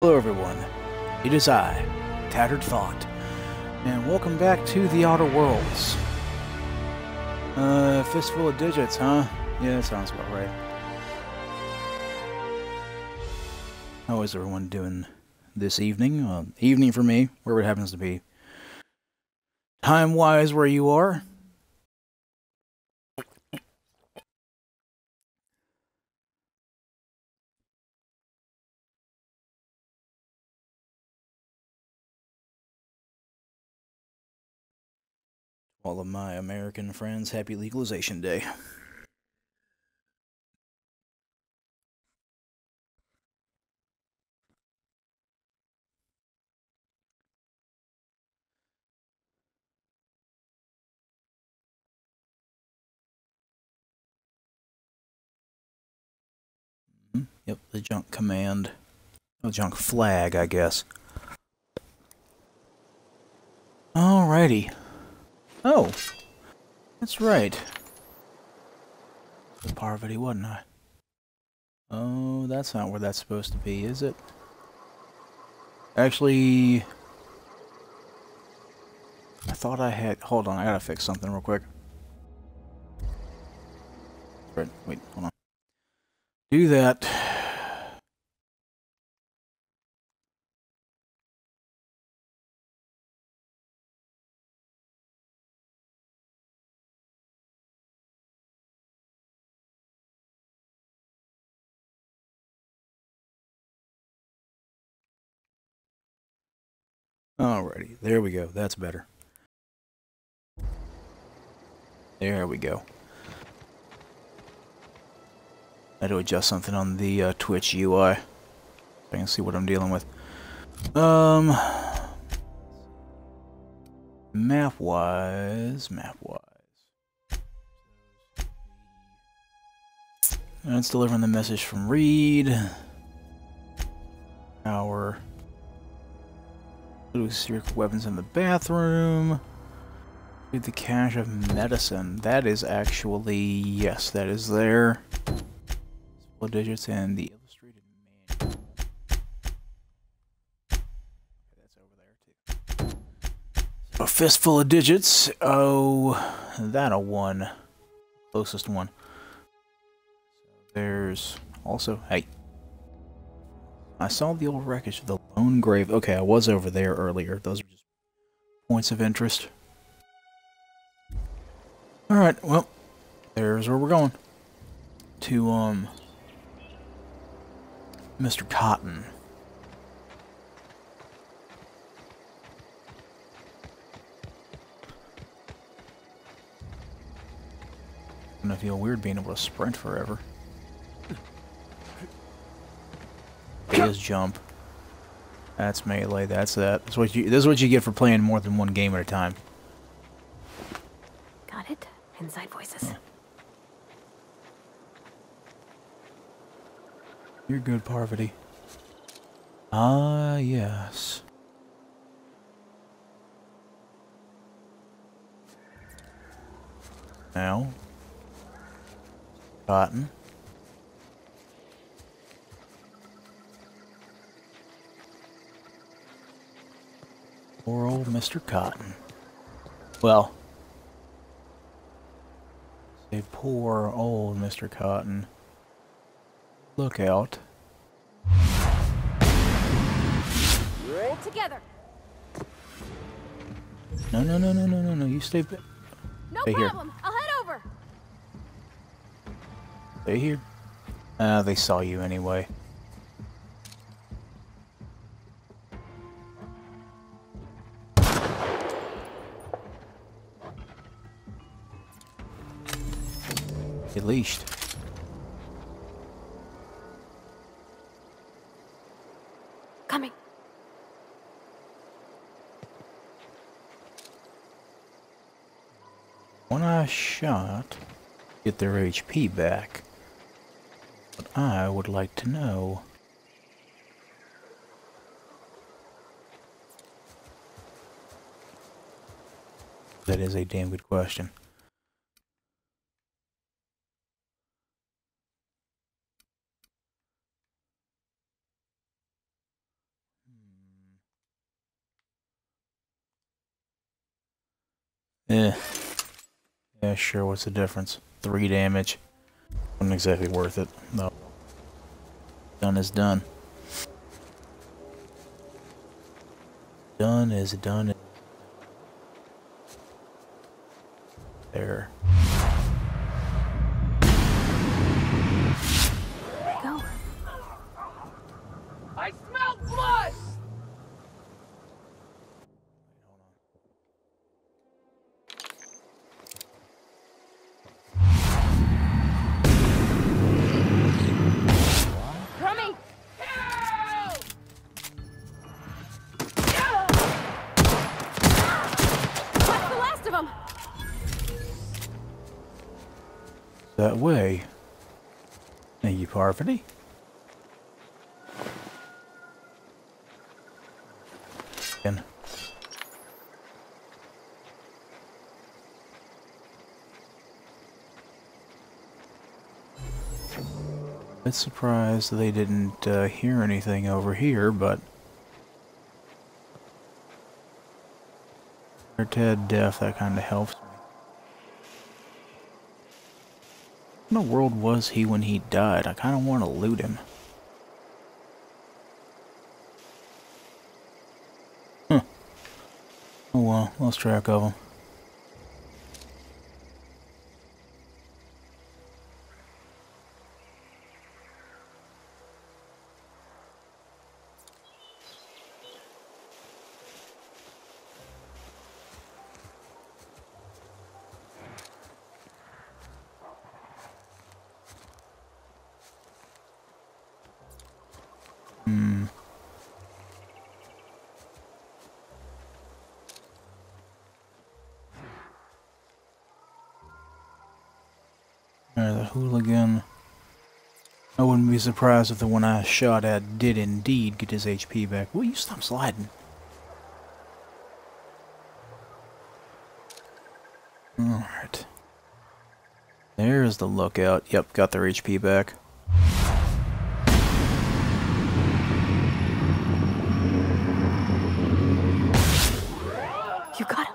Hello everyone, it is I, TatteredThought, and welcome back to the Outer Worlds. Fistful of digits, huh? Yeah, that sounds about right. How is everyone doing this evening? Evening for me, wherever it happens to be. Time-wise, where you are? All of my American friends, happy legalization day. Yep, the junk command. Oh, junk flag, I guess. Alrighty. Oh, that's right. Parvati, wasn't I? Oh, that's not where that's supposed to be, is it? Actually, I thought I had... Hold on, I gotta fix something real quick. Right, wait, hold on. Do that. Alrighty, there we go. That's better. There we go. I had to adjust something on the Twitch UI. So I can see what I'm dealing with. Map-wise. And it's delivering the message from Reed. Our secret weapons in the bathroom. Read the cache of medicine. That is actually, yes, that is there. Full digits and the illustrated manual. That's over there too. So a fistful of digits. Oh, that a one. Closest one. So there's also, hey. I saw the old wreckage of the lone grave. Okay, I was over there earlier. Those are just points of interest. Alright, well, there's where we're going. To, Mr. Cotton. I'm gonna feel weird being able to sprint forever. Daze jump. That's melee, that's that. This is what you get for playing more than one game at a time. Got it? Inside voices. Huh. You're good, Parvati. Ah, yes. Now. Cotton. Poor old Mr. Cotton. Well. Say poor old Mr. Cotton. Look out. Roll together. No, you stay No stay here. problem. I'll head over. Stay here. They saw you anyway. At least. Coming. When I shot, get their HP back. But I would like to know. That is a damn good question. Eh. Yeah, sure, what's the difference? 3 damage. Wasn't exactly worth it. No. Done is done. Done is done. There. Go. I smell blood! Coming. Help! That's the last of them. That way. Thank you, Parvati. And bit surprised they didn't hear anything over here, but they're dead deaf. That kind of helps me. What in the world was he when he died? I kind of want to loot him. Huh. Oh well, lost track of him. The hooligan. I wouldn't be surprised if the one I shot at did indeed get his HP back. Will you stop sliding? Alright. There's the lookout. Yep, got their HP back. You got him.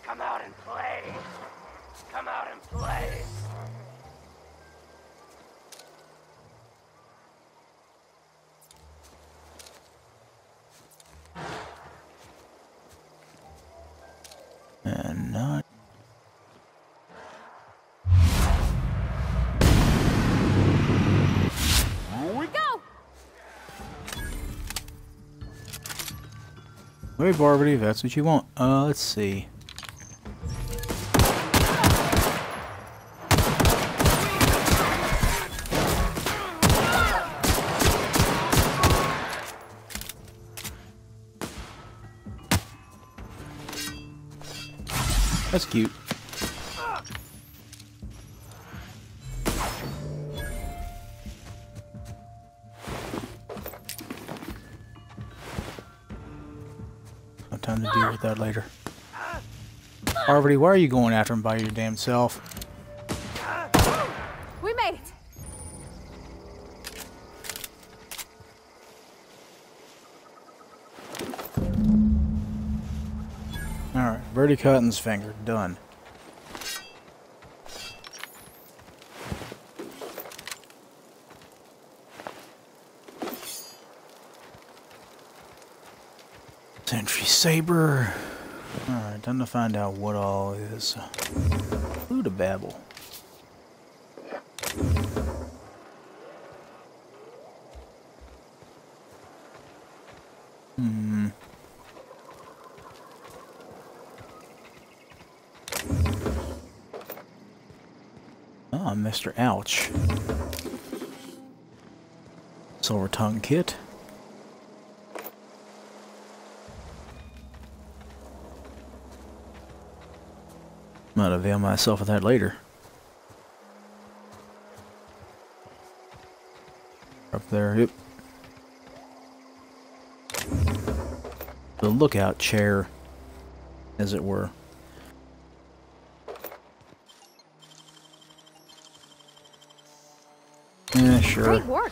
Come out and play. Come out and play. And not. Go. Wait, Barbary, if that's what you want. Let's see. That's cute. No time to deal with that later. Parvati, why are you going after him by your damn self? We made it. Alright, Birdie Cotton's finger. Done. Sentry Saber. Alright, time to find out what all is. Clue to Babel. Ah, Mr. Ouch. Silver Tongue Kit. Might avail myself of that later. Up there, yep. The lookout chair, as it were. Yeah, sure. Great work.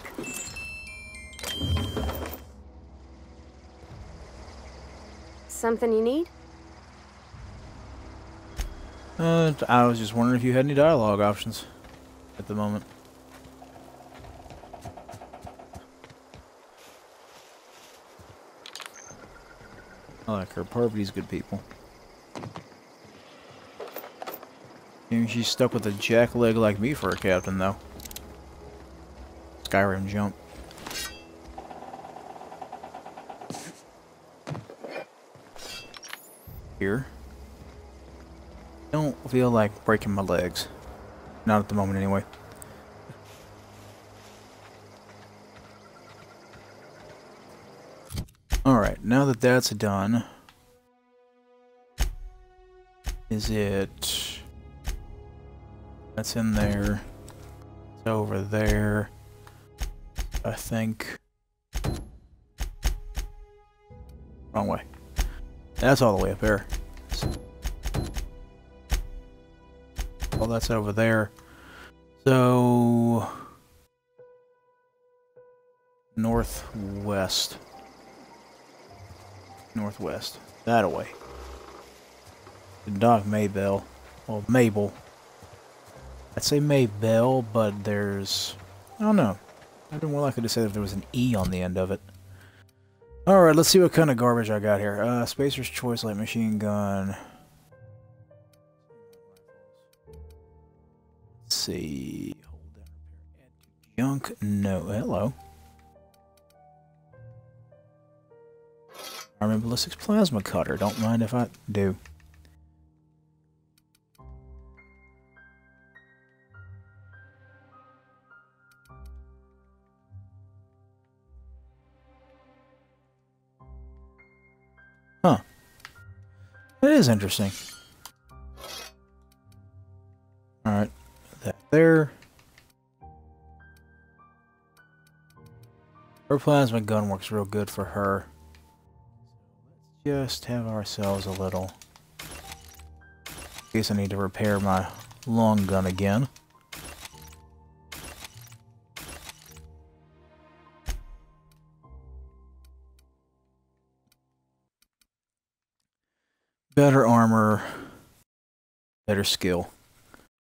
Something you need? I was just wondering if you had any dialogue options at the moment. I like her. Parvati's good people. Maybe she's stuck with a jackleg like me for a captain, though. Skyrim jump. Here. Don't feel like breaking my legs. Not at the moment, anyway. Alright, now that that's done... Is it... That's in there. It's over there. I think... Wrong way. That's all the way up there. Well, that's over there. So... Northwest. Northwest. That away. Doc Maybell. Well, Mabel. I'd say Maybell, but there's... I don't know. I'd be more likely to say if there was an E on the end of it. Alright, let's see what kind of garbage I got here. Spacer's Choice Light Machine Gun. Let's see. Hold down, repair, add to junk. No. Hello. Army Ballistics Plasma Cutter. Don't mind if I do. Huh. That is interesting. Alright. That there. Her plasma gun works real good for her. Let's just have ourselves a little... In case I need to repair my long gun again. Better armor, better skill.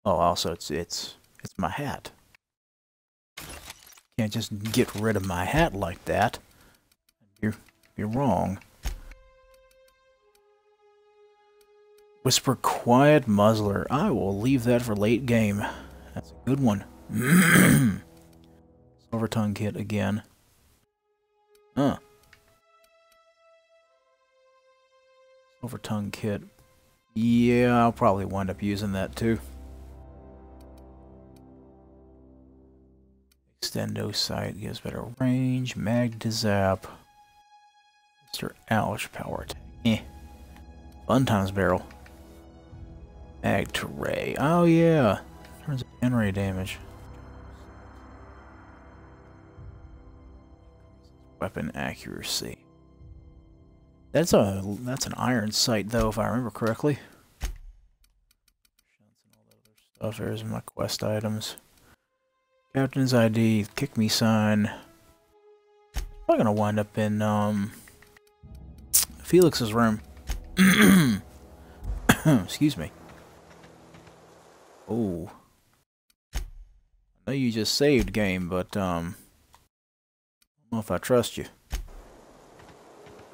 Oh, also it's my hat. Can't just get rid of my hat like that. You're wrong. Whisper Quiet Muzzler. I will leave that for late game. That's a good one. Silver Tongue Kit again. Huh. Silver Tongue Kit. Yeah, I'll probably wind up using that too. Extendo Sight gives better range. Mag to Zap. Mr. Ouch Power Attack. Eh. Fun Times Barrel. Mag to Ray. Oh yeah. Turns in ray damage. Weapon accuracy. That's an iron sight though, if I remember correctly. Stuff. There's my quest items. Captain's ID, kick me sign. I'm gonna wind up in Felix's room. Excuse me. Oh. I know you just saved game, but I don't know if I trust you.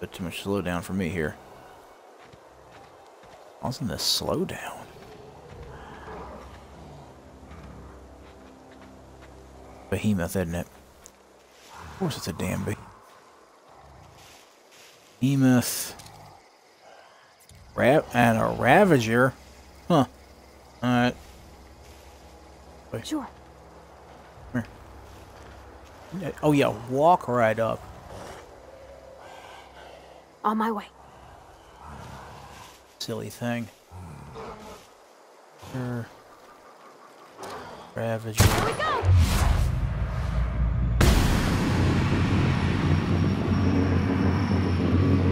Bit too much slowdown for me here. Wasn't this slowdown? Behemoth, isn't it? Of course it's a damn behemoth. And a Ravager. Huh. Alright. Sure. Come here. Oh yeah, walk right up. On my way. Silly thing. Sure. Ravager. Here we go!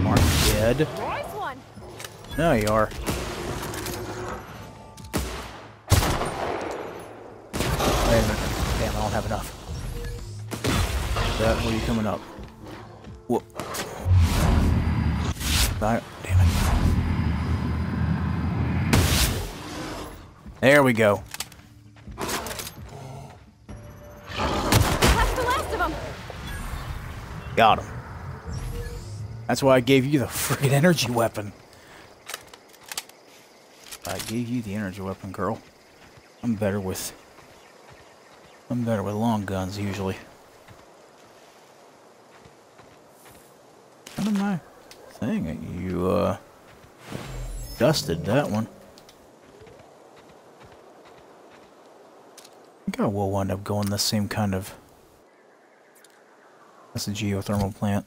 Aren't dead. Nice one! No, you are. Wait a minute. Damn, I don't have enough. That, where are you coming up? Whoop. Damn it. There we go. That's the last of them. Got him. That's why I gave you the friggin' energy weapon. I gave you the energy weapon, girl. I'm better with long guns usually. What am I saying? You dusted that one. I think I will wind up going the same kind of. That's the geothermal plant.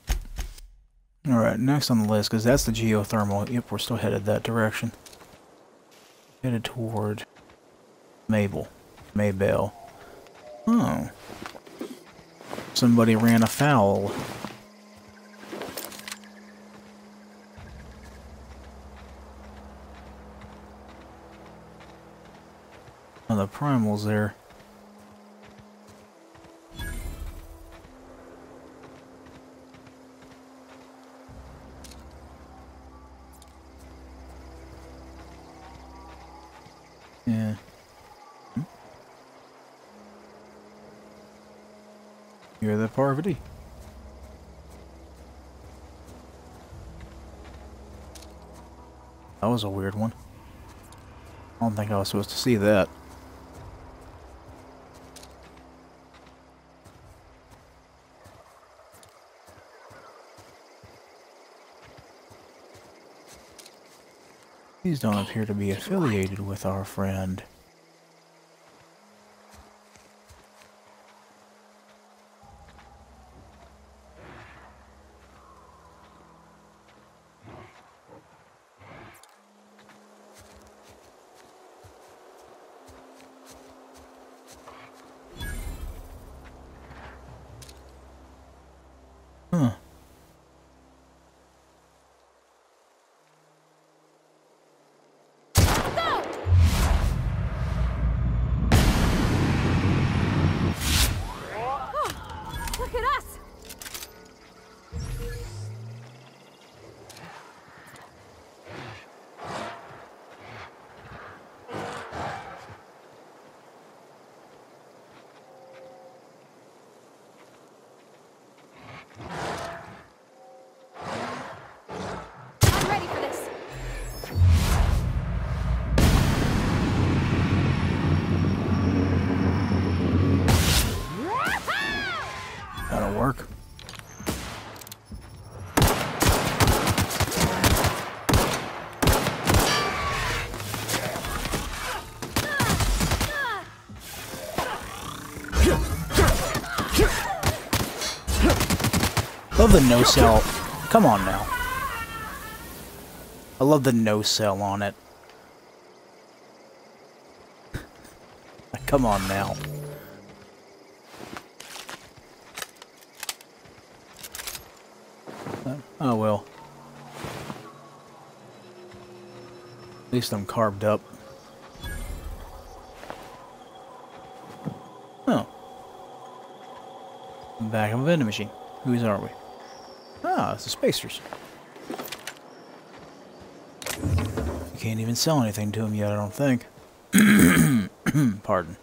Alright, next on the list, because that's the geothermal. Yep, we're still headed that direction. Headed toward Maybell. Oh. Somebody ran afoul. Oh, the primal's there. Yeah. You're the Parvati. That was a weird one. I don't think I was supposed to see that. These don't appear to be affiliated with our friend. Huh. Look at us. I'm ready for this. That'll work. Love the no-sell. Come on now. I love the no-sell on it. Come on now. Oh well. At least I'm carved up. Oh. Back of a vending machine. Whose are we? Ah, it's the Spacers. You can't even sell anything to them yet, I don't think. Pardon.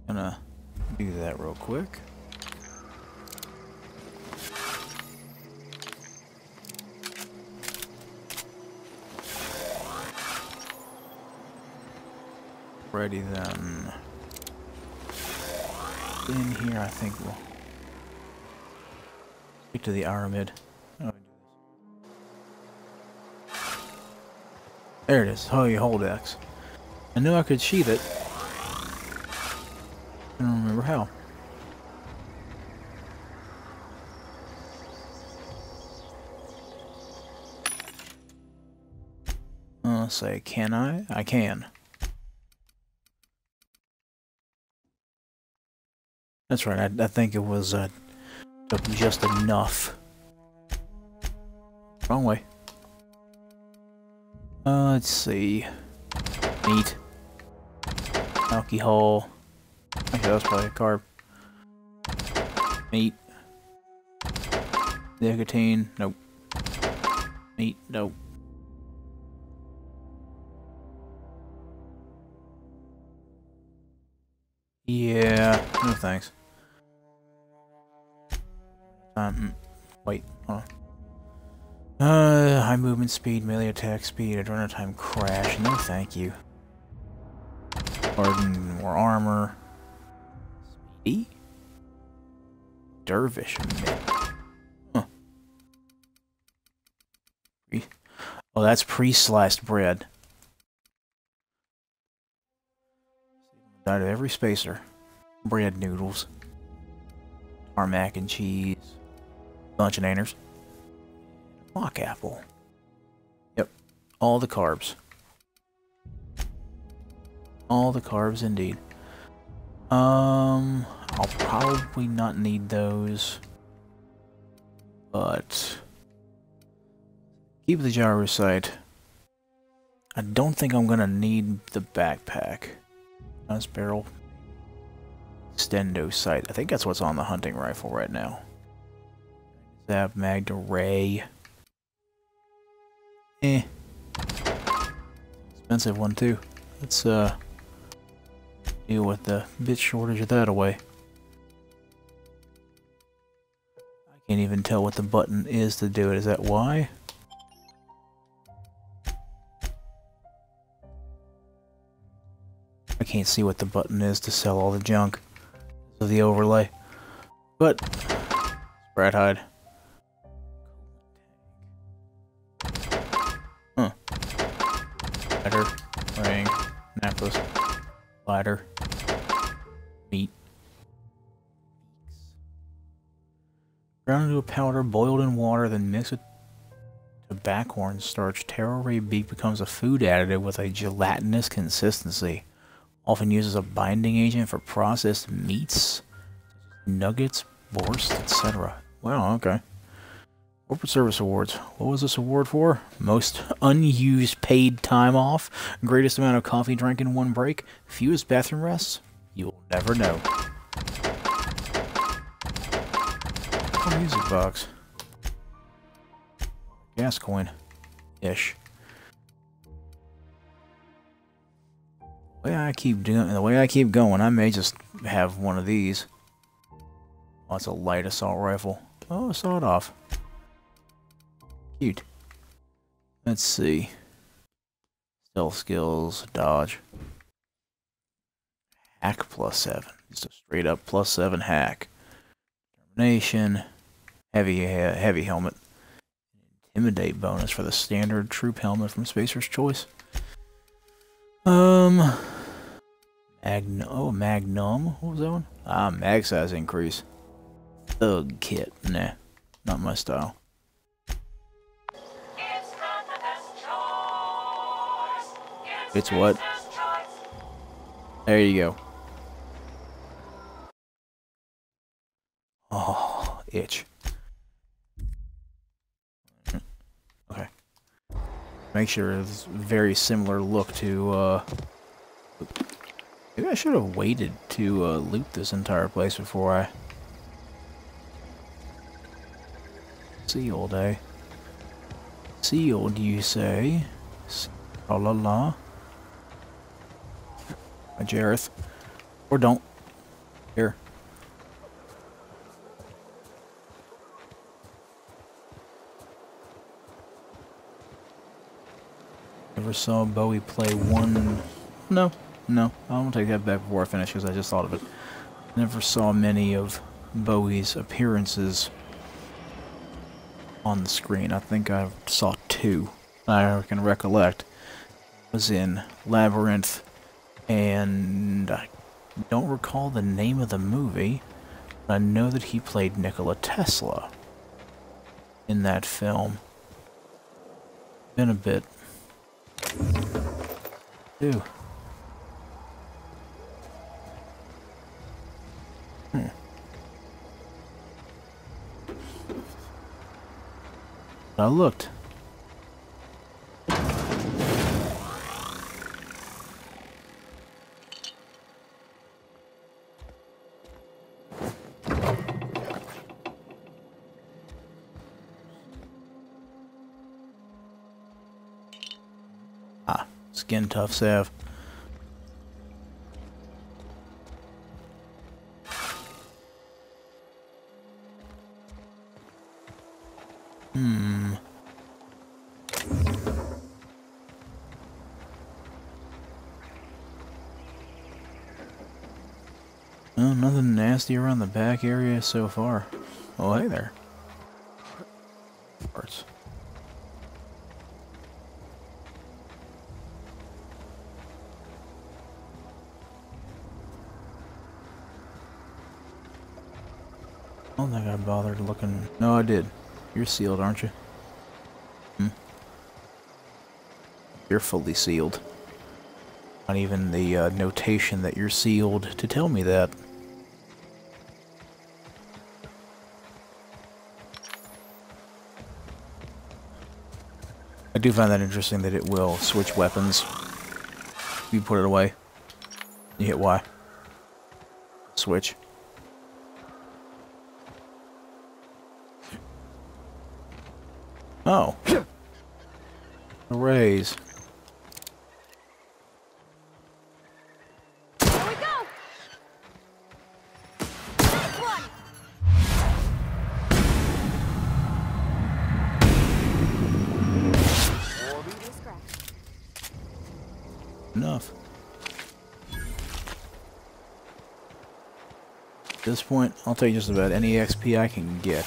We're gonna do that real quick. Ready then. In here, I think we'll get to the Aramid. Oh, there it is. Oh, you hold X. I knew I could sheath it. I don't remember how. Let's say, can I? I can. That's right, I think it was just enough. Wrong way. Let's see. Meat. Alcohol. Actually, that was probably a carb. Meat. Nicotine. Nope. Meat. Nope. Yeah. No thanks. Wait. Hold on. High movement speed, melee attack speed, adrenaline time crash. No thank you. Pardon, more armor. Speedy? Dervish mint. Huh. Oh, that's pre-sliced bread. Died of every spacer. Bread noodles. Tarmac and cheese. Bunch of naners. Mock apple. Yep. All the carbs. All the carbs indeed. I'll probably not need those. But keep the gyro sight. I don't think I'm gonna need the backpack. Nice barrel. Stendo sight. I think that's what's on the hunting rifle right now. Zap Magda Ray. Expensive one too. Let's deal with the bit shortage of that away. I can't even tell what the button is to do it. Is that Y? I can't see what the button is to sell all the junk of the overlay. But Brad hide. Huh. Lighter, ring, necklace, lighter, meat. Ground into a powder, boiled in water, then mix it to backhorn starch. Taro Ray beak becomes a food additive with a gelatinous consistency. Often used as a binding agent for processed meats, nuggets, borscht, etc. Wow, okay. Corporate Service Awards. What was this award for? Most unused paid time off? Greatest amount of coffee drank in one break? Fewest bathroom rests? You'll never know. Music box. Gas coin. Ish. The way I keep going, I may just have one of these. Oh, it's a light assault rifle. Oh, sawed off. Cute. Let's see. Stealth skills, dodge. Hack +7. Just a straight up +7 hack. Determination. Heavy helmet. Intimidate bonus for the standard troop helmet from Spacer's Choice. Magnum. What was that one? Mag size increase. Thug kit. Nah, not my style. It's what? There you go. Oh, itch. Okay. Make sure it's a very similar look to, maybe I should have waited to loot this entire place before I... Sealed, eh? Sealed, you say? Oh la la. A Jareth. Or don't. Here. Never saw Bowie play one... No. I won't take that back before I finish because I just thought of it. Never saw many of Bowie's appearances on the screen. I think I saw 2. I can recollect. Was in Labyrinth, and I don't recall the name of the movie, but I know that he played Nikola Tesla in that film. Been a bit. Ew. I looked. skin tufts have. Oh, nothing nasty around the back area so far. Oh, hey there. Parts. I don't think I bothered looking. No, I did. You're sealed, aren't you? You're fully sealed. Not even the notation that you're sealed to tell me that. I do find that interesting that it will switch weapons. You put it away. You hit Y. Switch. Oh. Arrays. Here we go. Next one. Enough. At this point, I'll take just about any XP I can get.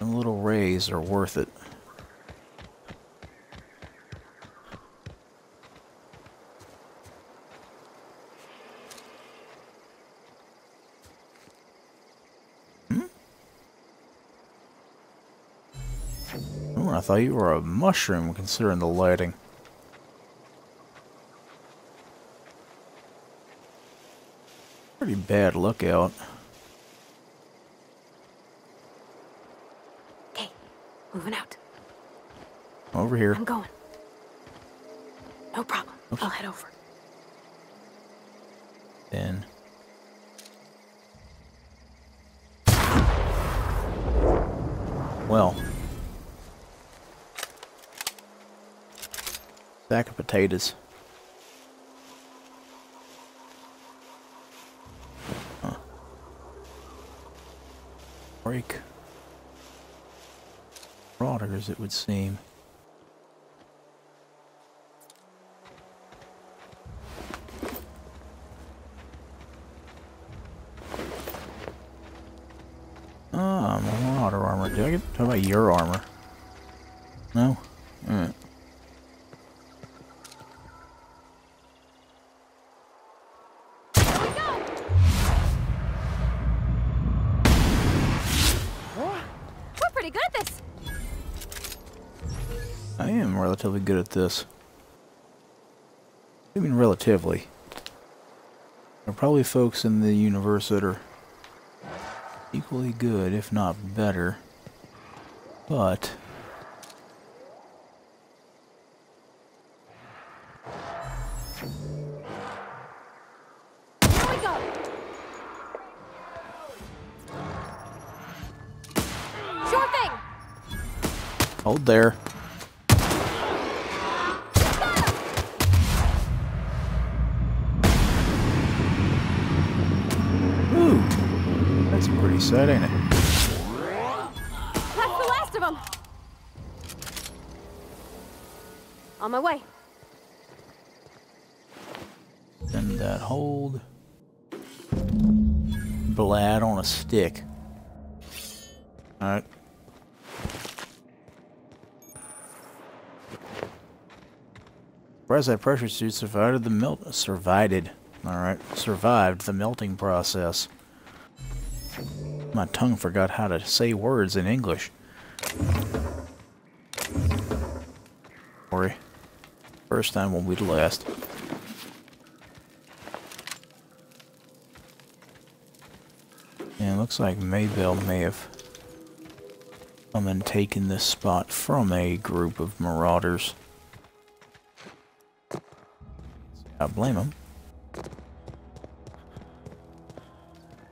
The little rays are worth it. Oh, I thought you were a mushroom considering the lighting. Pretty bad lookout. Okay, moving out. Over here. I'm going. No problem. Oops. I'll head over. Then. Well. Sack of potatoes. Huh. Break. Marauders, it would seem. Ah, marauder armor. Did I get? How about your armor? No? Alright. We're pretty good at this. I am relatively good at this. I mean, relatively. There are probably folks in the universe that are equally good, if not better. But Here we go. Sure thing. hold there. Ooh, that's a pretty sight, ain't it? That's the last of them. On my way. And that hold. Blad on a stick. Alright. Surprised that pressure suit survived the survived the melting process. My tongue forgot how to say words in English. Sorry. First time won't be the last. Yeah, it looks like Maybell may have come and taken this spot from a group of marauders. I blame him.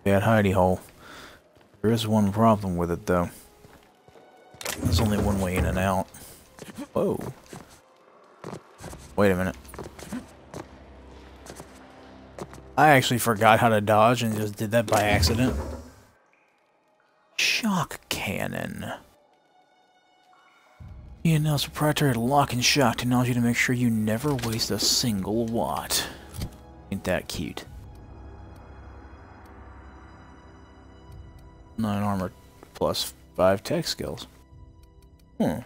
Bad hidey hole. There is one problem with it, though. There's only one way in and out. Whoa. Wait a minute. I actually forgot how to dodge and just did that by accident. Shock cannon. E&L's proprietary lock and shock technology to make sure you never waste a single watt. Ain't that cute? 9 armor plus 5 tech skills. Okay.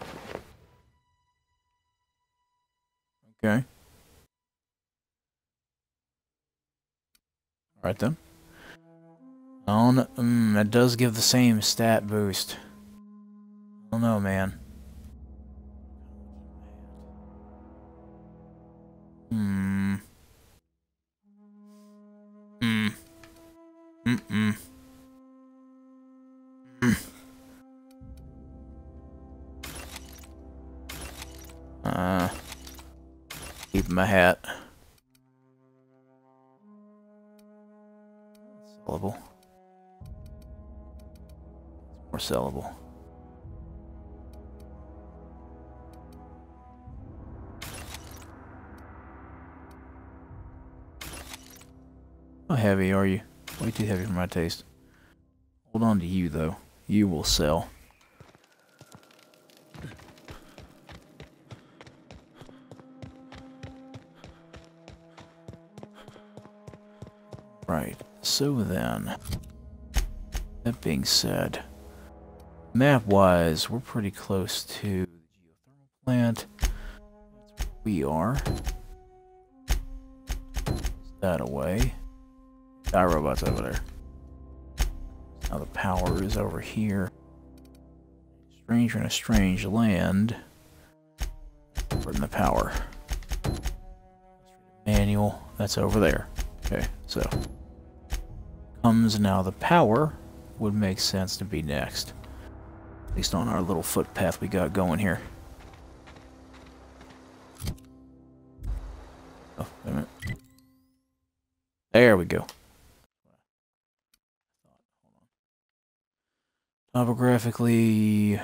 Alright then. Oh, no, that does give the same stat boost. I don't know, man. Keep my hat. Sellable. More sellable. How heavy are you? Way too heavy for my taste. Hold on to you, though. You will sell. Right. So then, that being said, map-wise, we're pretty close to the geothermal plant. That's where we are. That away. That robot's over there. Now the power is over here. Stranger in a strange land. We're in the power. Manual, that's over there. Okay, so comes now the power would make sense to be next. At least on our little footpath we got going here. Oh, wait a minute. There we go. Topographically,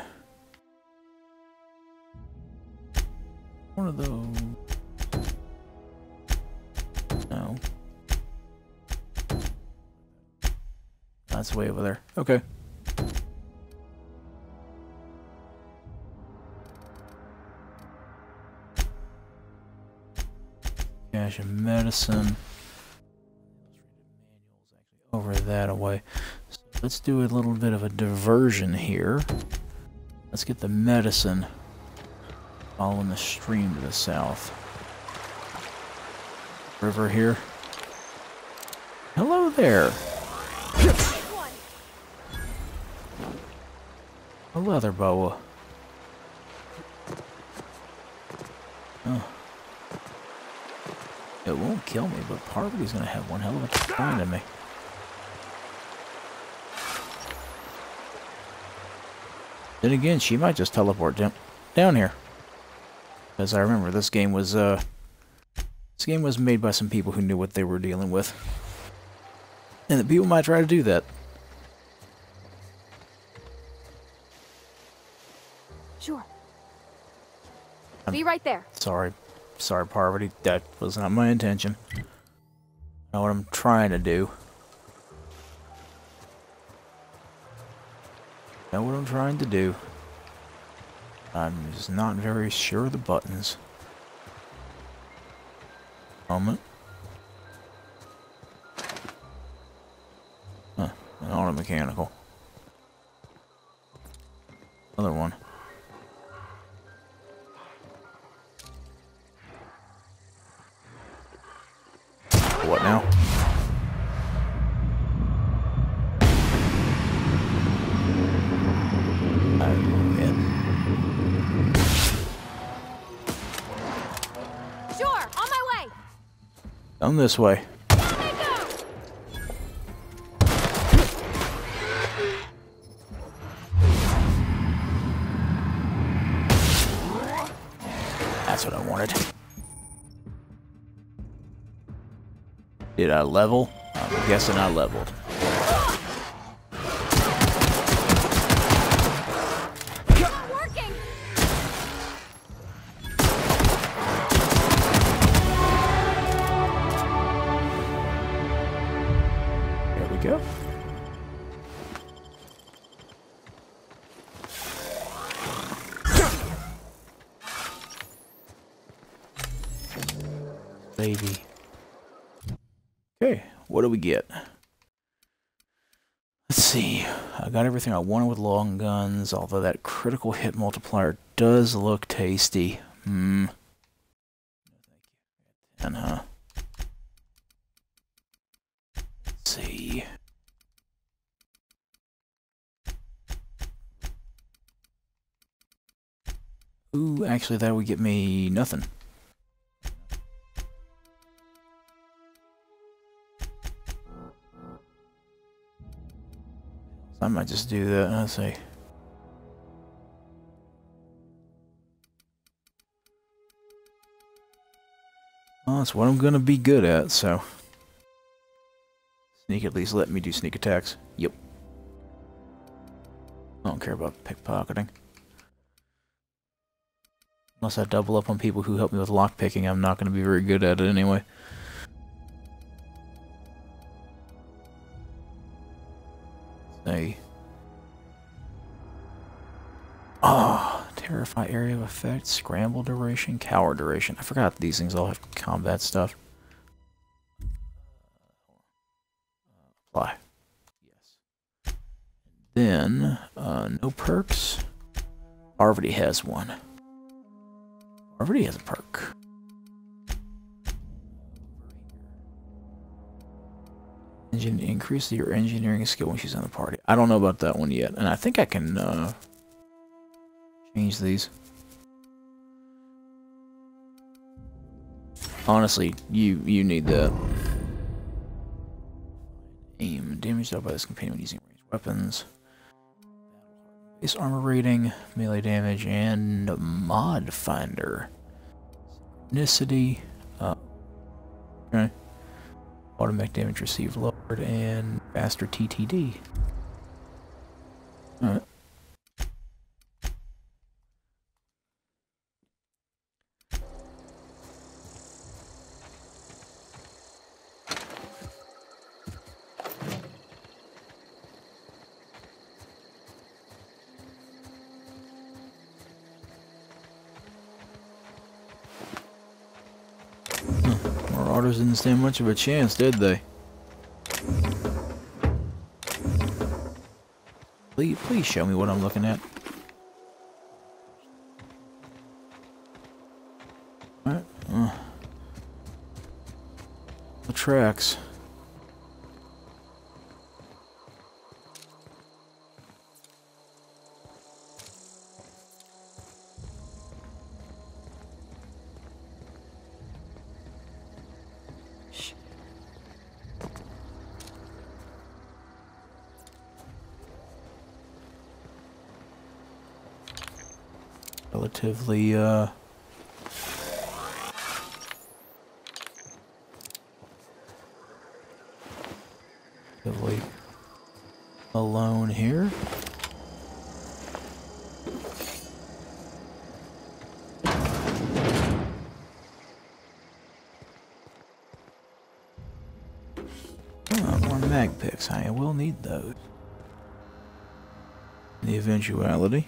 one of those. No. That's way over there. Okay. Cache of medicine. Over that away. So let's do a little bit of a diversion here. Let's get the medicine following the stream to the south. River here. Hello there. A leather boa. Oh. It won't kill me, but Parvati's gonna have one hell of a time in me. Then again, she might just teleport down here. Because I remember this game was made by some people who knew what they were dealing with. And the people might try to do that. Sure. Be right there. Sorry, Parvati. That was not my intention. Not what I'm trying to do. Know what I'm trying to do. I'm just not very sure of the buttons. Moment. Huh, an auto-mechanical. Another one. What now? Sure, on my way. Come this way. That's what I wanted. Did I level? I'm guessing I leveled. Not working. lady. Okay, what do we get? Let's see. I got everything I wanted with long guns, although that critical hit multiplier does look tasty. No, thank you. 10, huh? Let's see. Ooh, actually, that would get me nothing. I might just do that. Let's see. Well, that's what I'm gonna be good at, so. Sneak at least let me do sneak attacks. Yep. I don't care about pickpocketing. Unless I double up on people who help me with lockpicking, I'm not gonna be very good at it anyway. Say. Oh, terrify area of effect, scramble duration, cower duration. I forgot these things all have combat stuff. Apply. Yes. Then, no perks. Already has one. Already has a perk. Increase your engineering skill when she's in the party. I don't know about that one yet, and I think I can change these. Honestly, you need that. Aim damage dealt by this companion when using ranged weapons. Base armor rating, melee damage, and mod finder. Synchronicity. Okay. Automatic damage received lowered and faster TTD. Alright. Marauders didn't stand much of a chance, did they? Please show me what I'm looking at. Alright. The tracks. Relatively, relatively alone here. Oh, more mag picks. I will need those. In the eventuality.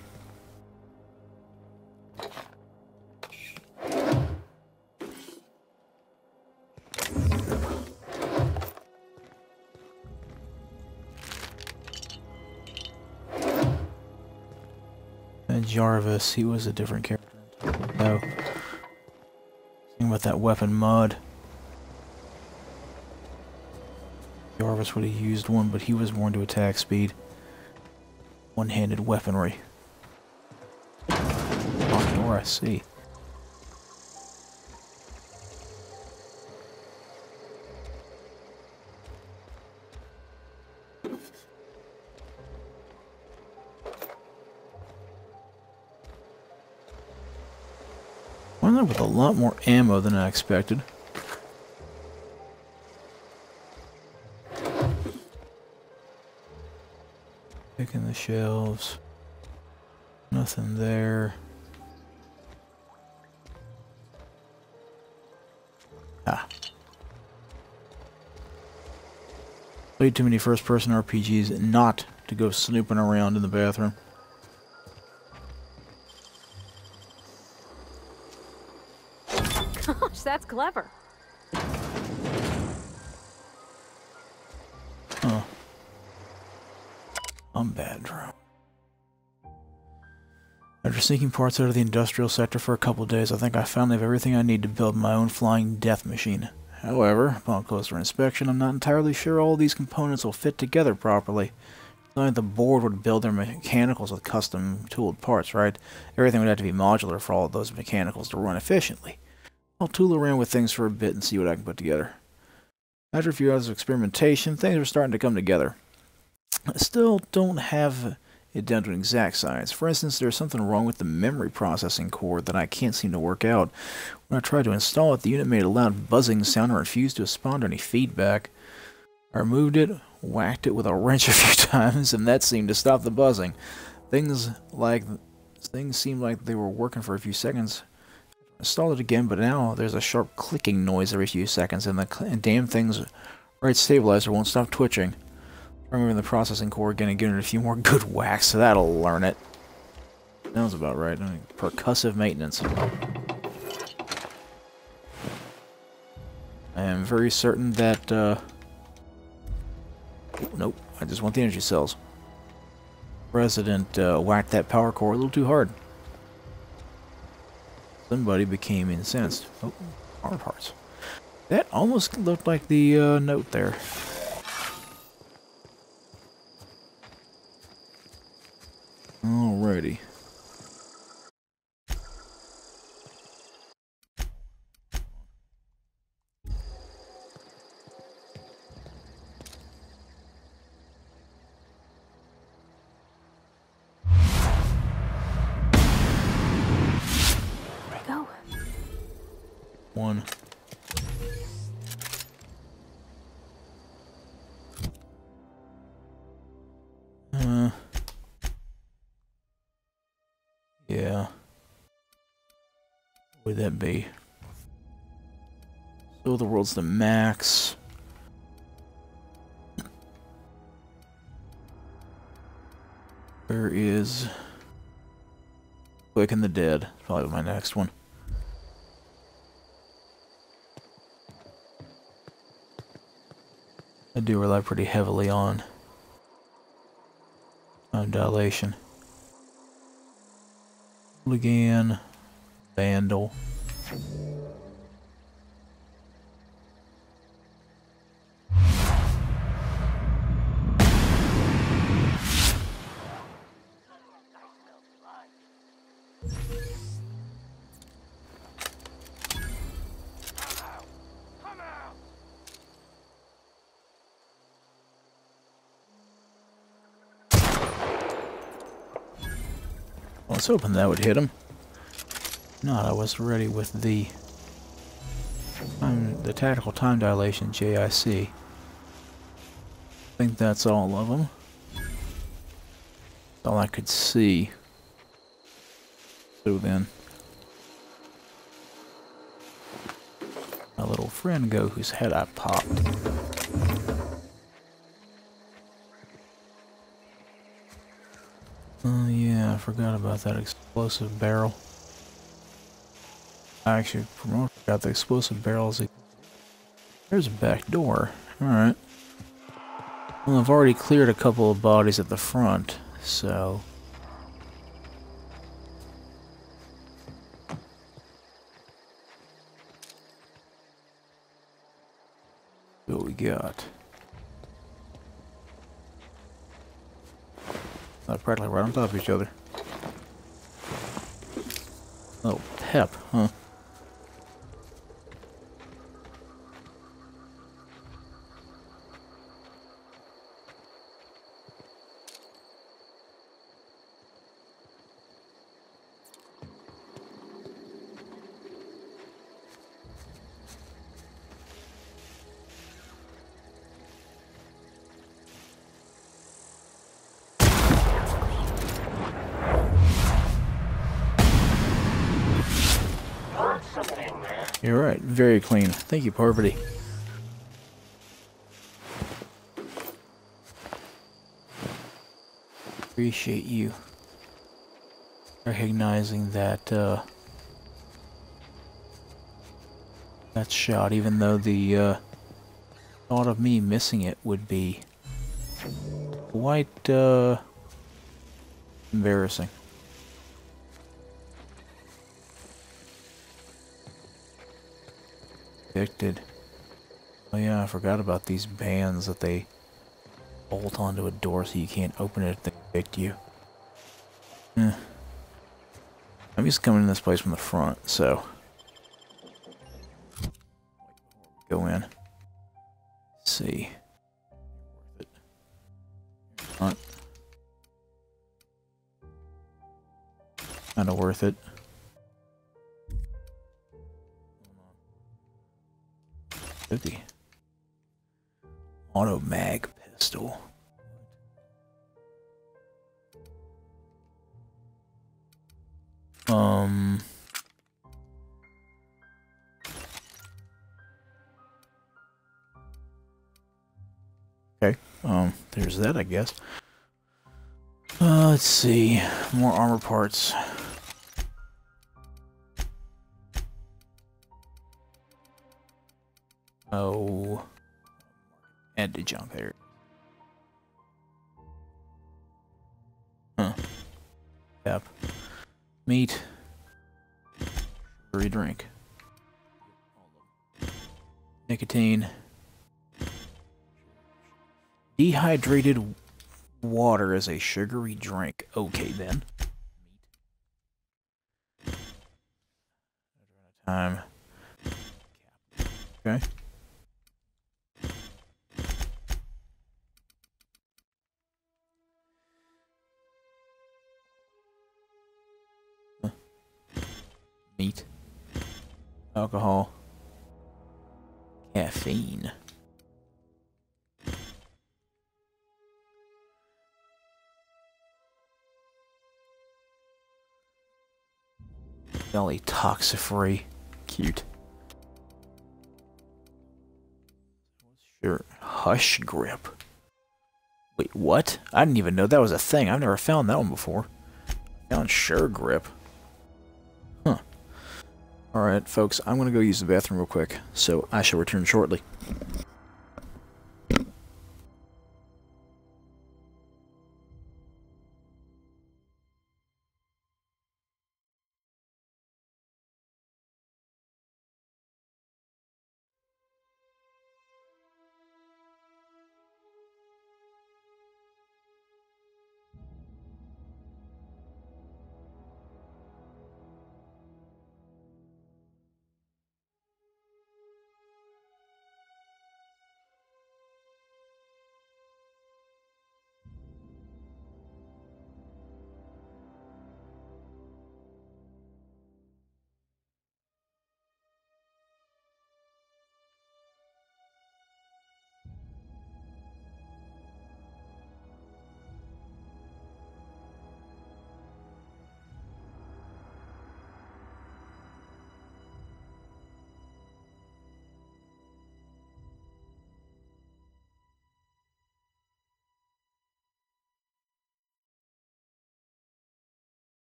Jarvis, he was a different character. No. Think about that weapon mud. Jarvis would have used one, but he was more into attack speed. One-handed weaponry. Locked door, I see. Wound up with a lot more ammo than I expected. Picking the shelves. Nothing there. Ah. Played too many first-person RPGs not to go snooping around in the bathroom. Gosh, that's clever. Combat drone. After sneaking parts out of the industrial sector for a couple of days, I think I finally have everything I need to build my own flying death machine. However, upon closer inspection, I'm not entirely sure all these components will fit together properly. Only the board would build their mechanicals with custom tooled parts, right? Everything would have to be modular for all of those mechanicals to run efficiently. I'll tool around with things for a bit and see what I can put together. After a few hours of experimentation, things are starting to come together. I still don't have it down to an exact science. For instance, there's something wrong with the memory processing core that I can't seem to work out. When I tried to install it, the unit made a loud buzzing sound and refused to respond to any feedback. I removed it, whacked it with a wrench a few times, and that seemed to stop the buzzing. Things seemed like they were working for a few seconds. I installed it again, but now there's a sharp clicking noise every few seconds, and the damn thing's right stabilizer won't stop twitching. Removing the processing core again and giving it a few more good whacks, so that'll learn it. Sounds about right. I mean, percussive maintenance. I am very certain that, oh, nope, I just want the energy cells. President whacked that power core a little too hard. Somebody became incensed. Oh, power parts. That almost looked like the note there. Alrighty. Where'd it go? One. Yeah. What would that be? So the world's the max. There is Quick and the Dead. Probably my next one. I do rely pretty heavily on time dilation. Hooligan, Vandal. I was hoping that would hit him. Not, I was ready with the tactical time dilation JIC. I think that's all of them. That's all I could see. So then, my little friend go whose head I popped. Oh yeah, I forgot about that explosive barrel. I actually forgot the explosive barrels. There's a back door. Alright. Well, I've already cleared a couple of bodies at the front, so... what we got? Practically right on top of each other. Oh, pep, huh? You're right, very clean. Thank you, Parvati. Appreciate you recognizing that that shot, even though the thought of me missing it would be quite Embarrassing. Addicted. Oh yeah, I forgot about these bands that they bolt onto a door so you can't open it if they evict you. I'm used to coming in this place from the front, so go in. Let's see. Worth it. Not. Kinda worth it. 50. Auto mag pistol. Okay. There's that, I guess. Let's see. More armor parts. Oh. And the junk there. Huh. Yep. Meat. Sugary drink. Nicotine. Dehydrated water is a sugary drink. Okay, then. Time. Okay. Meat. Alcohol. Caffeine. Belly toxifree. Cute. Sure. Hush grip. Wait, what? I didn't even know that was a thing. I've never found that one before. Found sure grip. Huh. Alright, folks, I'm gonna go use the bathroom real quick, so I shall return shortly.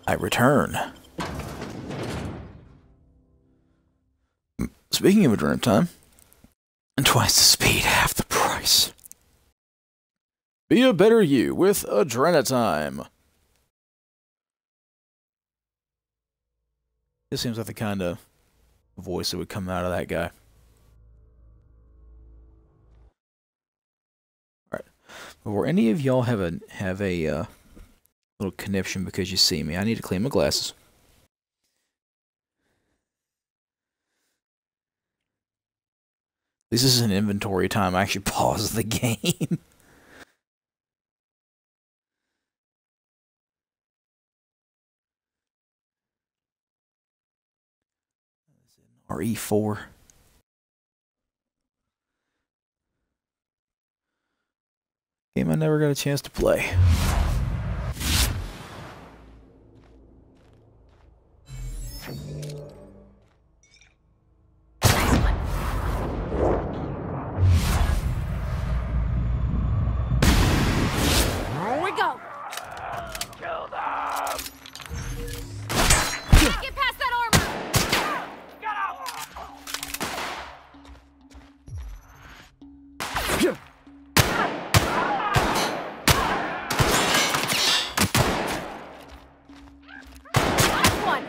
I return. Speaking of adrenaline time, and twice the speed, half the price. Be a better you with adrenaline time. This seems like the kind of voice that would come out of that guy. Alright. Before any of y'all have a little conniption because you see me, I need to clean my glasses. This is an inventory time. I actually pause the game. RE4. Game I never got a chance to play. Here we go. Kill them! Get past that armor. Get out! Last one.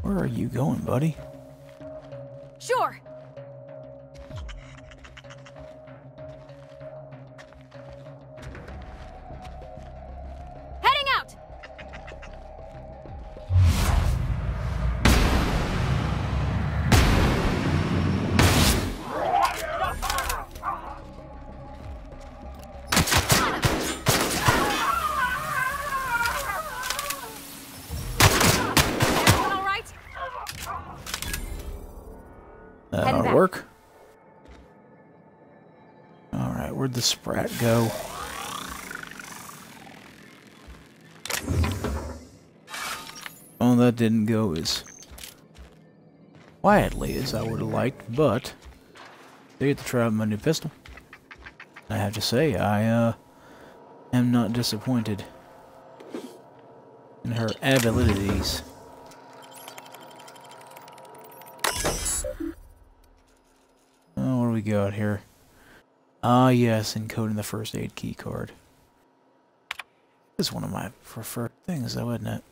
Where are you going, buddy? Sure. Heading out. Everyone all right? That Heading ought to back. work. Alright, where'd the Sprat go? Oh, that didn't go as quietly as I would have liked, but they get to try out my new pistol. I have to say, I am not disappointed in her abilities. Oh, what do we got here? Ah, yes, encoding the first aid key card. This is one of my preferred things, though, isn't it?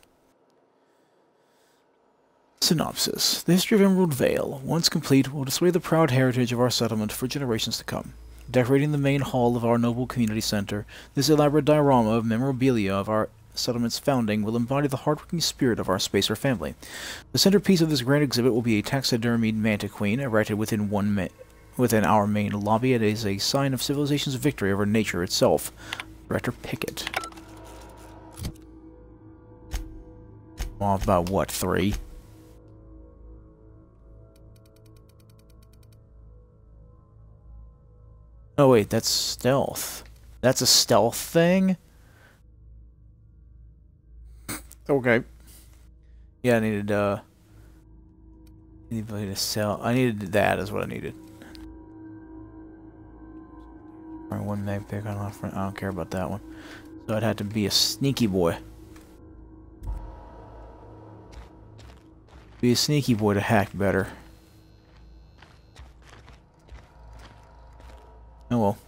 Synopsis. The history of Emerald Vale, once complete, will display the proud heritage of our settlement for generations to come. Decorating the main hall of our noble community center, this elaborate diorama of memorabilia of our settlement's founding will embody the hardworking spirit of our Spacer family. The centerpiece of this grand exhibit will be a taxidermied manta queen erected within our main lobby. It is a sign of civilization's victory over nature itself. Director Pickett. Well, about what, 3? Oh wait, that's stealth. That's a stealth thing? Okay. Yeah, I needed, anybody to sell. I needed that is what I needed. One mag pick on off front. I don't care about that one. So I'd have to be a sneaky boy. Be a sneaky boy to hack better. Oh well.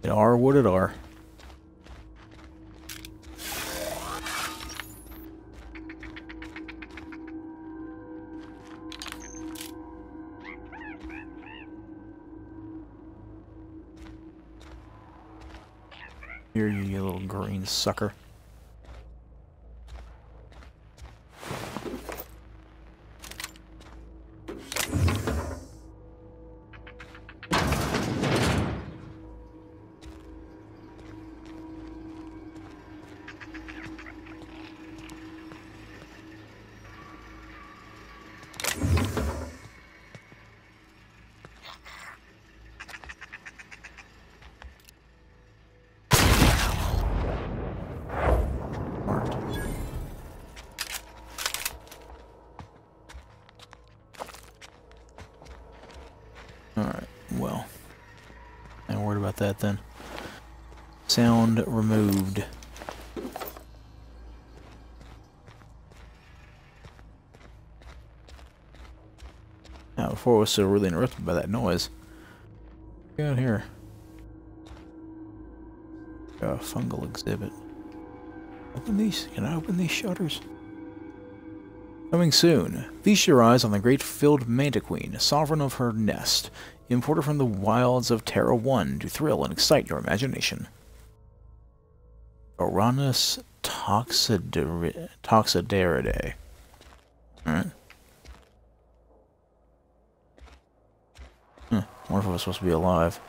It are what it are. Here, you little green sucker. Alright, well. I ain't worried about that then. Sound removed. Now, before I was so really interrupted by that noise. What do we got here? A fungal exhibit. Open these. Can I open these shutters? Coming soon. Feast your eyes on the great filled manta queen, sovereign of her nest, imported from the wilds of Terra 1 to thrill and excite your imagination. Uranus Toxidaridae. Alright. wonder if I was supposed to be alive.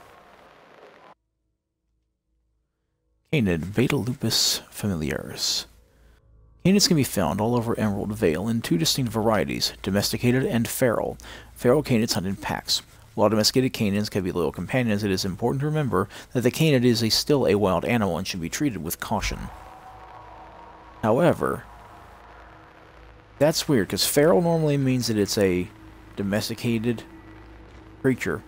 Canid, Beta lupus familiaris. Canids can be found all over Emerald Vale in two distinct varieties, domesticated and feral. Feral canids hunt in packs. While domesticated canids can be loyal companions, it is important to remember that the canid is still a wild animal and should be treated with caution. However, that's weird, because feral normally means that it's a domesticated creature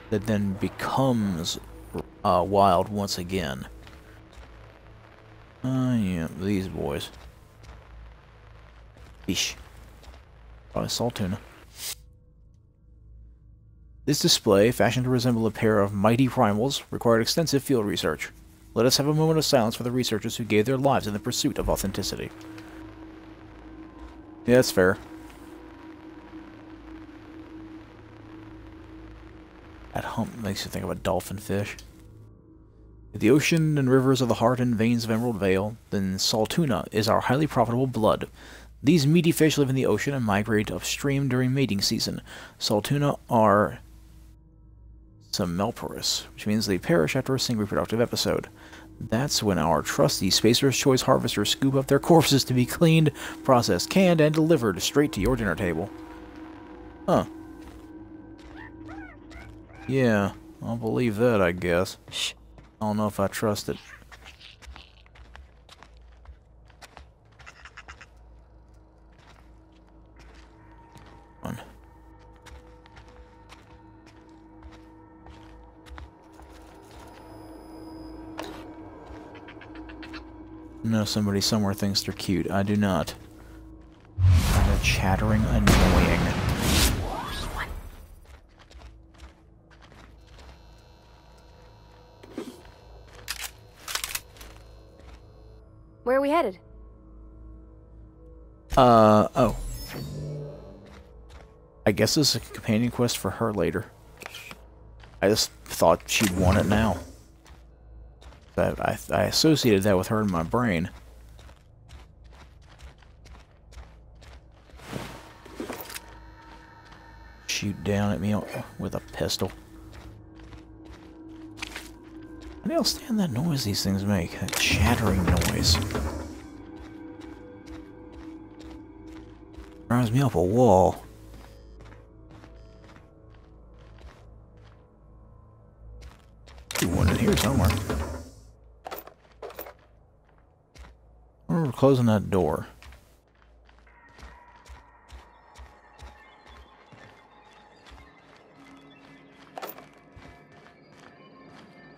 that then becomes wild once again. Yeah, these boys. Eesh. Probably salt tuna. This display, fashioned to resemble a pair of mighty primals, required extensive field research. Let us have a moment of silence for the researchers who gave their lives in the pursuit of authenticity. Yeah, that's fair. That hump makes you think of a dolphin fish. If the ocean and rivers are the heart and veins of Emerald Vale, then salt tuna is our highly profitable blood. These meaty fish live in the ocean and migrate upstream during mating season. Salt tuna are semmelporous, which means they perish after a single reproductive episode. That's when our trusty Spacer's Choice harvesters scoop up their corpses to be cleaned, processed, canned, and delivered straight to your dinner table. Huh. Yeah, I'll believe that, I guess. Shh. I don't know if I trust it. No, somebody somewhere thinks they're cute. I do not. They're chattering, annoying. Where are we headed? Oh. I guess this is a companion quest for her later. I just thought she'd want it now. I associated that with her in my brain. Shoot down at me with a pistol. I don't understand that noise these things make. That chattering noise. Drives me up a wall. There's one in here somewhere. We're closing that door.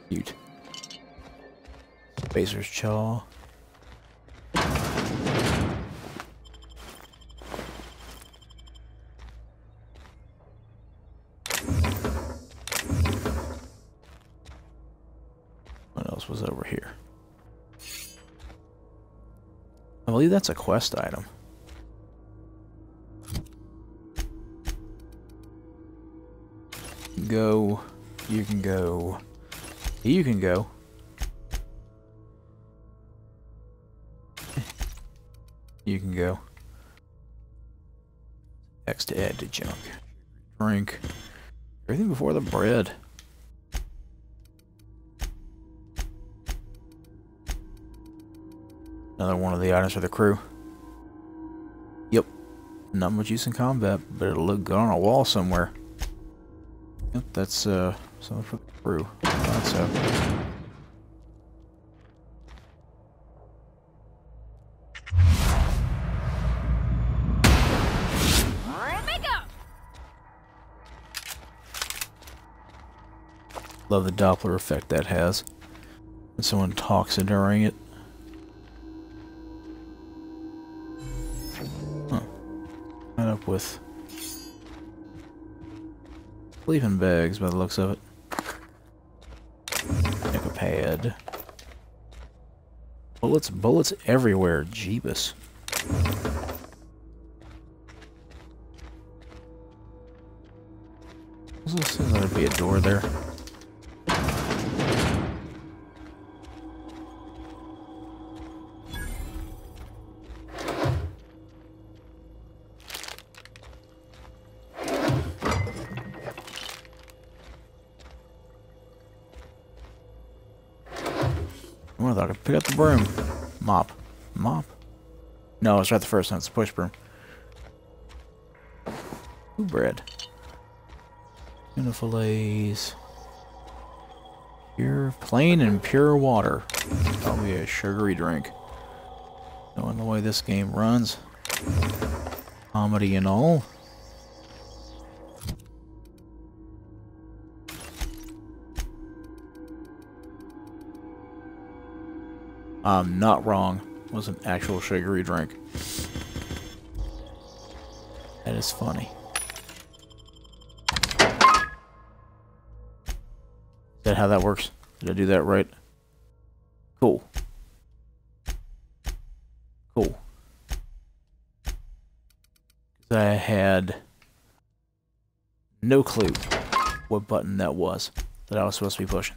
Cute. Spacer's Chaw. What else was over here? I believe that's a quest item. Go. You can go. You can go. You can go. X to add to junk. Drink. Everything before the bread. Another one of the items for the crew. Yep. Not much use in combat, but it'll look good on a wall somewhere. Yep, that's something for the crew. I thought so. Love the Doppler effect that has when someone talks during it. Huh. End up with sleeping bags by the looks of it. Make a pad. Bullets everywhere. Jeebus. There'd be a door there. I thought I could pick up the broom. Mop. Mop? No, it's right the first time. It's a push broom. Ooh, bread. Tuna fillets. Pure, plain and pure water. Probably a sugary drink. Knowing the way this game runs. Comedy and all. I'm not wrong. It was an actual sugary drink. That is funny. Is that how that works? Did I do that right? Cool. Cool. I had no clue what button that was that I was supposed to be pushing.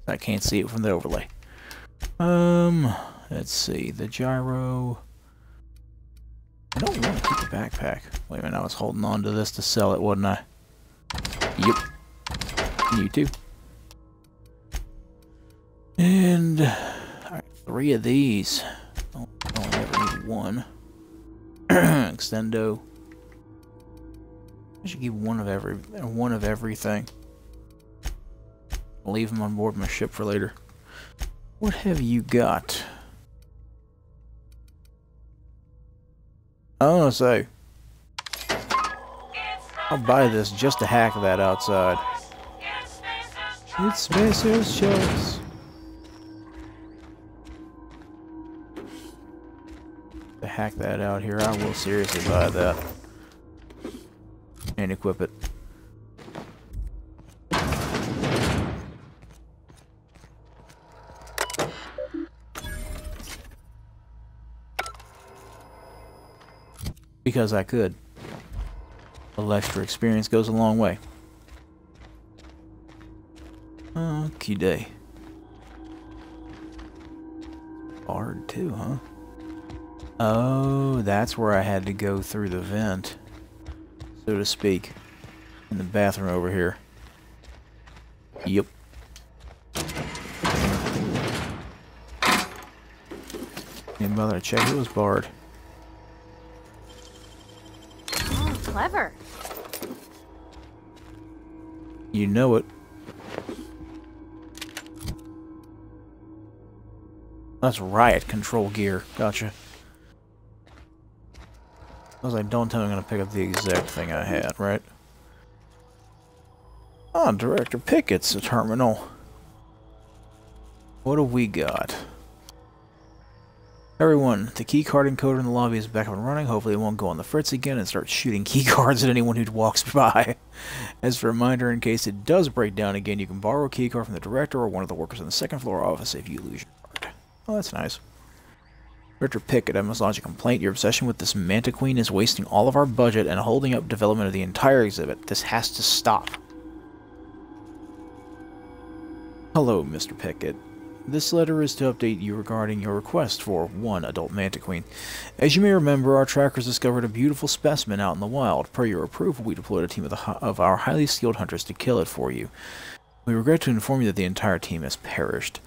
I can't see it from the overlay. Let's see. The gyro. I don't want to keep the backpack. Wait a minute, I was holding on to this to sell it, wasn't I? Yep. You too. And alright, 3 of these. Oh, I only ever need 1. Extendo. I should keep one of everything. I'll leave them on board my ship for later. What have you got? I want to say, I'll buy this just to hack that outside. It's Spacer's choice. To hack that out here, I will seriously buy that and equip it. Because I could. A little extra experience goes a long way. Okie day. Hard too, huh? Oh, that's where I had to go through the vent, so to speak, in the bathroom over here. Yep. Didn't bother to check it was barred. Oh, clever. You know it. That's riot control gear. Gotcha. I was like, don't tell me I'm going to pick up the exact thing I had, right? Ah, Director Pickett's a terminal. What do we got? Everyone, the key card encoder in the lobby is back up and running. Hopefully it won't go on the fritz again and start shooting key cards at anyone who walks by. As a reminder, in case it does break down again, you can borrow a key card from the director or one of the workers in the second floor office if you lose your card. Oh, that's nice. Director Pickett, I must lodge a complaint. Your obsession with this Manta Queen is wasting all of our budget and holding up development of the entire exhibit. This has to stop. Hello, Mr. Pickett. This letter is to update you regarding your request for one adult Manta Queen. As you may remember, our trackers discovered a beautiful specimen out in the wild. Per your approval, we deployed a team of our highly skilled hunters to kill it for you. We regret to inform you that the entire team has perished.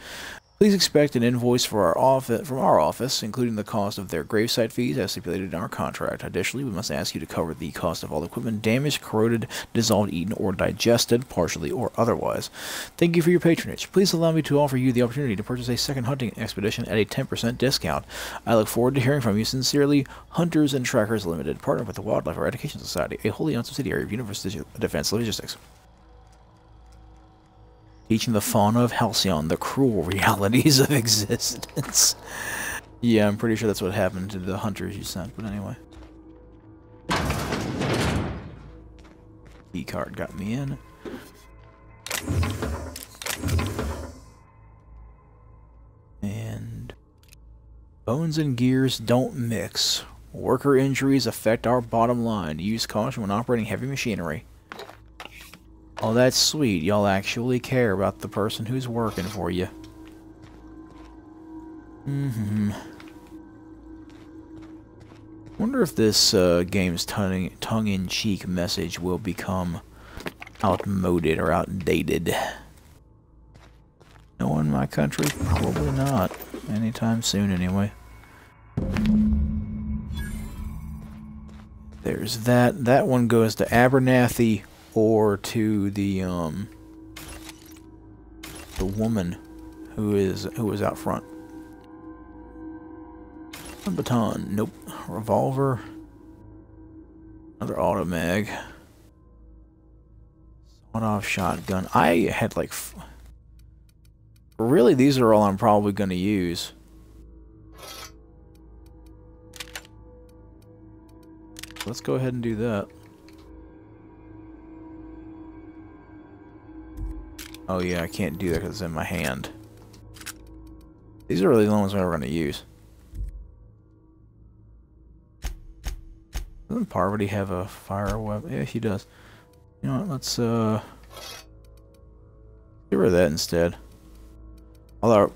Please expect an invoice from our office, including the cost of their gravesite fees as stipulated in our contract. Additionally, we must ask you to cover the cost of all equipment damaged, corroded, dissolved, eaten, or digested, partially or otherwise. Thank you for your patronage. Please allow me to offer you the opportunity to purchase a second hunting expedition at a 10% discount. I look forward to hearing from you. Sincerely, Hunters and Trackers Limited, partnered with the Wildlife Eradication Society, a wholly owned subsidiary of University of Defense Logistics. Teaching the fauna of Halcyon the cruel realities of existence. Yeah, I'm pretty sure that's what happened to the hunters you sent, but anyway. Key card got me in. And bones and gears don't mix. Worker injuries affect our bottom line. Use caution when operating heavy machinery. Oh, that's sweet. Y'all actually care about the person who's working for you. Wonder if this game's tongue-in-cheek message will become outmoded or outdated. Knowing my country, probably not. Anytime soon, anyway. There's that. That one goes to Abernathy or to the woman who was out front. A baton. Nope. Revolver. Another auto mag. Sawed-off shotgun. I had like... Really, these are all I'm probably going to use. Let's go ahead and do that. Oh yeah, I can't do that because it's in my hand. These are really the ones we're going to use. Doesn't Parvati have a fire weapon? Yeah, she does. You know what, let's get rid of that instead. Although,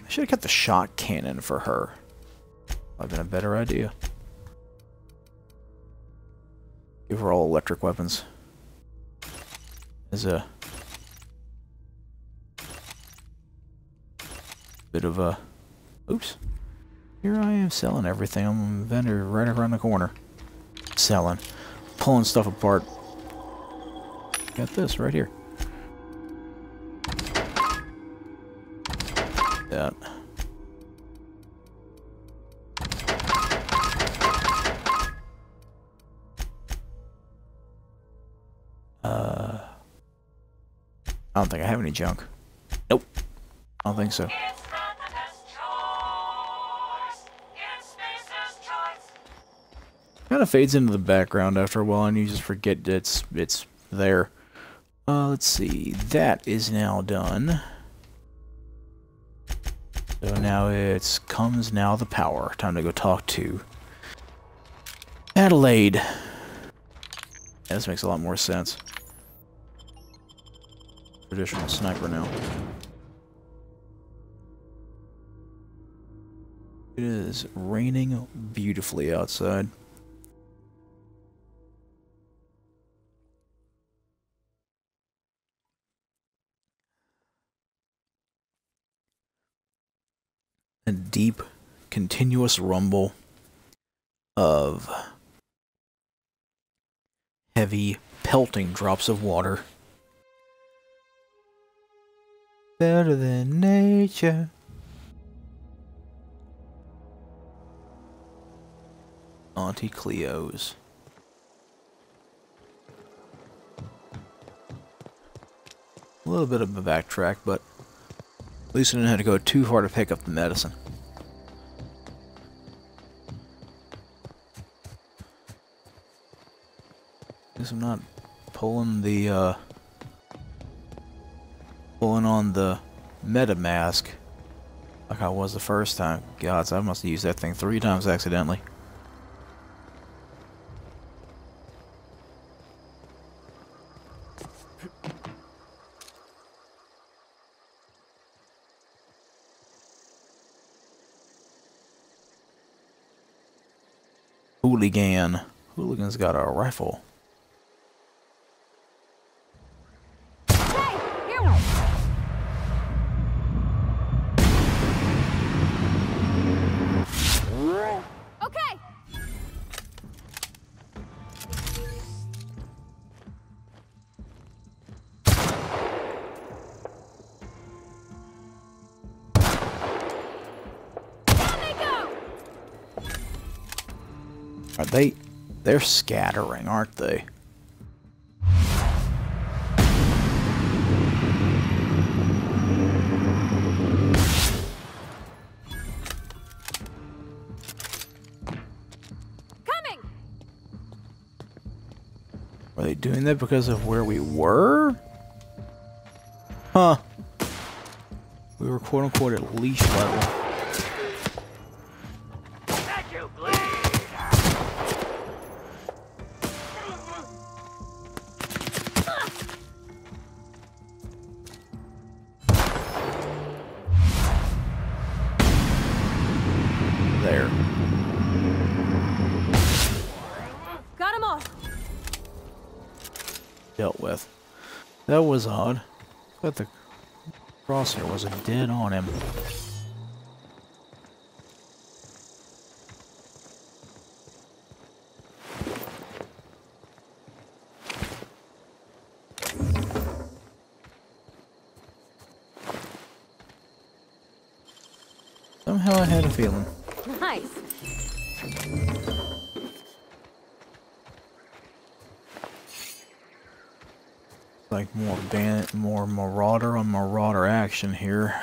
I should have kept the shot cannon for her. Might have been a better idea. Give her all electric weapons. As a bit of a... Oops. Here I am selling everything. I'm a vendor right around the corner. Selling. Pulling stuff apart. Got this right here. That. I don't think I have any junk. Nope. I don't think so. Kind of fades into the background after a while, and you just forget that it's there. Let's see. That is now done. So now comes the power. Time to go talk to Adelaide. Yeah, this makes a lot more sense. Traditional sniper now. It is raining beautifully outside. A deep, continuous rumble of heavy, pelting drops of water. Better than nature. Auntie Cleo's. A little bit of a backtrack, but at least I didn't have to go too far to pick up the medicine. Guess I'm not pulling on the meta mask like I was the first time. God, I must have used that thing 3 times accidentally. Hooligan. Hooligan's got a rifle. They're scattering, aren't they? Coming. Are they doing that because of where we were? Huh. We were quote-unquote at leash level. Dealt with. That was odd. Got the Crosshair was dead on him. Somehow I had a feeling. Nice. Like more Marauder on Marauder action here.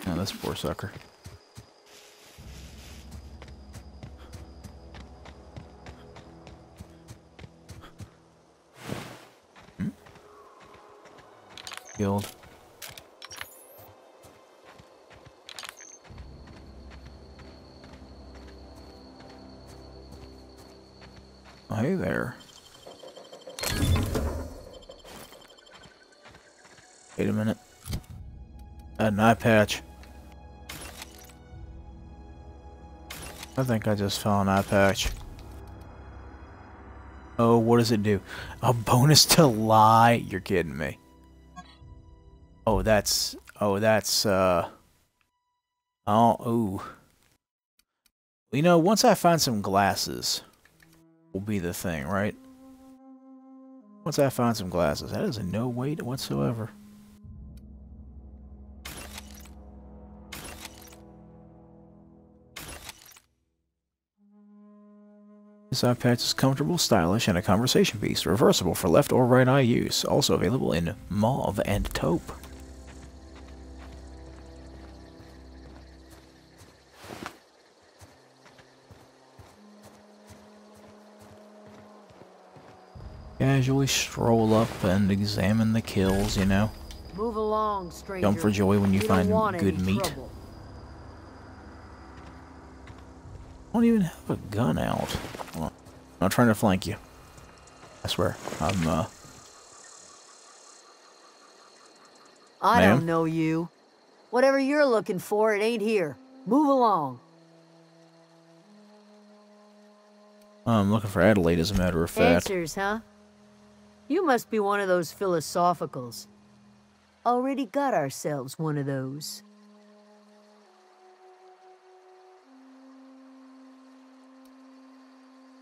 Oh, this poor sucker. Killed. Oh, hey there. Wait a minute. An eye patch. I think I just found an eye patch. Oh, what does it do? A bonus to lie? You're kidding me. Oh, that's, oh, ooh. You know, once I find some glasses, will be the thing, right? Once I find some glasses, that is no weight whatsoever. This eye patch is comfortable, stylish, and a conversation piece. Reversible for left or right eye use. Also available in mauve and taupe. Casually stroll up and examine the kills, you know. Move along, stranger. Jump for joy when you find good meat. Trouble. I don't even have a gun out. Hold on. I'm not trying to flank you. I swear. I don't know you. Whatever you're looking for, it ain't here. Move along. I'm looking for Adelaide, as a matter of fact. Answers, huh? You must be one of those philosophicals. Already got ourselves one of those.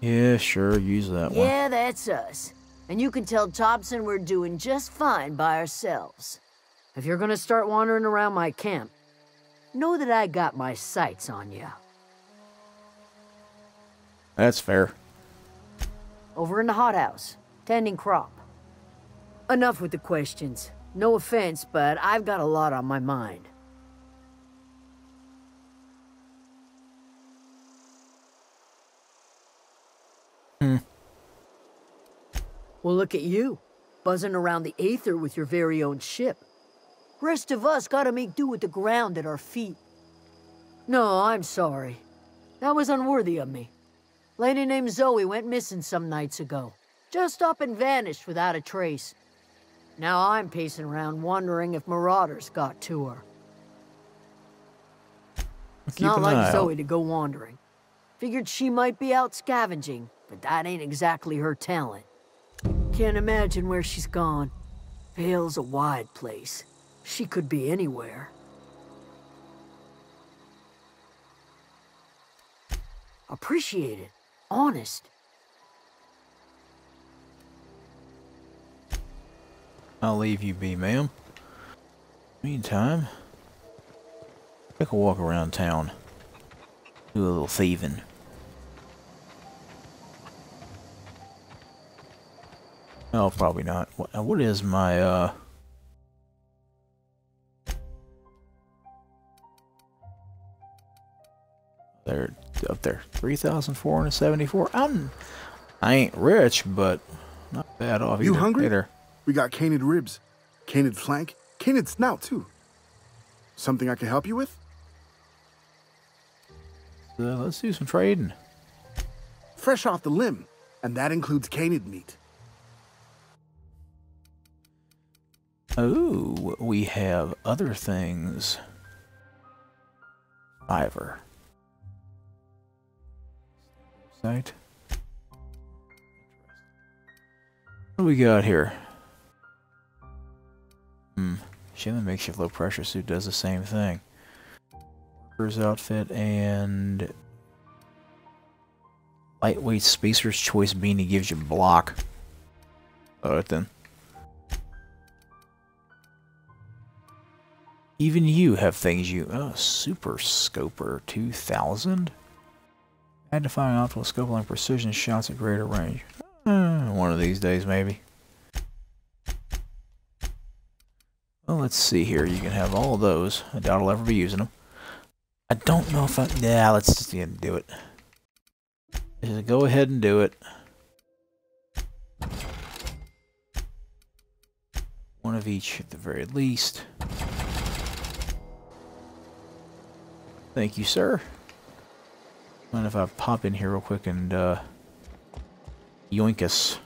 Yeah, sure, use that one. Yeah, that's us. And you can tell Thompson we're doing just fine by ourselves. If you're gonna start wandering around my camp, know that I got my sights on you. That's fair. Over in the hothouse, tending crop. Enough with the questions. No offense, but I've got a lot on my mind. Well, look at you, buzzing around the aether with your very own ship. Rest of us gotta make do with the ground at our feet. No, I'm sorry. That was unworthy of me. Lady named Zoe went missing some nights ago. Just up and vanished without a trace. Now I'm pacing around wondering if marauders got to her. It's not like Zoe to go wandering. Figured she might be out scavenging, but that ain't exactly her talent. Can't imagine where she's gone. Vale's a wide place. She could be anywhere. Appreciate it. Honest. I'll leave you be, ma'am. Meantime, take a walk around town. Do a little thieving. Oh, probably not. What is my, They're up there. 3,474. I ain't rich, but not bad off either. You hungry? Hey there. We got canid ribs, canid flank, canid snout, too. Something I can help you with? Let's do some trading. Fresh off the limb, and that includes canid meat. Oh, we have other things. Right. What do we got here? Shame the makeshift low pressure suit does the same thing. Worker's outfit and lightweight spacer's choice beanie gives you block. Alright then. Even you have things you... Oh, Super Scoper 2000? Magnifying optical scope like precision shots at greater range. One of these days, maybe. Well, let's see here. You can have all of those. I doubt I'll ever be using them. I don't know if I... Yeah, let's just do it. Just go ahead and do it. One of each at the very least. Thank you, sir. Mind if I pop in here real quick and yoink us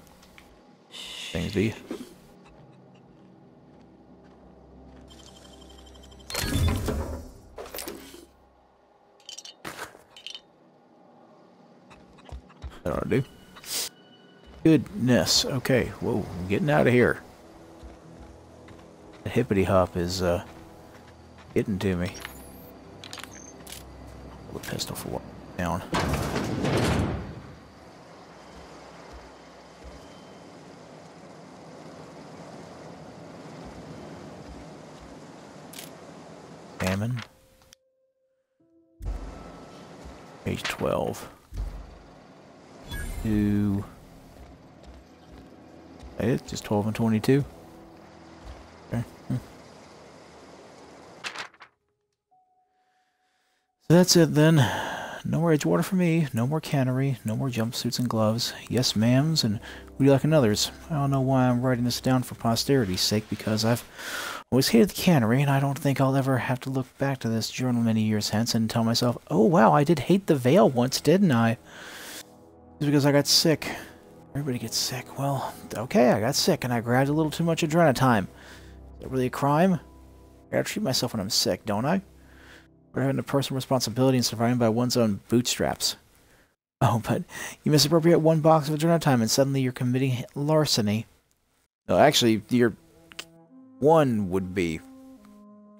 things, do you? That ought to do. Goodness. Okay. Whoa. I'm getting out of here. The hippity hop is getting to me. The pistol for what? Down. Salmon. Page 12. It just 12 and 22. Okay. So that's it then. No more Edgewater for me, no more cannery, no more jumpsuits and gloves. Yes, ma'ams, and would you like another's? I don't know why I'm writing this down for posterity's sake, because I've always hated the cannery, and I don't think I'll ever have to look back to this journal many years hence and tell myself, oh wow, I did hate the veil once, didn't I? It's because I got sick. Everybody gets sick. Well, okay, I got sick, and I grabbed a little too much adrenatime. Is that really a crime? I gotta treat myself when I'm sick, don't I? Or having a personal responsibility and surviving by one's own bootstraps. Oh, but you misappropriate one box of adrenatime and suddenly you're committing larceny. No, actually, your one would be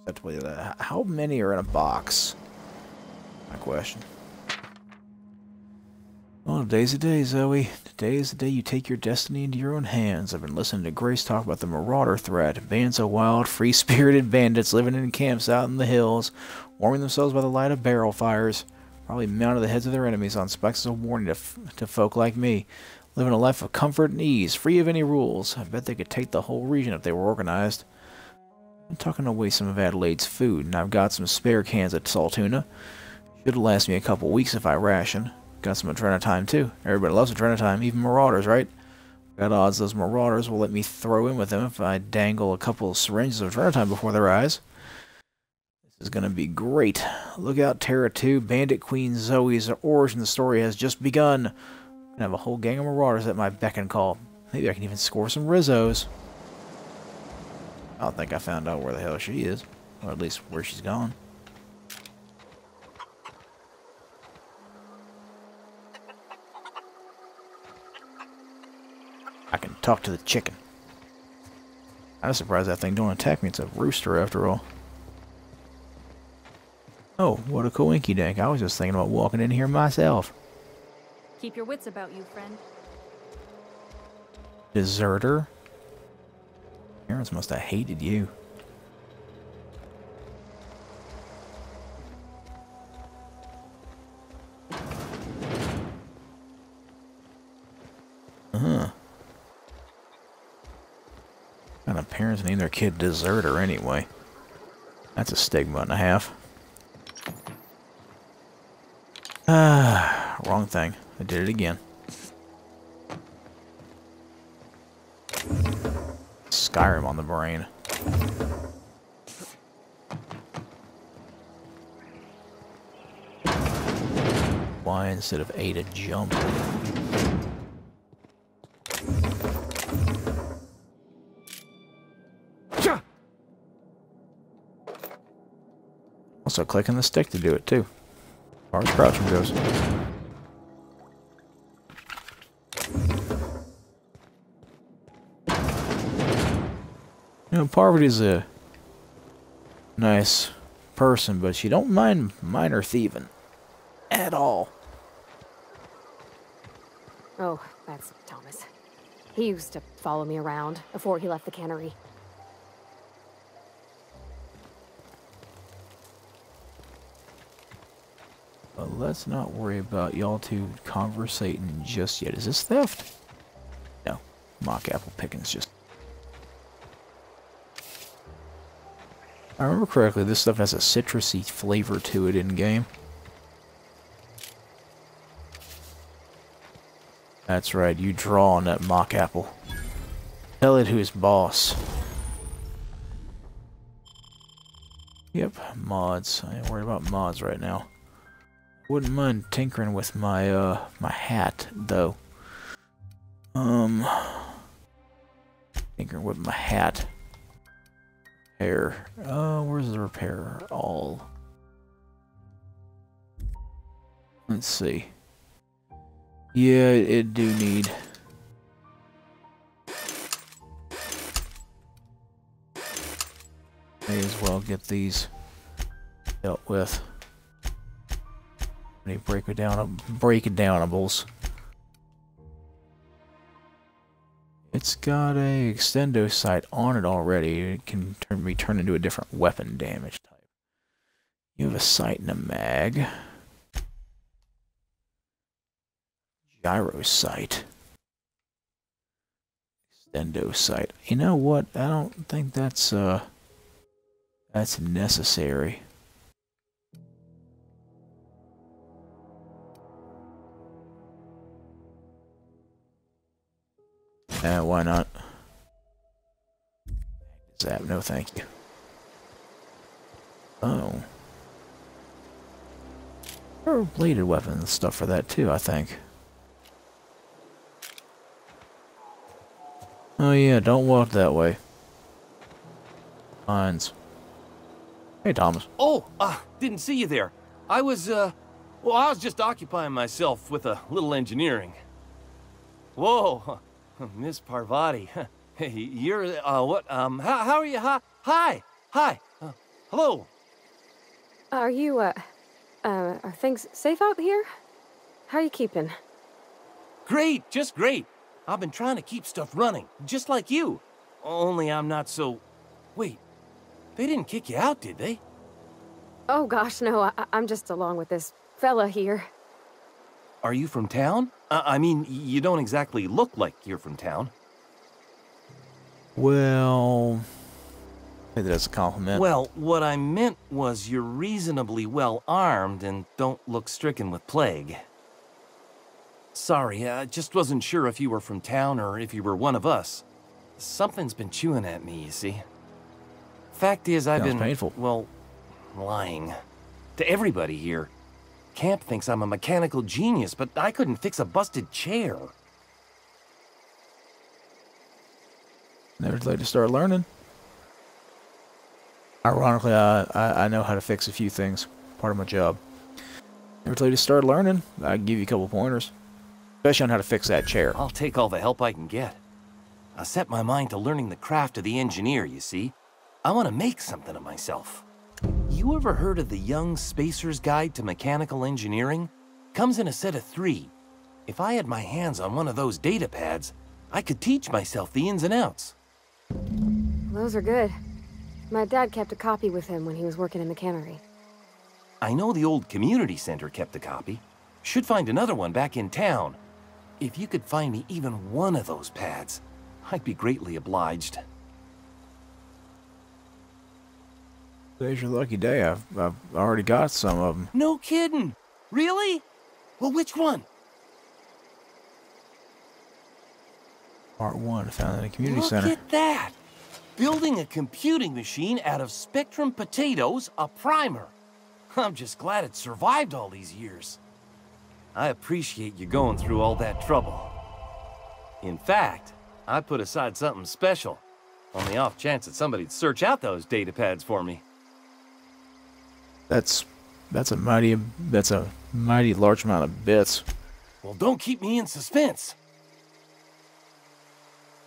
acceptable. How many are in a box? My question. Well, today's the day, Zoe. Today is the day you take your destiny into your own hands. I've been listening to Grace talk about the marauder threat. Bands of wild, free-spirited bandits living in camps out in the hills, warming themselves by the light of barrel fires, probably mounted the heads of their enemies on spikes as a warning to folk like me, living a life of comfort and ease, free of any rules. I bet they could take the whole region if they were organized. I'm tucking away some of Adelaide's food, and I've got some spare cans of salt tuna. Should last me a couple weeks if I ration. Got some adrenatime too. Everybody loves adrenatime, even marauders, right? Got odds those marauders will let me throw in with them if I dangle a couple of syringes of adrenatime before their eyes. This is gonna be great. Look out, Terra 2. Bandit Queen Zoe's origin story has just begun. I'm gonna have a whole gang of marauders at my beck and call. Maybe I can even score some Rizzos. I don't think I found out where the hell she is. Or at least where she's gone. I can talk to the chicken. I was surprised that thing don't attack me. It's a rooster after all. Oh, what a coinky-dink. I was just thinking about walking in here myself. Keep your wits about you, friend. Deserter? Parents must have hated you. Uh-huh. What kind of parents name their kid Deserter anyway? That's a stigma and a half. Ah, wrong thing. I did it again. Skyrim on the brain. Why instead of A to jump? Also clicking the stick to do it too. As far as crouching goes. know, Parvati's a nice person, but she don't mind minor thieving at all. Oh, that's Thomas. He used to follow me around before he left the cannery. But let's not worry about y'all two conversating just yet. Is this theft? No. Mock apple picking's just... I remember correctly, this stuff has a citrusy flavor to it in-game. That's right, you draw on that mock apple. Tell it who's boss. Yep, mods. I ain't worried about mods right now. Wouldn't mind tinkering with my my hat though. Tinkering with my hat. Repair. Where's the repair? All. Let's see. Yeah, it do need. May as well get these dealt with. Any breakdownables. It's got a extendo sight on it already. It can be turned into a different weapon damage type. You have a sight and a mag. Gyro sight. Extendo sight. You know what? I don't think that's necessary. Why not? Zap, no thank you. Oh. There are bladed weapons and stuff for that too, I think. Oh yeah, don't walk that way. Mines. Hey, Thomas. Oh, didn't see you there. I was just occupying myself with a little engineering. Whoa, Miss Parvati. Hey, you're, how are you? Hi. Hello. Are you, are things safe out here? How are you keeping? Great, just great. I've been trying to keep stuff running, just like you. Only I'm not so... Wait, they didn't kick you out, did they? Oh gosh, no, I'm just along with this fella here. Are you from town? I mean, you don't exactly look like you're from town. Well... maybe that's a compliment. Well, what I meant was you're reasonably well armed and don't look stricken with plague. Sorry, I just wasn't sure if you were from town or if you were one of us. Something's been chewing at me, you see. Fact is, I've been, painful. Well, lying. To everybody here. Camp thinks I'm a mechanical genius, but I couldn't fix a busted chair. Never too late to start learning. Ironically, I know how to fix a few things. Part of my job. Never too late to start learning. I can give you a couple pointers. Especially on how to fix that chair. I'll take all the help I can get. I set my mind to learning the craft of the engineer, you see. I want to make something of myself. You ever heard of the Young Spacer's Guide to Mechanical Engineering? Comes in a set of 3. If I had my hands on one of those data pads, I could teach myself the ins and outs. Those are good. My dad kept a copy with him when he was working in the cannery. I know the old community center kept a copy. Should find another one back in town. If you could find me even one of those pads, I'd be greatly obliged. Today's your lucky day. I've already got some of them. No kidding. Really? Well, which one? Part 1, found in a community center. Look at that! Building a computing machine out of Spectrum potatoes, a primer. I'm just glad it survived all these years. I appreciate you going through all that trouble. In fact, I put aside something special, on the off chance that somebody'd search out those data pads for me. That's a mighty large amount of bits. Well, don't keep me in suspense.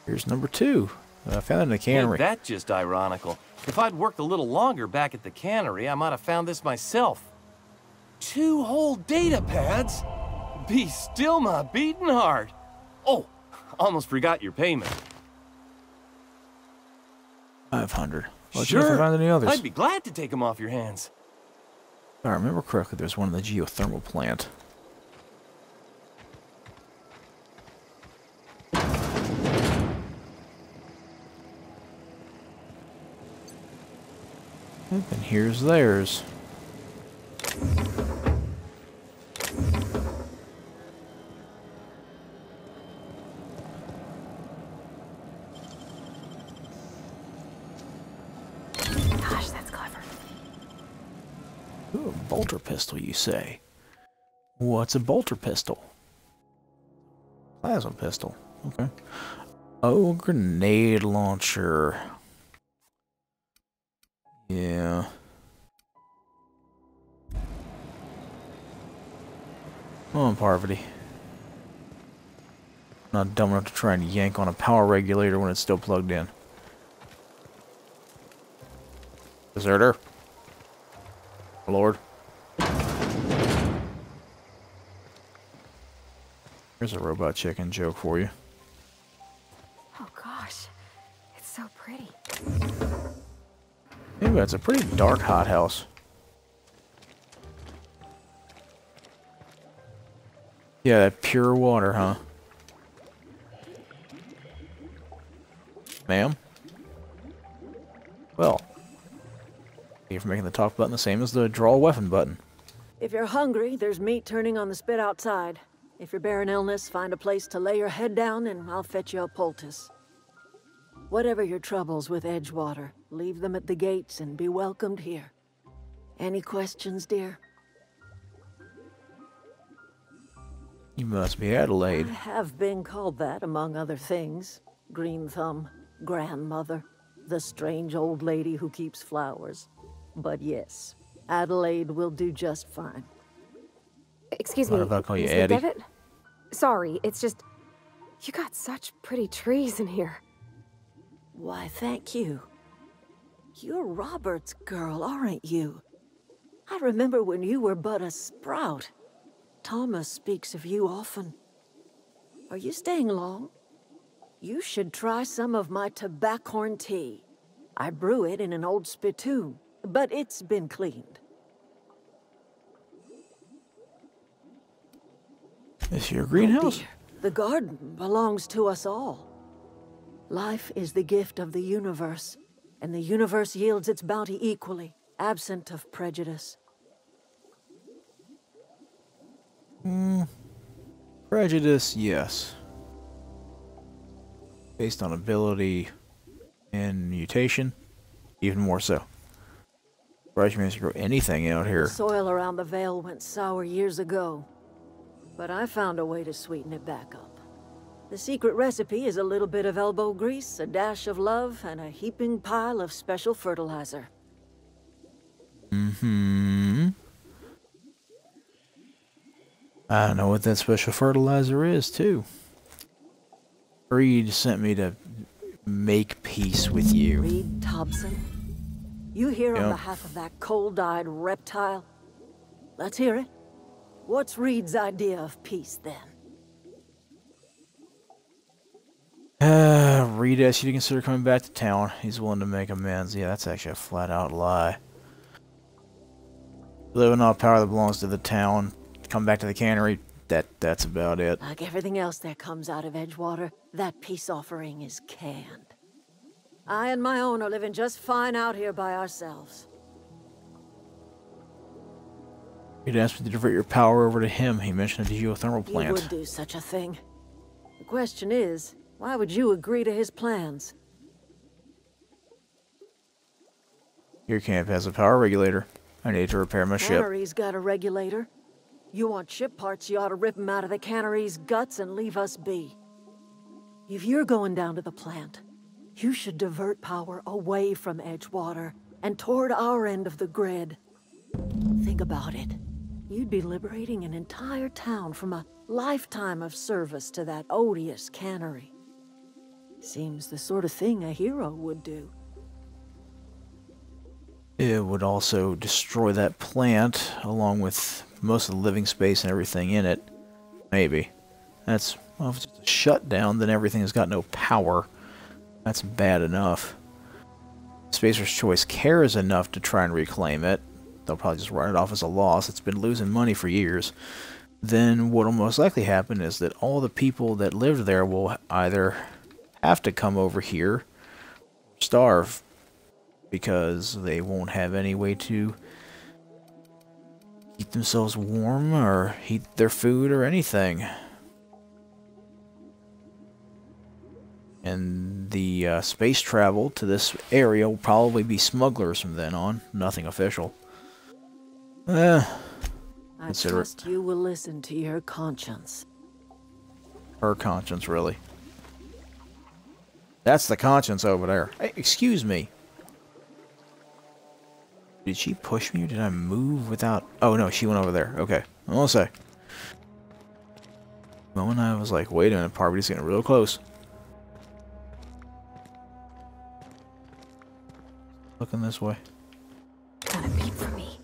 Here's number 2. I found it in the cannery. Ain't that just ironical? If I'd worked a little longer back at the cannery, I might have found this myself. 2 whole data pads? Be still my beating heart. Oh, almost forgot your payment. 500. Well, Sure, if I find any others. I'd be glad to take them off your hands. If I remember correctly, there's one in the geothermal plant. And here's theirs. Gosh, that's clever. Ooh, a bolter pistol, you say? What's a bolter pistol? Plasma pistol. Okay. Oh, grenade launcher. Yeah. Come on, Parvati. Not dumb enough to try and yank on a power regulator when it's still plugged in. Deserter. Lord. Here's a robot chicken joke for you. Oh gosh, it's so pretty. Yeah, but it's a pretty dark hothouse. Yeah, that pure water, huh? Ma'am? Well, thank you for making the talk button the same as the draw weapon button. If you're hungry, there's meat turning on the spit outside. If you're bearing illness, find a place to lay your head down and I'll fetch you a poultice. Whatever your troubles with Edgewater, leave them at the gates and be welcomed here. Any questions, dear? You must be Adelaide. I have been called that, among other things. Green Thumb, grandmother, the strange old lady who keeps flowers. But yes, Adelaide will do just fine. Excuse What me, if I call you Miss Addie? McDevitt? Sorry, it's just... You got such pretty trees in here. Why, thank you. You're Robert's girl, aren't you? I remember when you were but a sprout. Thomas speaks of you often. Are you staying long? You should try some of my tobaccorn tea. I brew it in an old spittoon, but it's been cleaned. Is your greenhouse? Dear, the garden belongs to us all. Life is the gift of the universe, and the universe yields its bounty equally, absent of prejudice. Prejudice, yes. Based on ability and mutation, even more so. Surprised you managed to grow anything out here. The soil around the Vale went sour years ago, but I found a way to sweeten it back up. The secret recipe is a little bit of elbow grease, a dash of love, and a heaping pile of special fertilizer. I know what that special fertilizer is, too. Reed sent me to make peace with you. Reed Thompson? You here on Yep. behalf of that cold-eyed reptile? Let's hear it. What's Reed's idea of peace, then? Reed asked you to consider coming back to town. He's willing to make amends. Yeah, that's actually a flat-out lie. Living off power that belongs to the town. Come back to the cannery. That's about it. Like everything else that comes out of Edgewater, that peace offering is canned. I and my own are living just fine out here by ourselves. You'd asked me to divert your power over to him. He mentioned the geothermal He plant. would do such a thing. The question is, why would you agree to his plans? Your camp has a power regulator. I need to repair my ship. Cannery's got a regulator. You want ship parts, you ought to rip them out of the cannery's guts and leave us be. If you're going down to the plant, you should divert power away from Edgewater and toward our end of the grid. Think about it. You'd be liberating an entire town from a lifetime of service to that odious cannery. Seems the sort of thing a hero would do. It would also destroy that plant, along with most of the living space and everything in it. Maybe. That's, well, if it's just a shutdown, then everything has got no power. That's bad enough. Spacer's Choice cares enough to try and reclaim it. They'll probably just write it off as a loss. It's been losing money for years. Then what will most likely happen is that all the people that lived there will either have to come over here or starve, because they won't have any way to keep themselves warm or heat their food or anything. And the space travel to this area will probably be smugglers from then on. Nothing official. I Consider trust you will listen to your conscience. Her conscience, really. That's the conscience over there. Hey, excuse me. Did she push me or did I move without... Oh no, she went over there. Okay. I won't say. The moment I was like, wait a minute, Parvati's getting real close. Looking this way. Got a peek for me.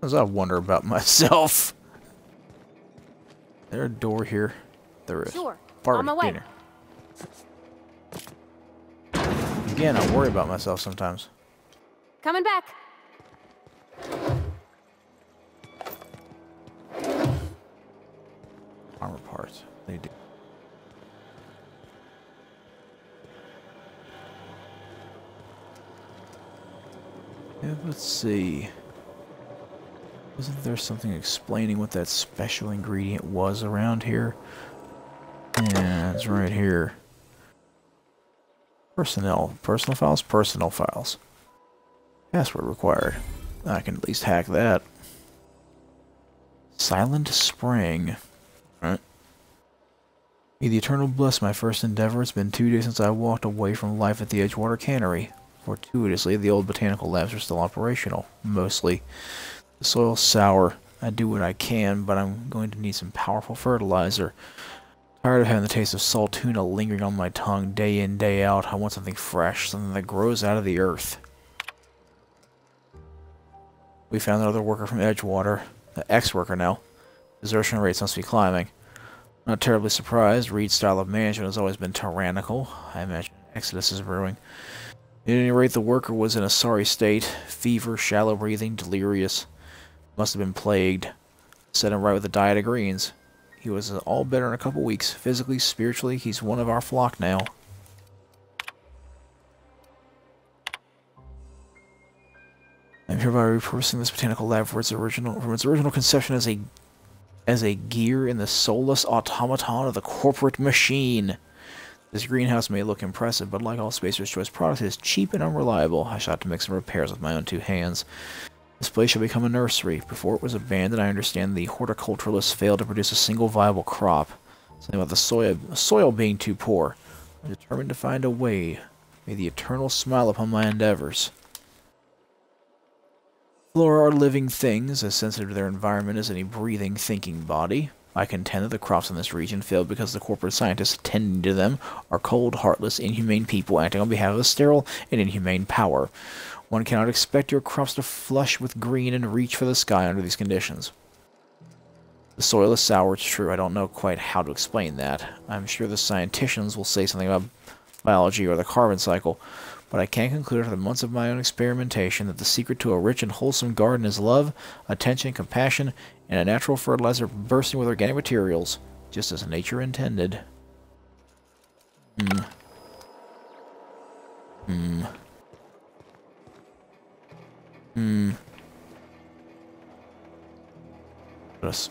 As I wonder about myself. Is there a door here? There is. Sure. Parvati, On my way. get here. Again, I worry about myself sometimes. Coming back. Armor parts. They do. Yeah, let's see. Wasn't there something explaining what that special ingredient was around here? Yeah, it's right here. Personnel. Personal files? Personal files. Password required. I can at least hack that. Silent Spring. Right. May the Eternal bless my first endeavor. It's been 2 days since I walked away from life at the Edgewater Cannery. Fortuitously, the old botanical labs are still operational. Mostly. The soil's sour. I do what I can, but I'm going to need some powerful fertilizer. Tired of having the taste of salt tuna lingering on my tongue day in, day out. I want something fresh, something that grows out of the earth. We found another worker from Edgewater. The ex-worker now. Desertion rates must be climbing. Not terribly surprised. Reed's style of management has always been tyrannical. I imagine Exodus is brewing. At any rate, the worker was in a sorry state. Fever, shallow breathing, delirious. Must have been plagued. Set him right with a diet of greens. He was all better in a couple weeks. Physically, spiritually, he's one of our flock now. I'm hereby repurposing this botanical lab from its original conception as a gear in the soulless automaton of the corporate machine. This greenhouse may look impressive, but like all Spacer's Choice products, it is cheap and unreliable. I shall have to make some repairs with my own 2 hands. This place shall become a nursery. Before it was abandoned, I understand the horticulturalists failed to produce a single viable crop. Something about the soil being too poor. I'm determined to find a way. May the Eternal smile upon my endeavors. Flora are living things, as sensitive to their environment as any breathing, thinking body. I contend that the crops in this region failed because the corporate scientists attending to them are cold, heartless, inhumane people acting on behalf of a sterile and inhumane power. One cannot expect your crops to flush with green and reach for the sky under these conditions. The soil is sour, it's true. I don't know quite how to explain that. I'm sure the scienticians will say something about biology or the carbon cycle, but I can conclude after months of my own experimentation that the secret to a rich and wholesome garden is love, attention, compassion, and a natural fertilizer bursting with organic materials, just as nature intended. Yes.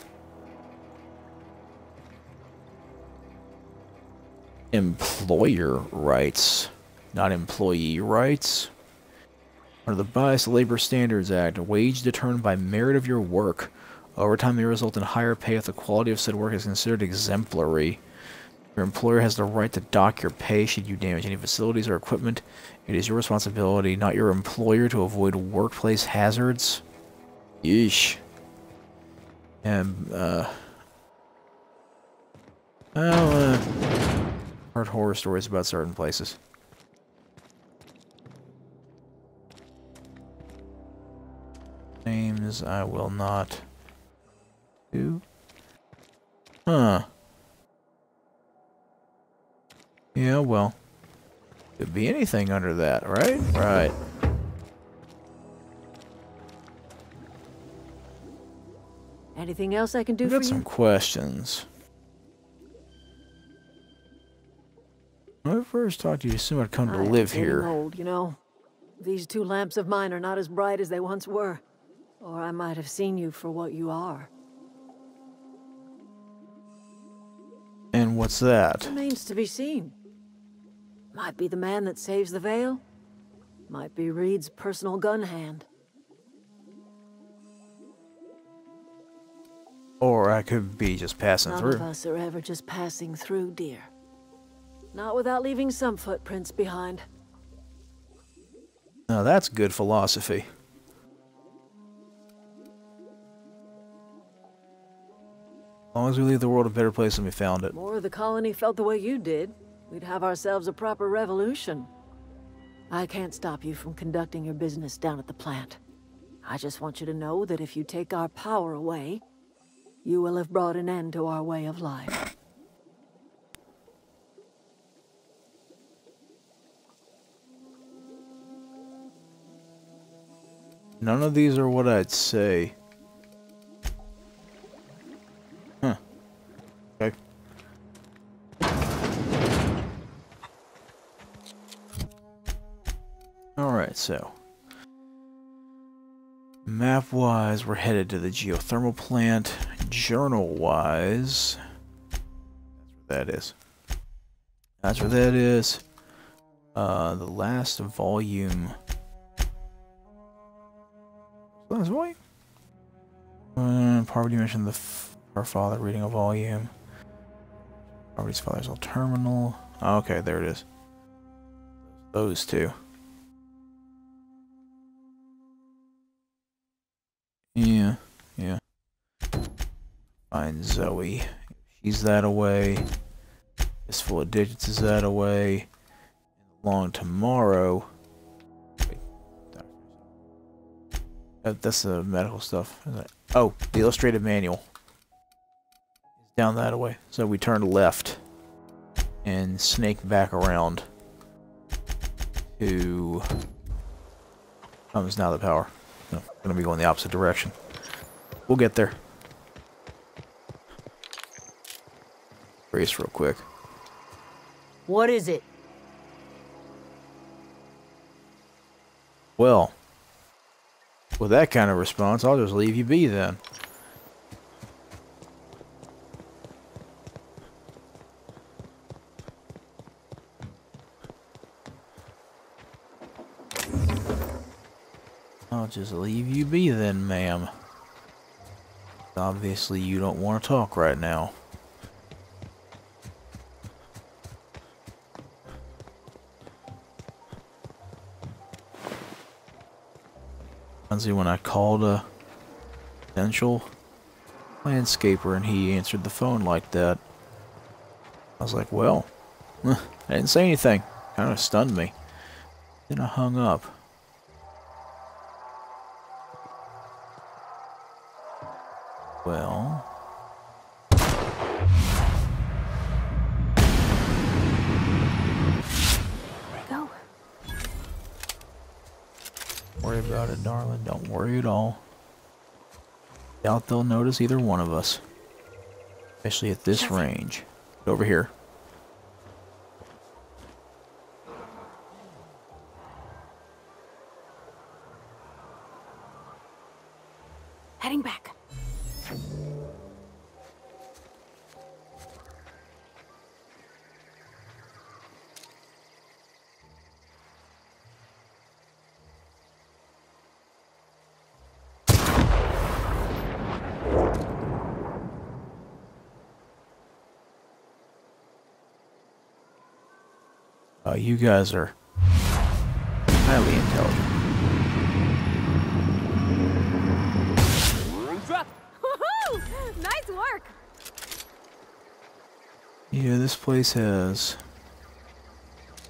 Employer rights, not employee rights. Under the Biased Labor Standards Act, a wage determined by merit of your work. Overtime may result in higher pay if the quality of said work is considered exemplary. Your employer has the right to dock your pay should you damage any facilities or equipment. It is your responsibility, not your employer, to avoid workplace hazards. Yeesh. And, heard horror stories about certain places. Names I will not do. Huh. Yeah, well. Could be anything under that, right? Right. Anything else I can do I've for got you? some questions. When I first talked to you, you assumed I'd come to live I'm getting here. old, you know. These 2 lamps of mine are not as bright as they once were. Or I might have seen you for what you are. And what's that? Remains to be seen. Might be the man that saves the Vale. Might be Reed's personal gun hand. Or I could be just passing None through. of us are ever just passing through, dear. Not without leaving some footprints behind. Now that's good philosophy. As long as we leave the world a better place than we found it. More of the colony felt the way you did, we'd have ourselves a proper revolution. I can't stop you from conducting your business down at the plant. I just want you to know that if you take our power away, you will have brought an end to our way of life. None of these are what I'd say. Huh. Okay. Alright, so. Map-wise, we're headed to the geothermal plant. Journal-wise, that's where that is. That's where that is. The last volume. Last volume? Poverty mentioned our father reading a volume. Poverty's father's old terminal. Oh, okay, there it is. Those two. Yeah, yeah. Find Zoe. She's that away. Fistful of Digits is that away. Long Tomorrow. Wait. That's the medical stuff. Oh, the illustrated manual. Is down that way. So we turn left and snake back around to... Comes now the power. No, gonna be going the opposite direction. We'll get there. Brace real quick. What is it? Well, with that kind of response, I'll just leave you be then. I'll just leave you be then, ma'am. Obviously, you don't want to talk right now. When I called a potential landscaper and he answered the phone like that, I was like, well, I didn't say anything. Kind of stunned me. Then I hung up. Well... Go. Worry about it, darling. Don't worry at all. Doubt they'll notice either one of us. Especially at this range. Over here. Heading back. You guys are highly intelligent. Woohoo! Yeah, this place has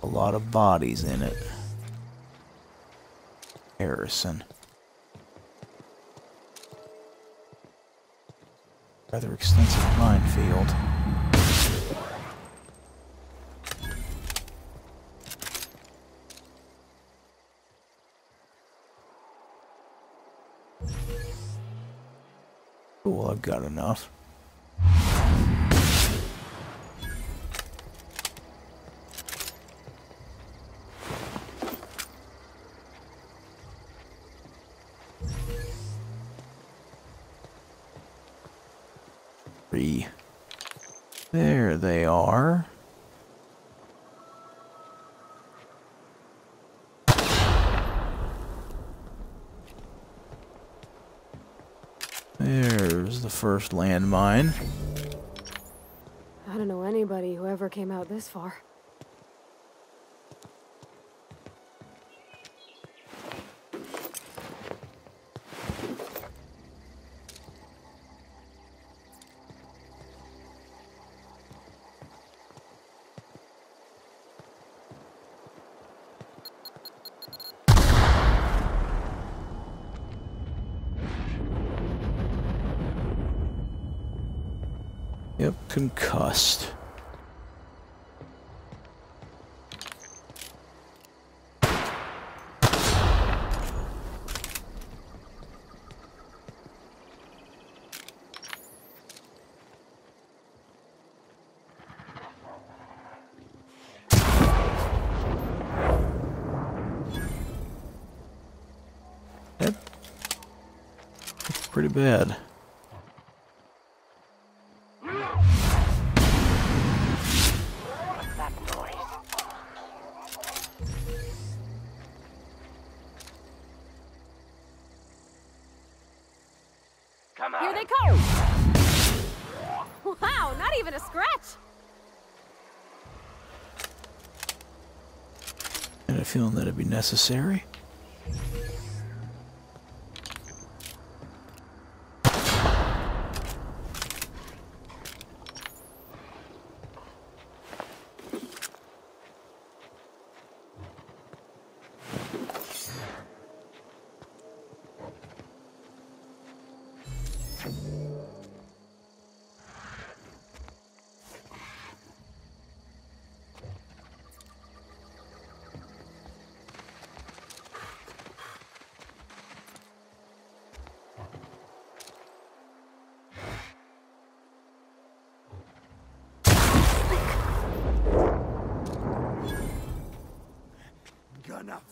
a lot of bodies in it. Harrison. Rather extensive minefield. Cool, I've got enough. There they are. There's the first landmine. I don't know anybody who ever came out this far. Yep, concussed. Yep. That's pretty bad. Here they come! Wow, not even a scratch! I had a feeling that it'd be necessary.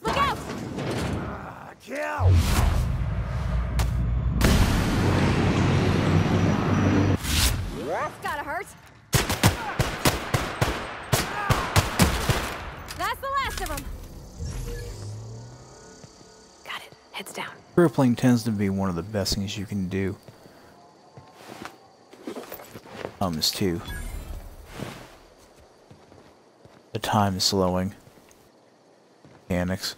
Look out! Kill! That's gotta hurt. That's the last of them. Got it. Heads down. Crippling tends to be one of the best things you can do. Is too. The time slowing. Mechanics.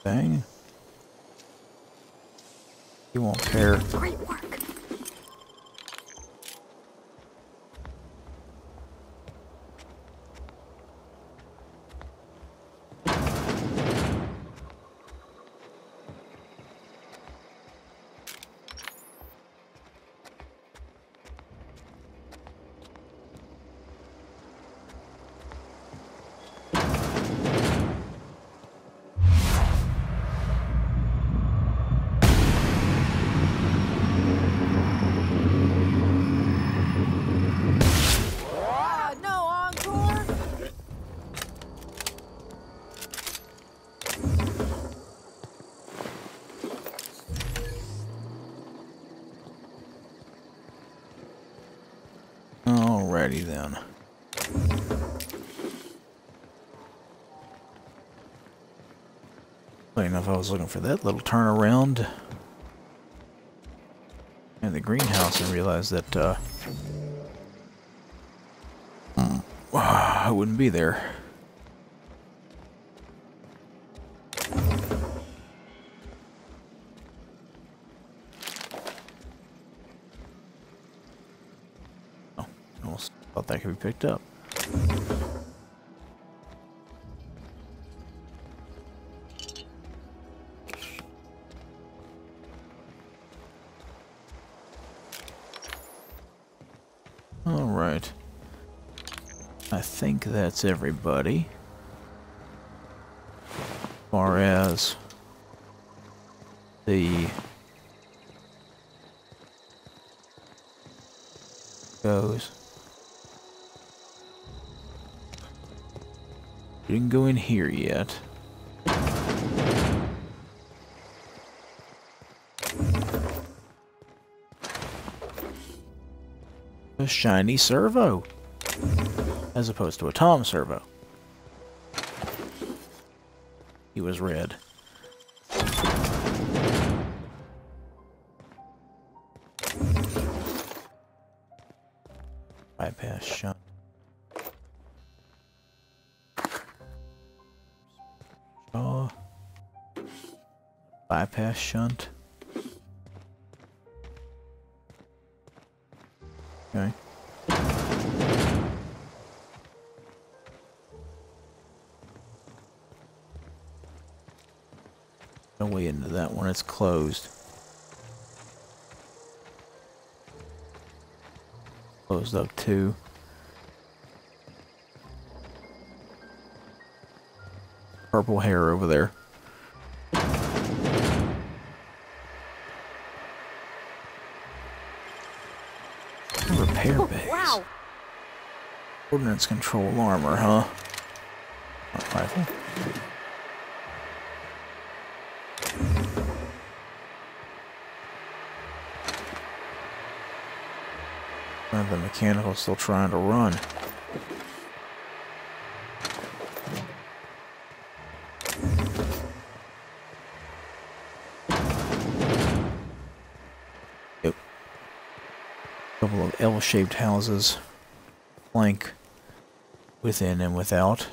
Dang. You won't care. Great work. No encore? Alrighty then. Funny enough, I was looking for that little turnaround in the greenhouse and realized that I wouldn't be there. Oh, I almost thought that could be picked up. All right. I think that's everybody. As far as the goes. Didn't go in here yet. A shiny servo, as opposed to a Tom servo. He was red. Bypass shunt. Oh. Bypass shunt. Okay. No way into that one, it's closed. Closed up too. Purple hair over there. Repair base. Wow. Ordnance control armor, huh? Rifle. The mechanical's still trying to run. Yep. Couple of L-shaped houses, flank within and without.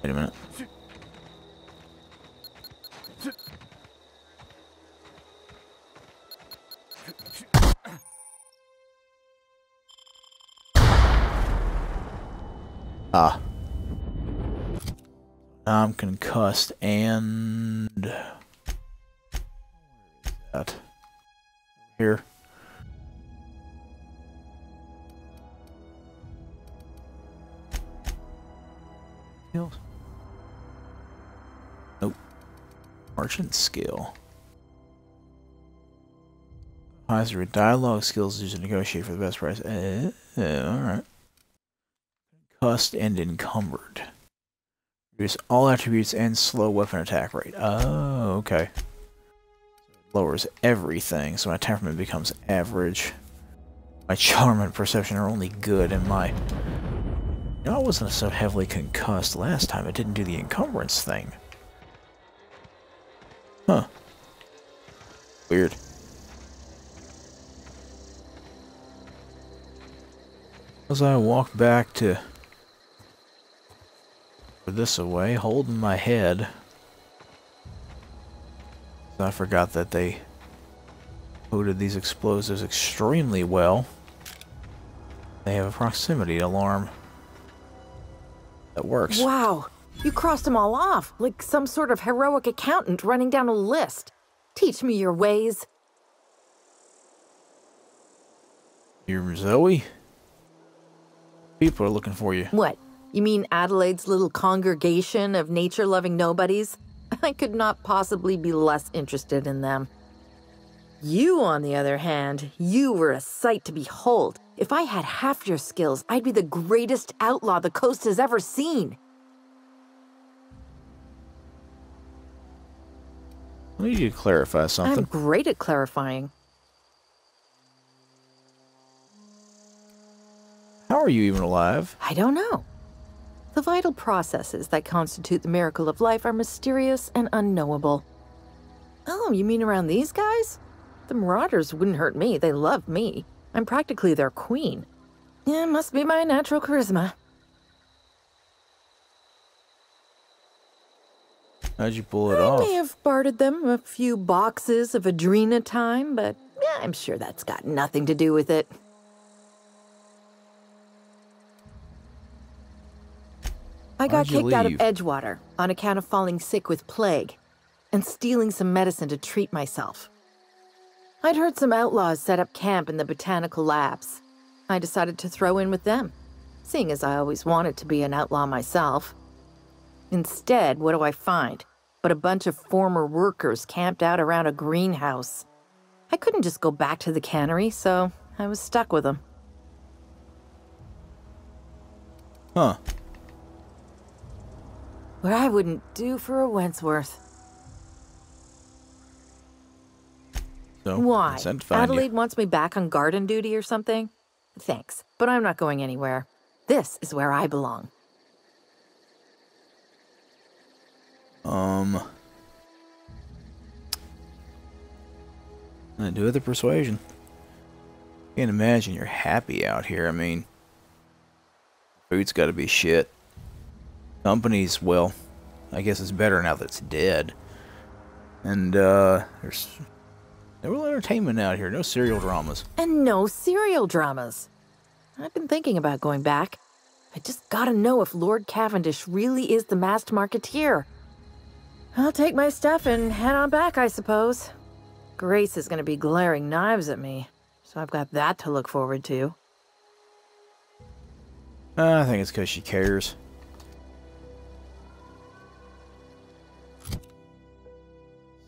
Wait a minute. Ah. Now I'm concussed and... Where is that? Here. Skills? Nope. Merchant skill. Positive dialogue skills used to negotiate for the best price. Alright. Concussed and encumbered. Reduce all attributes and slow weapon attack rate. Oh, okay. Lowers everything, so my temperament becomes average. My charm and perception are only good, and my... You know, I wasn't so heavily concussed last time. It didn't do the encumbrance thing. Huh. Weird. As I walk back to... put this away, holding my head. I forgot that they coded these explosives extremely well. They have a proximity alarm that works. Wow, you crossed them all off, like some sort of heroic accountant running down a list. Teach me your ways. You're Zoe? People are looking for you. What, you mean Adelaide's little congregation of nature-loving nobodies? I could not possibly be less interested in them. You, on the other hand, you were a sight to behold. If I had half your skills, I'd be the greatest outlaw the coast has ever seen. I need you to clarify something. I'm great at clarifying. How are you even alive? I don't know. The vital processes that constitute the miracle of life are mysterious and unknowable. Oh, you mean around these guys? The Marauders wouldn't hurt me. They love me. I'm practically their queen. Yeah, must be my natural charisma. How'd you pull it I off? may have bartered them a few boxes of Adrena time, but yeah, I'm sure that's got nothing to do with it. I got Why'd you kicked out of leave? Edgewater on account of falling sick with plague and stealing some medicine to treat myself. I'd heard some outlaws set up camp in the botanical labs. I decided to throw in with them, seeing as I always wanted to be an outlaw myself. Instead, what do I find but a bunch of former workers camped out around a greenhouse? I couldn't just go back to the cannery, so I was stuck with them. Huh. What I wouldn't do for a Wentworth. So, Why? sent to find you. Adelaide wants me back on garden duty or something? Thanks, but I'm not going anywhere. This is where I belong. Do the persuasion. Can't imagine you're happy out here. I mean, food's got to be shit. Company's, well, I guess it's better now that it's dead. And there's no real entertainment out here. No serial dramas. And no serial dramas. I've been thinking about going back. I just gotta know if Lord Cavendish really is the masked marketeer. I'll take my stuff and head on back, I suppose. Grace is gonna be glaring knives at me, so I've got that to look forward to. I think it's because she cares.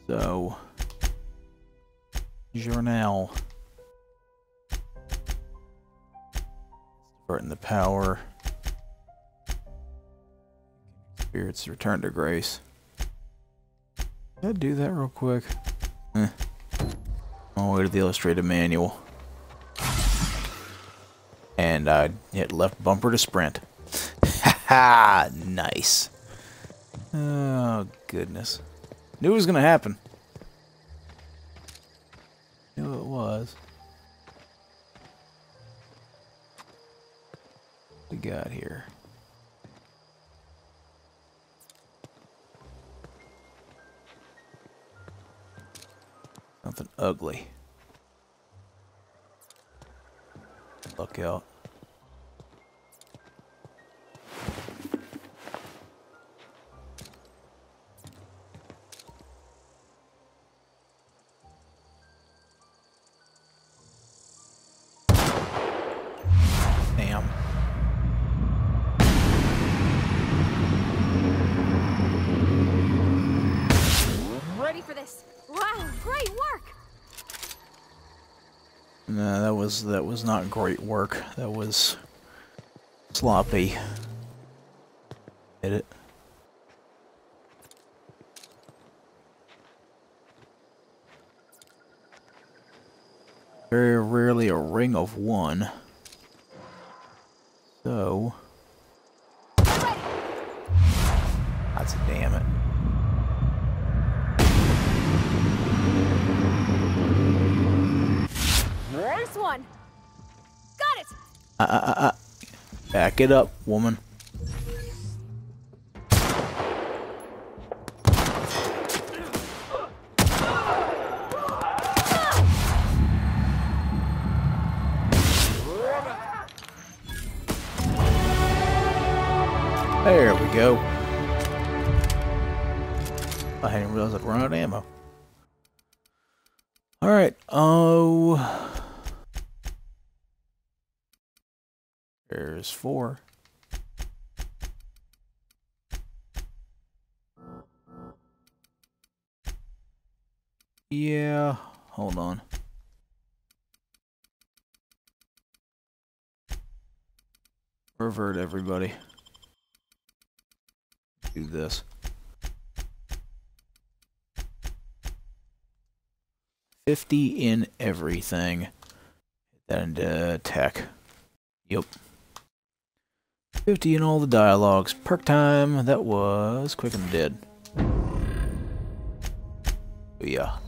So, Journal. Starting the power. Spirits return to Grace. Can I do that real quick? All the way to the illustrated manual. And I hit left bumper to sprint. Haha, nice. Oh, goodness. Knew it was gonna happen. Knew it was. What we got here? Something ugly. Look out. Damn. Ready for this. Wow, great work! No, that was not great work. That was sloppy. Hit it. Very rarely a ring of one. So that's a damn it. First one. Got it. Back it up, woman. There we go. I didn't realize I'd run out of ammo. Alright, oh. There's 4. Yeah, hold on. Revert everybody. Do this. 50 in everything. And tech. Yep. 50 in all the dialogues. Perk time. That was Quick and Dead. Yeah.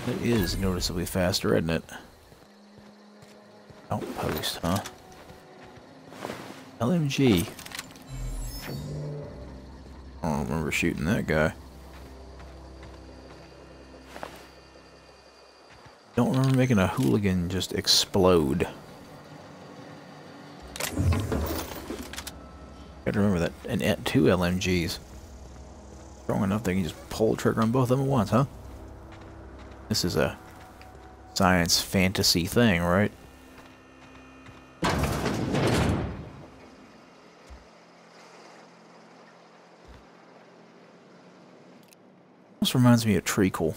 It is noticeably faster, isn't it? Outpost, huh? LMG. I don't remember shooting that guy. Don't remember making a hooligan just explode. Gotta remember that. And 2 LMGs. Strong enough they can just pull the trigger on both of them at once, huh? This is a science fantasy thing, right? Almost reminds me of treacle.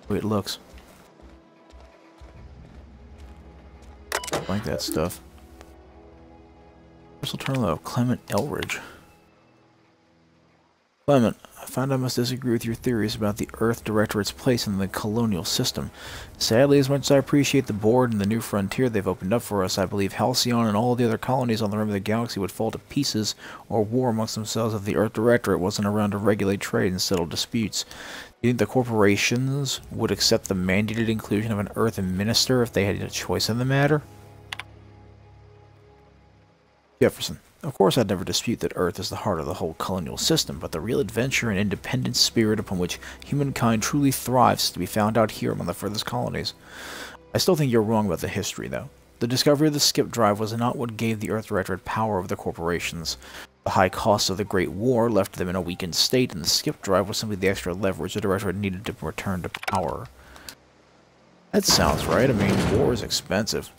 The way it looks. I like that stuff. First alternative of Clement Elridge. Clement, I find I must disagree with your theories about the Earth Directorate's place in the colonial system. Sadly, as much as I appreciate the board and the new frontier they've opened up for us, I believe Halcyon and all the other colonies on the rim of the galaxy would fall to pieces or war amongst themselves if the Earth Directorate wasn't around to regulate trade and settle disputes. Do you think the corporations would accept the mandated inclusion of an Earth minister if they had a choice in the matter? Jefferson. Of course, I'd never dispute that Earth is the heart of the whole colonial system, but the real adventure and independent spirit upon which humankind truly thrives is to be found out here among the furthest colonies. I still think you're wrong about the history, though. The discovery of the skip drive was not what gave the Earth Directorate power over the corporations. The high costs of the Great War left them in a weakened state, and the skip drive was simply the extra leverage the Directorate needed to return to power. That sounds right. I mean, war is expensive.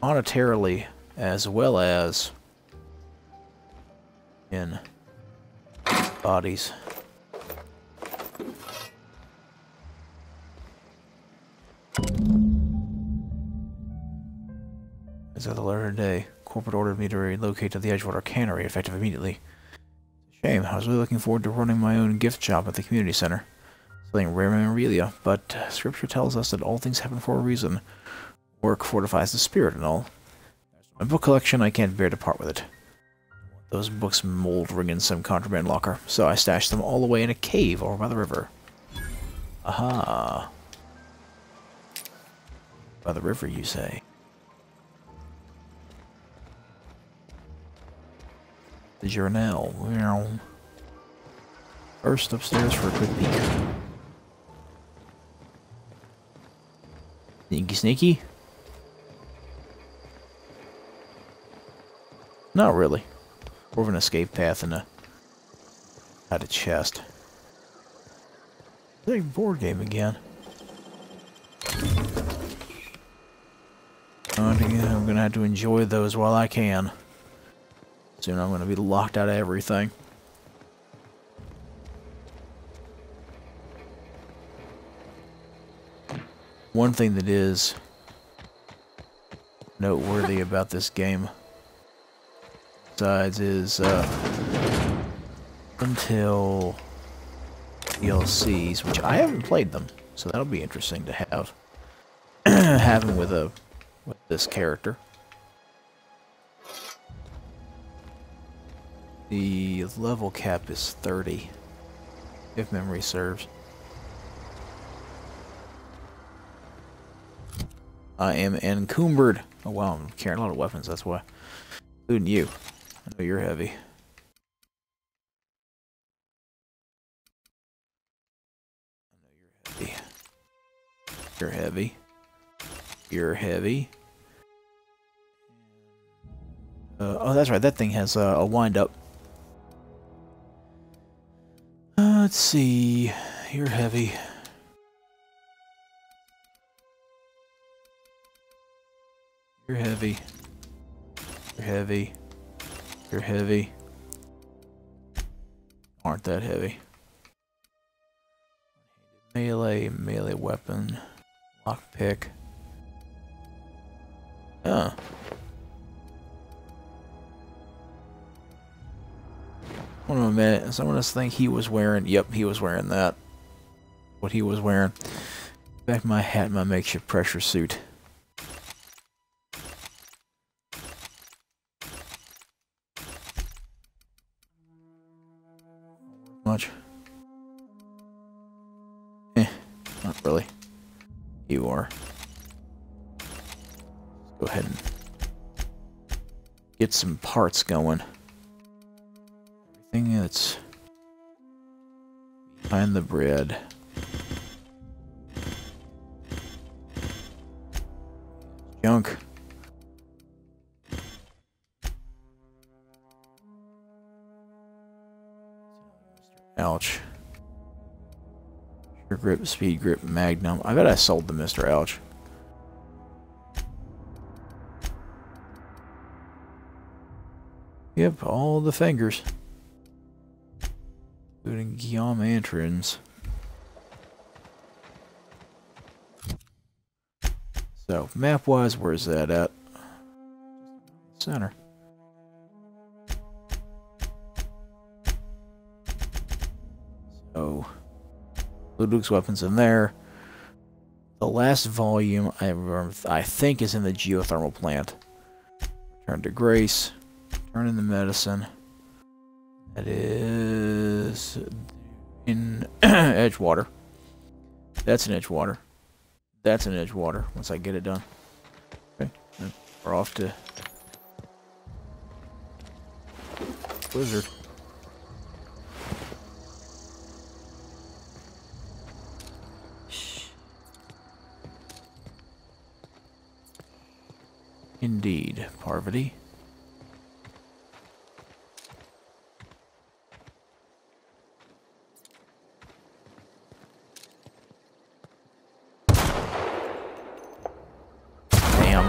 Monetarily, as well as in bodies. As of the letter today, corporate ordered me to relocate to the Edgewater Cannery, effective immediately. Shame, I was really looking forward to running my own gift shop at the community center. Selling rare memorabilia, but scripture tells us that all things happen for a reason. Work fortifies the spirit and all. My book collection, I can't bear to part with it. Those books moldering in some contraband locker, so I stashed them all away in a cave over by the river. Aha. By the river, you say? The journal. Well, first upstairs for a quick peek. Sneaky, sneaky. Not really. More of an escape path and had a chest. Big board game again. I'm gonna have to enjoy those while I can. Soon I'm gonna be locked out of everything. One thing that is noteworthy about this game, besides, is until DLCs, which I haven't played them, so that'll be interesting to have. Having with this character. The level cap is 30, if memory serves. I am encumbered. Oh wow, I'm carrying a lot of weapons, that's why. Including you. I know you're heavy. I know you're heavy. You're heavy. You're heavy. Oh, that's right, that thing has a wind-up. Let's see. You're heavy. You're heavy. You're heavy. You're heavy. Aren't that heavy. Melee weapon. Lockpick. Hold on a minute. Someone else think he was wearing... Yep, he was wearing that. What he was wearing. Back my hat and my makeshift pressure suit. Much. Not really. You are. Let's go ahead and get some parts going. Everything that's behind the bread. Junk. Ouch. Sure grip, speed grip, magnum. I bet I sold the Mr. Ouch. Yep, all the fingers. Including geometrins. So, map-wise, where's that at? Center. So, Ludwig's weapons in there. The last volume I think is in the geothermal plant. Return to Grace. Turn in the medicine. That is in Edgewater. That's in Edgewater. That's in Edgewater. Once I get it done. Okay, then we're off to Blizzard. Indeed, Parvati. Damn.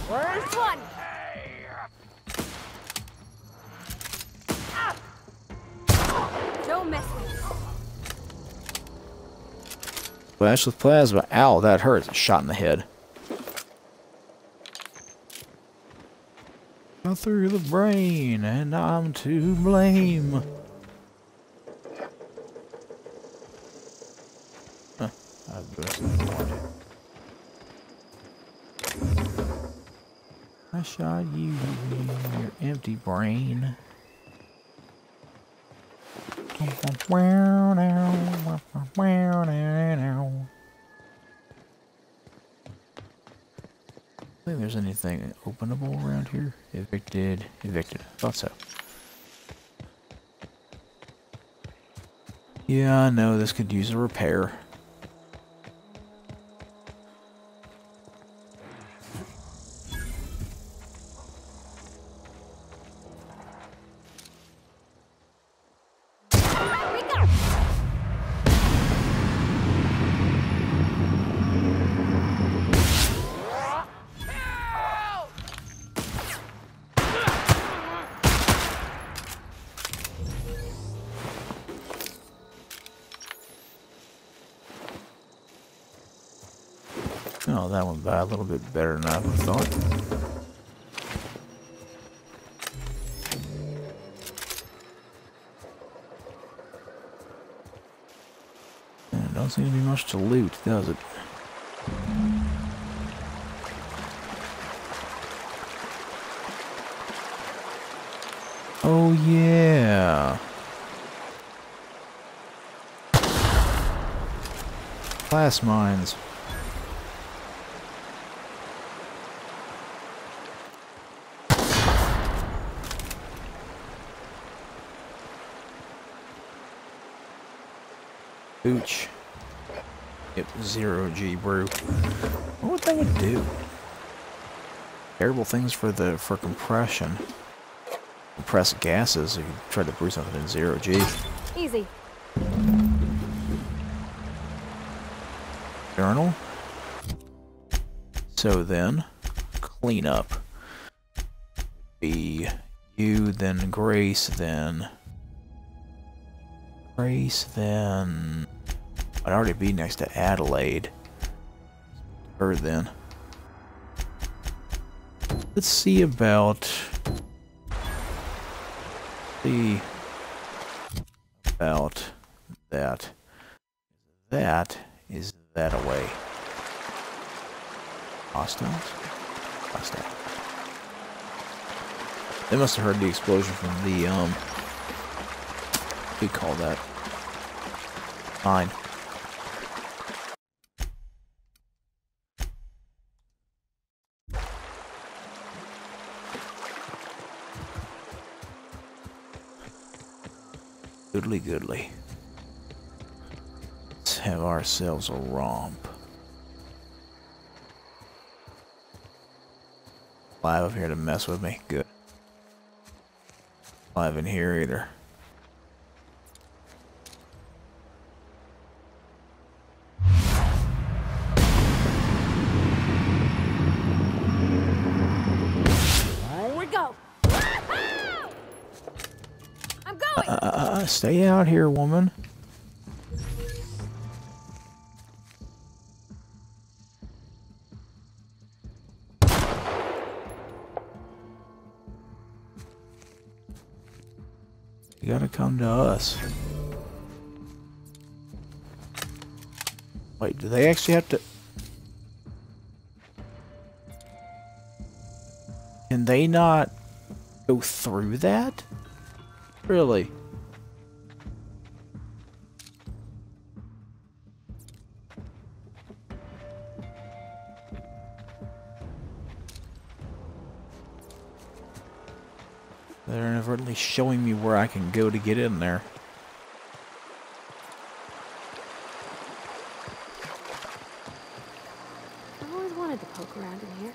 First one. Don't mess with me. Flash with plasma. Ow, that hurts. A shot in the head. Go through the brain, and I'm to blame. Huh. I shot you in your empty brain. I don't think there's anything openable around here. Evicted. Evicted. Thought so. Yeah, I know this could use a repair. Oh, that went by a little bit better than I would have thought. And it don't seem to be much to loot, does it? Oh, yeah. Class mines. Ooch. Yep, 0G brew. I wonder what that would do. Terrible things for compression. Compressed gases if you try to brew something in 0G. Easy. Journal. So then, clean up. Be you, then Grace, then Grace, then I'd already be next to Adelaide. her then. Let's see about that. That is that away. Hostiles? Hostile. They must have heard the explosion from the, what do you call that? Mine. Goodly goodly. Let's have ourselves a romp. Live up here to mess with me. Good. Live in here either. We go. I'm going. Stay out here, woman. You gotta come to us. Wait, do they actually have to... Can they not go through that? Really? They're inadvertently showing me where I can go to get in there. I've always wanted to poke around in here.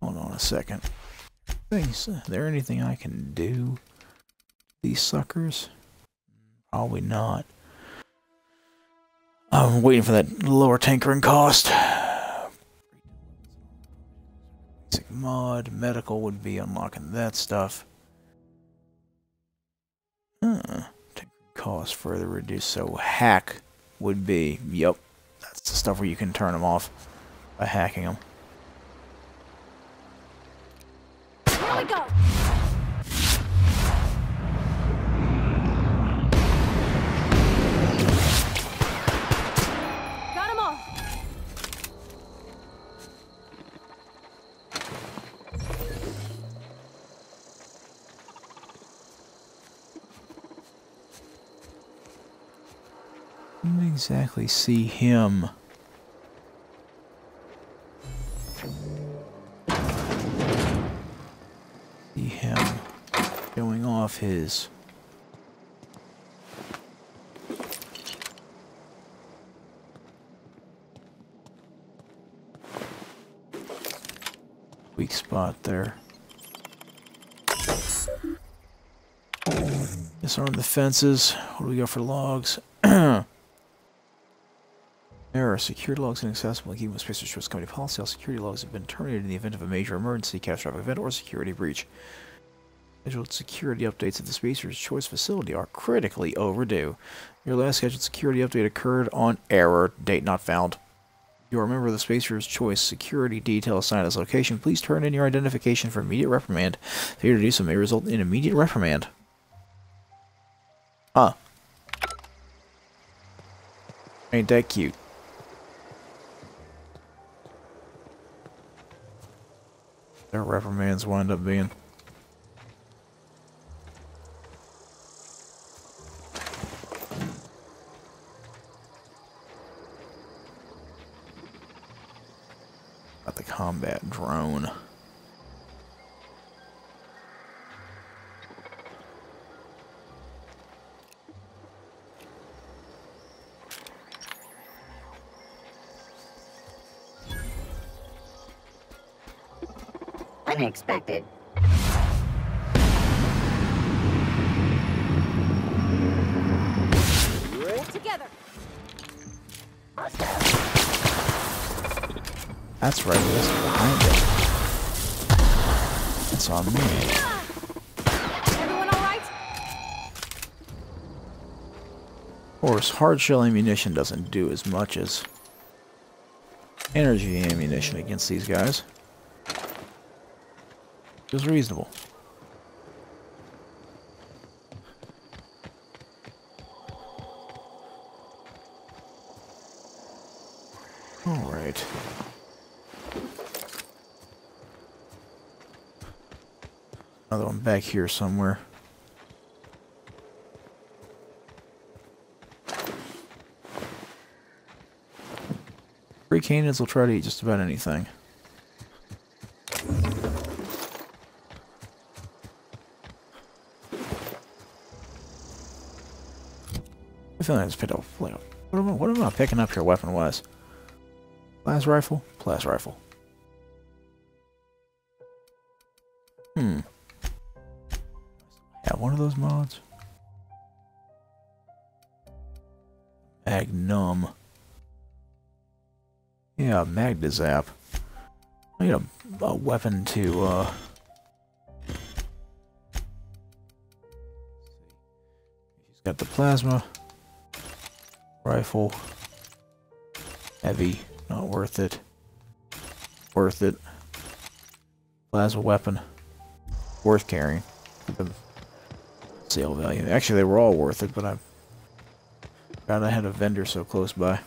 Hold on a second. Is there anything I can do to these suckers? Probably not. I'm waiting for that lower tinkering cost. Basic mod, medical would be unlocking that stuff. Tinkering cost further reduced, so hack would be, yep, that's the stuff where you can turn them off by hacking them. Here we go. Got 'em all. Didn't exactly see him. See him showing off his weak spot there. Disarm the fences. What do we got for logs? Error. Security logs inaccessible. Keeping with Space Choice Company policy, all security logs have been terminated in the event of a major emergency, catastrophic event, or security breach. Scheduled security updates at the Spacer's Choice facility are critically overdue. Your last scheduled security update occurred on error. Date not found. If you are a member of the Spacer's Choice security detail assigned to this location, please turn in your identification for immediate reprimand. Failure to do so may result in immediate reprimand. Huh. Ain't that cute. Their reprimands wind up being. Got the combat drone. Unexpected. That's right, that's behind it. That's on me. Everyone all right? Of course, hard shell ammunition doesn't do as much as energy ammunition against these guys. It was reasonable. Alright. Another one back here somewhere. Free canids will try to eat just about anything. I feel like I just picked up. What am I picking up here weapon-wise? Plas rifle? Plas rifle. Have one of those mods? Magnum. Yeah, Magdazap. I need a weapon to, She's got the plasma rifle. Heavy, not worth it. Worth it. Plasma weapon. Worth carrying. The sale value. Actually, they were all worth it, but I forgot I had a vendor so close by.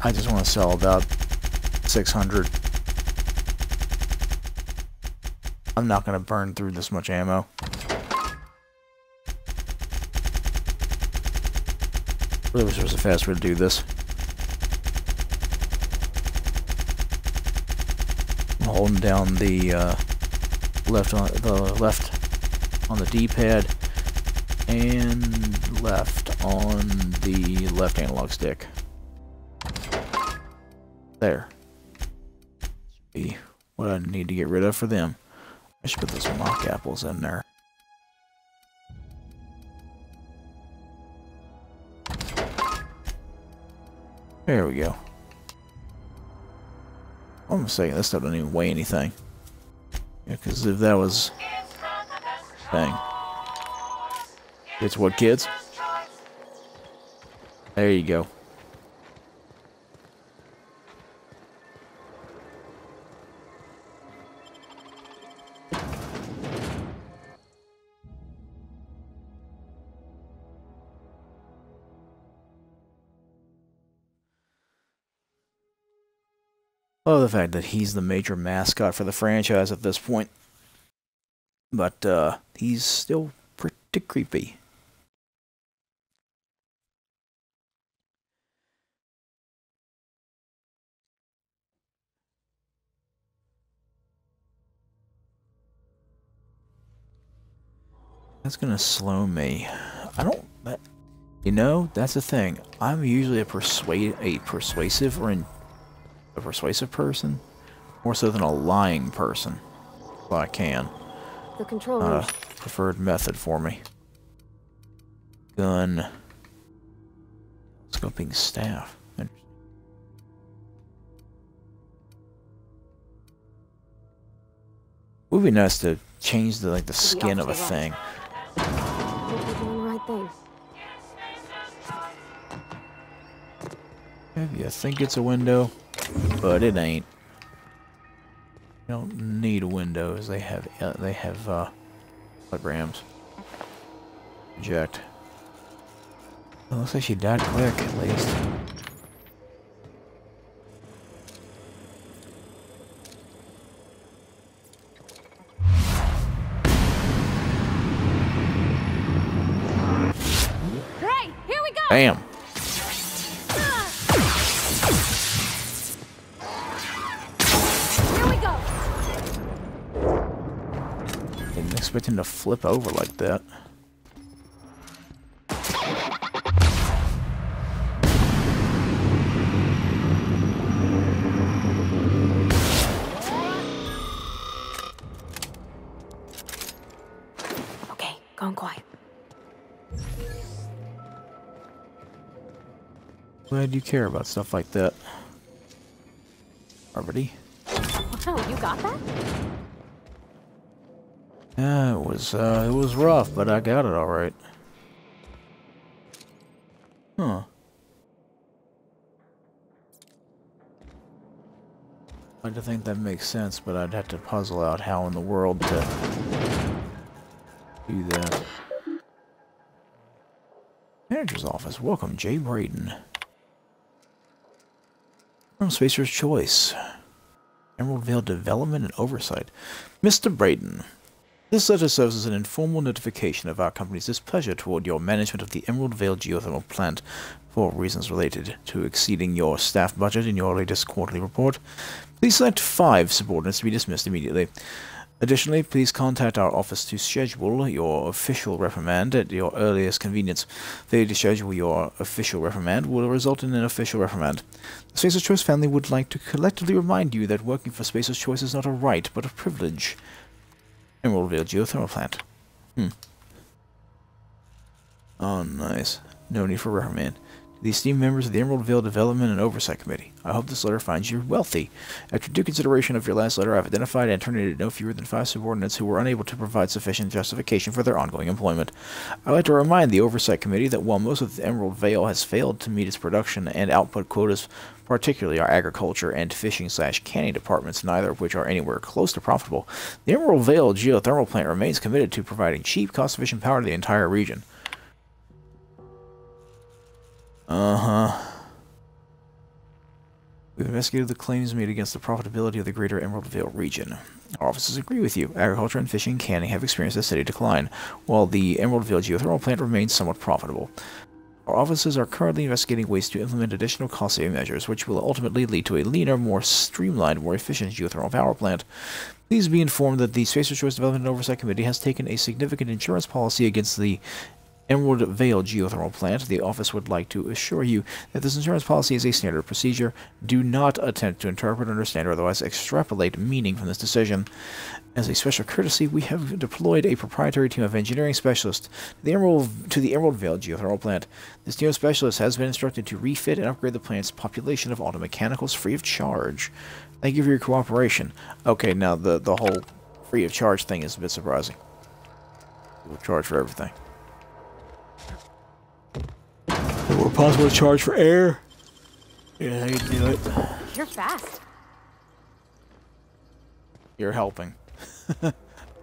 I just want to sell about 600. I'm not going to burn through this much ammo. Really wish there was a fast way to do this. I'm holding down the left on the D-pad and left on the left analog stick. There. Should be what I need to get rid of for them. I should put those mock apples in there. There we go. I'm saying this stuff doesn't even weigh anything. Yeah, because if that was... Dang. It's what, kids? There you go. Oh, the fact that he's the major mascot for the franchise at this point. But, he's still pretty creepy. That's gonna slow me. I don't... you know, that's the thing. I'm usually a persuasive person, more so than a lying person. Well, I can. The control Not room. a preferred method for me. Gun. Scoping staff. Interesting. Would be nice to change the skin of a thing. I think we're doing the right thing. You think it's a window, but it ain't. You don't need windows. They have holograms. Eject. It looks like she died quick, at least. Bam. Here we go. Didn't expect him to flip over like that. Okay, going quiet. Glad you care about stuff like that. Already? Wow, you got that? Yeah, it was rough, but I got it all right. Huh. I'd like to think that makes sense, but I'd have to puzzle out how in the world to do that. Manager's office. Welcome, Jay Braden. From Spacer's Choice. Emerald Vale Development and Oversight. Mr. Braden, this letter serves as an informal notification of our company's displeasure toward your management of the Emerald Vale geothermal plant for reasons related to exceeding your staff budget in your latest quarterly report. Please select 5 subordinates to be dismissed immediately. Additionally, please contact our office to schedule your official reprimand at your earliest convenience. Failure to schedule your official reprimand will result in an official reprimand. The Spacer's Choice family would like to collectively remind you that working for Spacer's Choice is not a right, but a privilege. Emerald Vale Geothermal Plant. Oh, nice. No need for reprimand. To the esteemed members of the Emerald Vale Development and Oversight Committee, I hope this letter finds you wealthy. After due consideration of your last letter, I have identified and terminated no fewer than 5 subordinates who were unable to provide sufficient justification for their ongoing employment. I'd like to remind the Oversight Committee that while most of the Emerald Vale has failed to meet its production and output quotas, particularly our agriculture and fishing/canning departments, neither of which are anywhere close to profitable, the Emerald Vale Geothermal Plant remains committed to providing cheap, cost-efficient power to the entire region. We've investigated the claims made against the profitability of the greater Emerald Vale region. Our offices agree with you. Agriculture and fishing and canning have experienced a steady decline, while the Emerald Vale Geothermal Plant remains somewhat profitable. Our offices are currently investigating ways to implement additional cost-saving measures, which will ultimately lead to a leaner, more streamlined, more efficient geothermal power plant. Please be informed that the Spacer's Choice Development and Oversight Committee has taken a significant insurance policy against the Emerald Vale Geothermal Plant. The office would like to assure you that this insurance policy is a standard procedure. Do not attempt to interpret, understand, or otherwise extrapolate meaning from this decision. As a special courtesy, we have deployed a proprietary team of engineering specialists to the Emerald Vale Geothermal Plant. This team of specialists has been instructed to refit and upgrade the plant's population of auto mechanicals free of charge. Thank you for your cooperation. Okay, now the whole free of charge thing is a bit surprising. We'll charge for everything. Or possible to charge for air. Yeah, how you do it. You're fast. You're helping.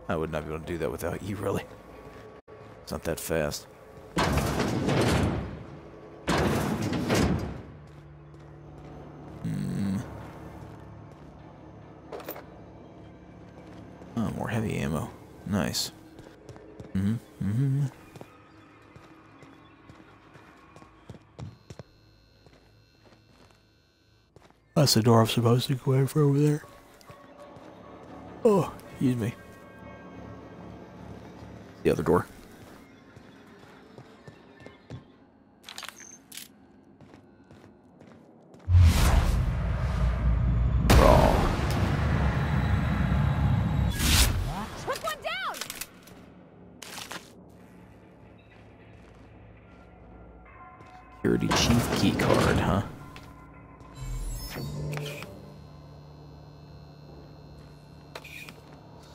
I would not be able to do that without you, really. It's not that fast. Oh, more heavy ammo. Nice. That's the door I'm supposed to go in for over there. Oh, excuse me. The other door. Put one down! Security chief key card, huh?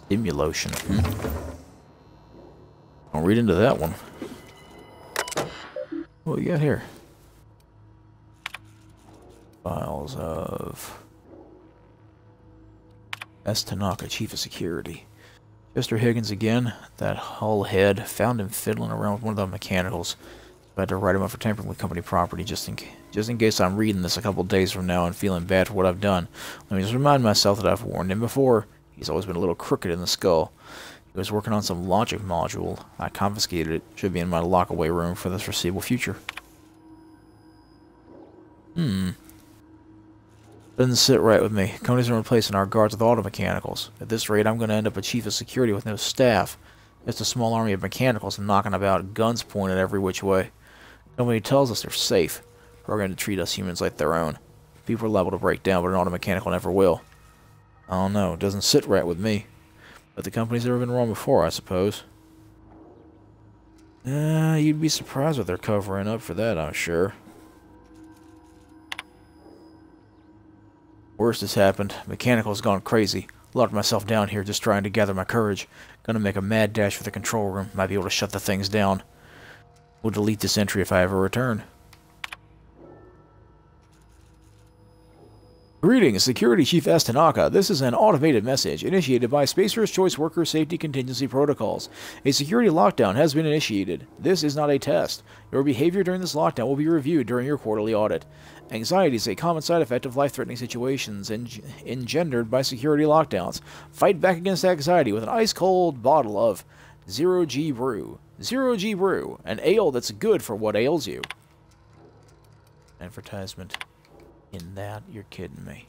Stimulation. I'll read into that one. What we got here? Files of S. Tanaka, Chief of Security. Chester Higgins again. That hull head. Found him fiddling around with one of the mechanicals. I had to write him up for tampering with company property just in case I'm reading this a couple days from now and feeling bad for what I've done. Let me just remind myself that I've warned him before. He's always been a little crooked in the skull. He was working on some logic module. I confiscated it. Should be in my lock-away room for the foreseeable future. Doesn't sit right with me. Companies are replacing our guards with auto mechanicals. At this rate, I'm going to end up a chief of security with no staff. Just a small army of mechanicals knocking about, guns pointed every which way. Nobody tells us they're safe. Programmed to treat us humans like their own. People are liable to break down, but an auto mechanical never will. I don't know. It doesn't sit right with me. But the company's never been wrong before, I suppose. You'd be surprised what they're covering up for that, I'm sure. Worst has happened. Mechanical's gone crazy. Locked myself down here just trying to gather my courage. Gonna make a mad dash for the control room. Might be able to shut the things down. We'll delete this entry if I ever return. Greetings, Security Chief S. Tanaka. This is an automated message initiated by Spacer's Choice Worker Safety Contingency Protocols. A security lockdown has been initiated. This is not a test. Your behavior during this lockdown will be reviewed during your quarterly audit. Anxiety is a common side effect of life-threatening situations engendered by security lockdowns. Fight back against anxiety with an ice-cold bottle of Zero G Brew. Zero G Brew, an ale that's good for what ails you. Advertisement. In that, you're kidding me.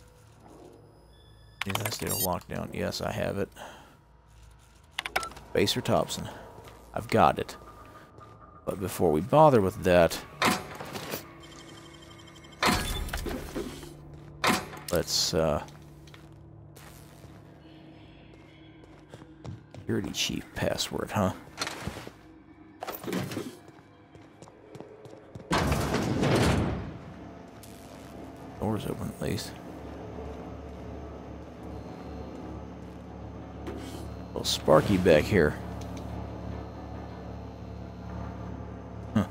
In that state of lockdown, yes, I have it. Spacer Thompson. I've got it. But before we bother with that, let's, security chief password, huh? Door's open at least. A little sparky back here. Huh.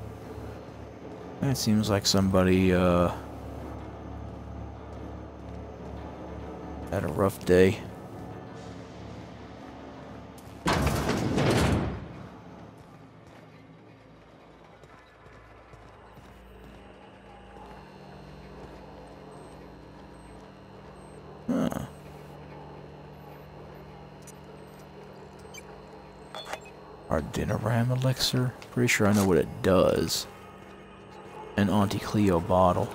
That seems like somebody, had a rough day. Ardinaram elixir? Pretty sure I know what it does. An Auntie Cleo bottle.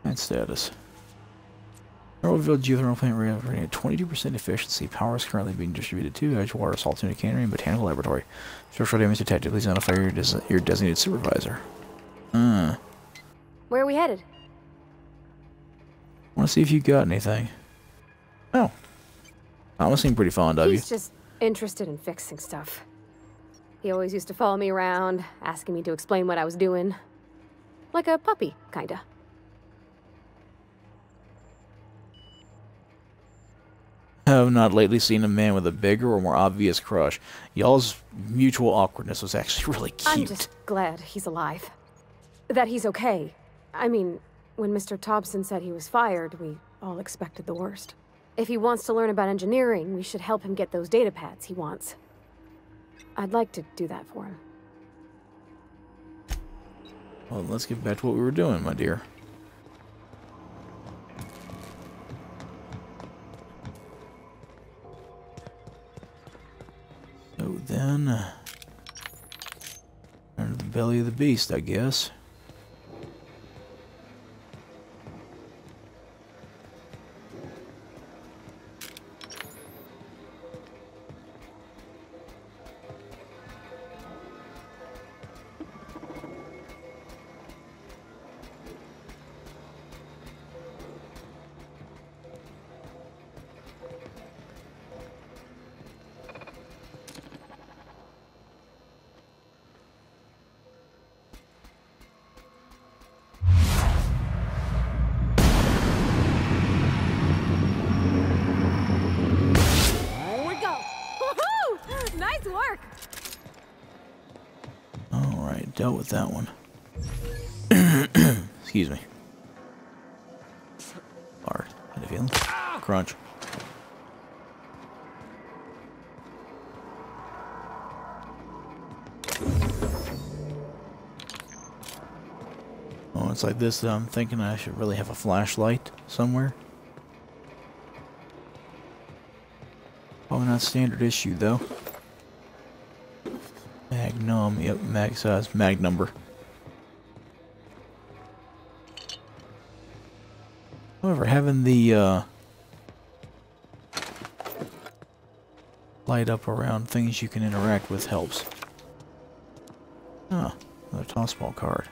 And status. Norwellville geothermal plant operating at 22% efficiency. Power is currently being distributed to Edgewater, Saltuna Cannery, and Botanical Laboratory. Structural damage detected. Please notify your designated supervisor. Where are we headed? Want to see if you got anything. Oh. Thomas seemed pretty fond of you. He's just interested in fixing stuff. He always used to follow me around, asking me to explain what I was doing. Like a puppy, kinda. I have not lately seen a man with a bigger or more obvious crush. Y'all's mutual awkwardness was actually really cute. I'm just glad he's alive. That he's okay. I mean, when Mr. Thompson said he was fired, we all expected the worst. If he wants to learn about engineering, we should help him get those data pads he wants. I'd like to do that for him. Well, let's get back to what we were doing, my dear. So then, under the belly of the beast, I guess. Dealt with that one. Excuse me. Hard. Had a feeling. Crunch. Oh, it's like this that I'm thinking I should really have a flashlight somewhere. Probably not standard issue though. Magnum, yep, mag size, mag number. However, having the light up around things you can interact with helps. Ah, another toss ball card.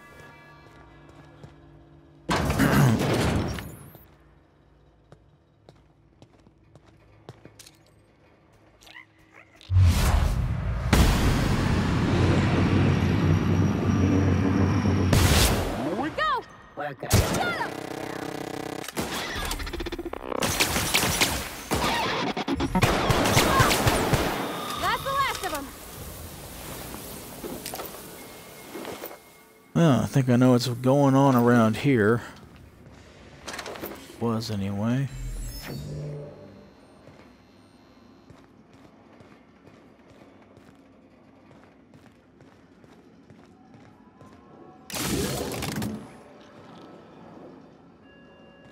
Well, I think I know what's going on around here. Was anyway.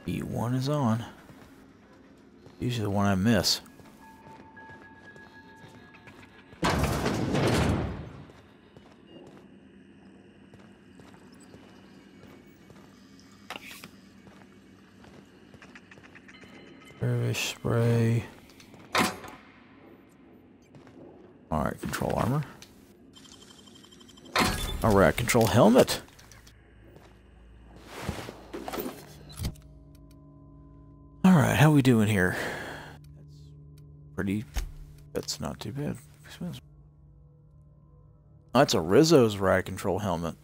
B1 is on. Usually the one I miss. Spray. Alright, control armor. Alright, control helmet. Alright, how we doing here? That's not too bad. That's a Rizzo's ride control helmet.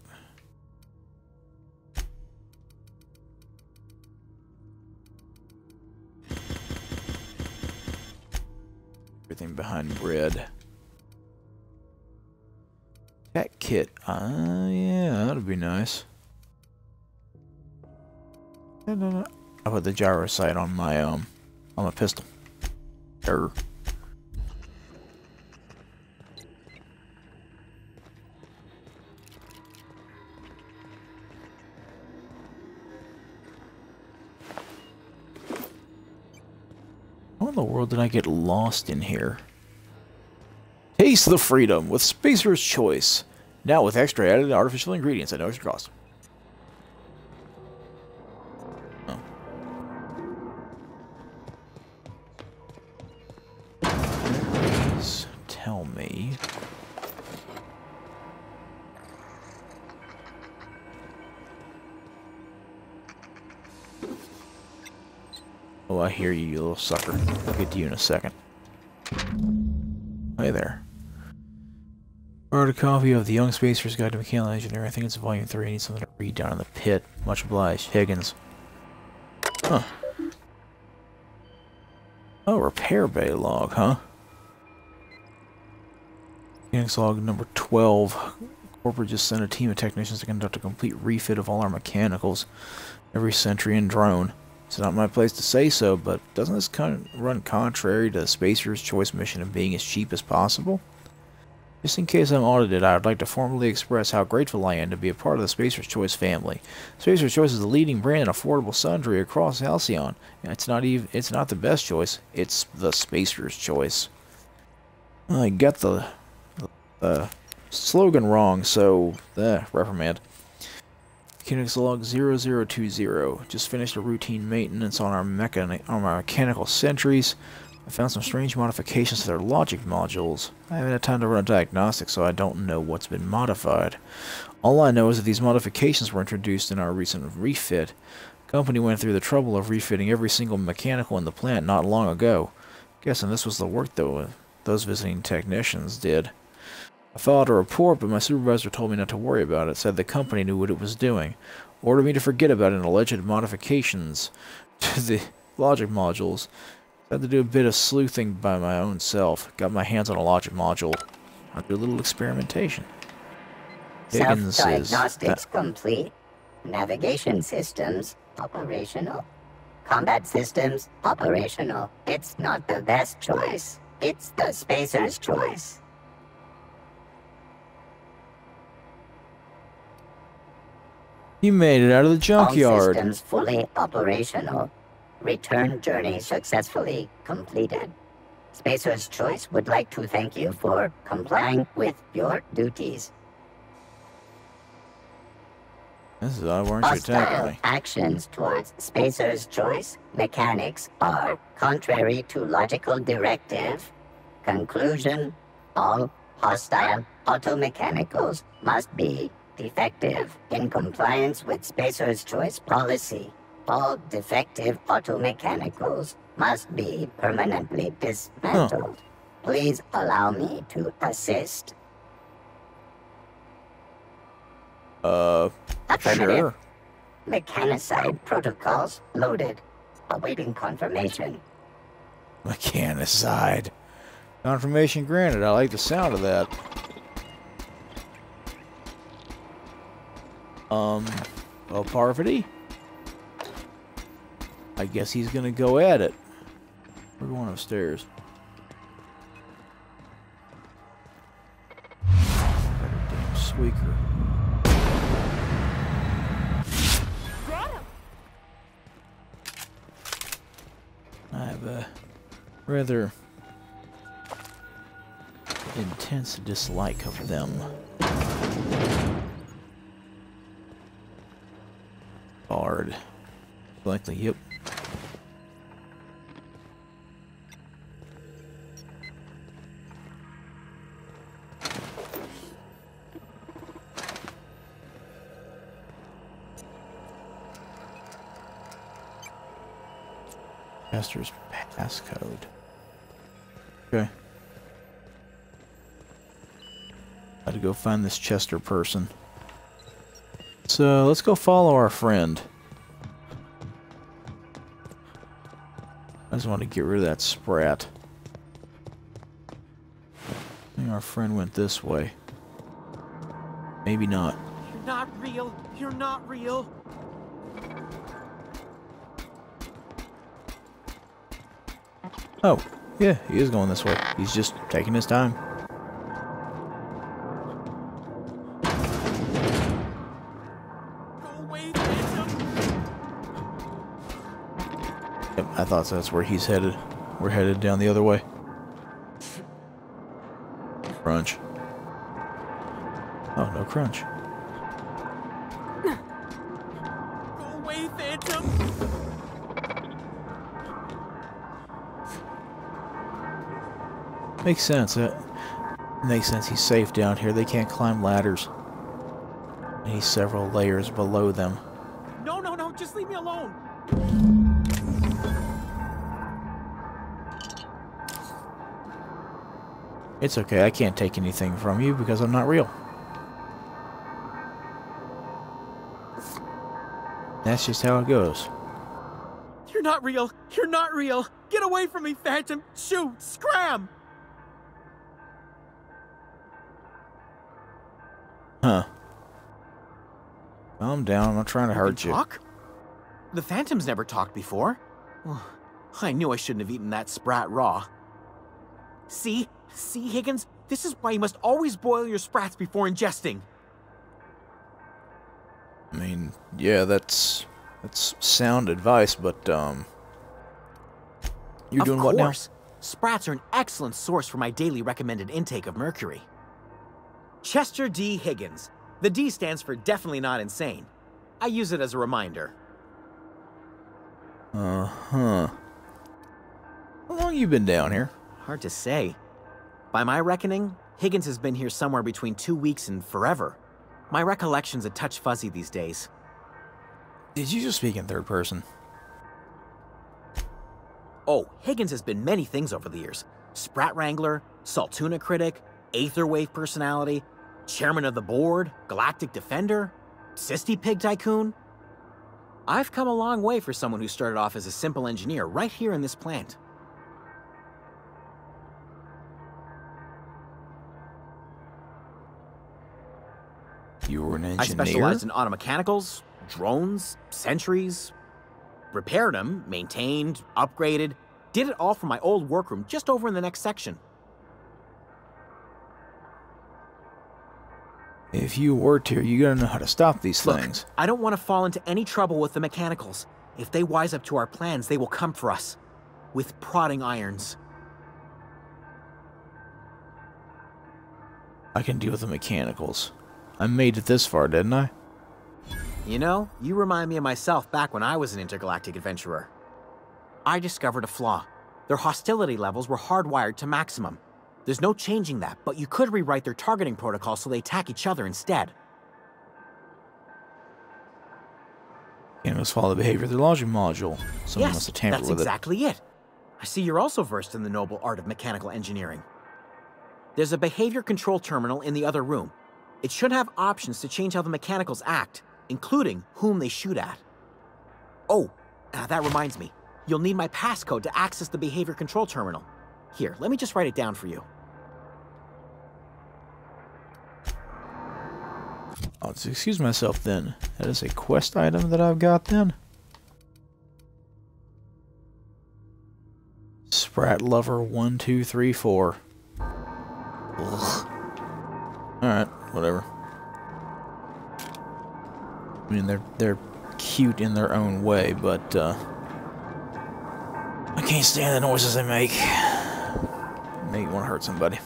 Everything behind red. That kit. Yeah, that'd be nice. I put the gyro sight on my pistol. Err. How in the world did I get lost in here? Taste the freedom with Spacer's Choice. Now with extra added artificial ingredients at no extra cost. Oh. Please tell me. Oh, I hear you, you little sucker. I'll get to you in a second. Hey there. Borrowed a copy of The Young Spacer's Guide to Mechanical Engineering. I think it's volume 3. I need something to read down in the pit. Much obliged. Higgins. Huh. Oh, repair bay log, huh? Mechanics log number 12. Corporate just sent a team of technicians to conduct a complete refit of all our mechanicals. Every sentry and drone. It's not my place to say so, but doesn't this run contrary to the Spacer's Choice mission of being as cheap as possible? Just in case I'm audited, I would like to formally express how grateful I am to be a part of the Spacer's Choice family. Spacer's Choice is the leading brand in affordable sundry across Halcyon. It's not the best choice, it's the Spacer's Choice. I got the slogan wrong, so reprimand. Mechanics log 0020. Just finished a routine maintenance on our mechanical sentries. I found some strange modifications to their logic modules. I haven't had time to run a diagnostic, so I don't know what's been modified. All I know is that these modifications were introduced in our recent refit. The company went through the trouble of refitting every single mechanical in the plant not long ago. Guessing this was the work those visiting technicians did. I filed a report, but my supervisor told me not to worry about it, said the company knew what it was doing. Ordered me to forget about any alleged modifications to the logic modules. I had to do a bit of sleuthing by my own self. Got my hands on a logic module. I'll do a little experimentation. Self-diagnostics complete. Navigation systems operational. Combat systems operational. It's not the best choice. It's the Spacer's Choice. You made it out of the junkyard. All systems fully operational. Return journey successfully completed. Spacer's Choice would like to thank you for complying with your duties. This is odd. Why aren't you attacking Hostile me? actions towards Spacer's Choice mechanics are contrary to logical directive. Conclusion: all hostile automechanicals must be defective in compliance with Spacer's Choice policy. All defective automechanicals must be permanently dismantled. Please allow me to assist. Affirmative. Sure. Mechanicide protocols loaded. Awaiting confirmation. Mechanicide. Confirmation granted. I like the sound of that. Well, Parvati? I guess he's gonna go at it. We're going upstairs. Damn squeaker. I have a rather intense dislike of them. Bard. Likely, yep. Chester's passcode. Okay. Got to go find this Chester person. So let's go follow our friend. I just want to get rid of that sprat. I think our friend went this way. Maybe not. You're not real. You're not real. Oh, yeah, he is going this way. He's just taking his time. Go away, Phantom. Yep, I thought that's where he's headed. We're headed down the other way. Crunch. Oh, no crunch. Go away, Phantom. Makes sense. Makes sense. He's safe down here. They can't climb ladders. And he's several layers below them. No, no, no. Just leave me alone. It's okay. I can't take anything from you because I'm not real. That's just how it goes. You're not real. You're not real. Get away from me, Phantom. Shoot. Scram. Huh. Calm down. I'm not trying to hurt you. Talk? The Phantom's never talked before. I knew I shouldn't have eaten that sprat raw. See? See, Higgins? This is why you must always boil your sprats before ingesting. I mean, yeah, that's sound advice, but you're doing what now? Of course. Sprats are an excellent source for my daily recommended intake of mercury. Chester D. Higgins. The D stands for definitely not insane. I use it as a reminder. Uh-huh. How long you been down here? Hard to say. By my reckoning, Higgins has been here somewhere between 2 weeks and forever. My recollection's a touch fuzzy these days. Did you just speak in third person? Oh, Higgins has been many things over the years. Sprat Wrangler, Saltuna Critic, Aetherwave Personality, Chairman of the Board, Galactic Defender, Sisty Pig Tycoon. I've come a long way for someone who started off as a simple engineer right here in this plant. You were an engineer? I specialized in automechanicals, drones, sentries, repaired them, maintained, upgraded, did it all from my old workroom just over in the next section. If you worked here, you gotta know how to stop these things. I don't want to fall into any trouble with the mechanicals. If they wise up to our plans, they will come for us. With prodding irons. I can deal with the mechanicals. I made it this far, didn't I? You know, you remind me of myself back when I was an intergalactic adventurer. I discovered a flaw. Their hostility levels were hardwired to maximum. There's no changing that, but you could rewrite their targeting protocol so they attack each other instead. Can't just follow the behavior of the logic module. Someone must have tampered with it. That's exactly it. I see you're also versed in the noble art of mechanical engineering. There's a behavior control terminal in the other room. It should have options to change how the mechanicals act, including whom they shoot at. Oh, that reminds me. You'll need my passcode to access the behavior control terminal. Here, let me just write it down for you. I'll just excuse myself then. That is a quest item that I've got then. Sprat Lover 1, 2, 3, 4. Alright, whatever. I mean, they're cute in their own way, but I can't stand the noises they make. Make you want to hurt somebody.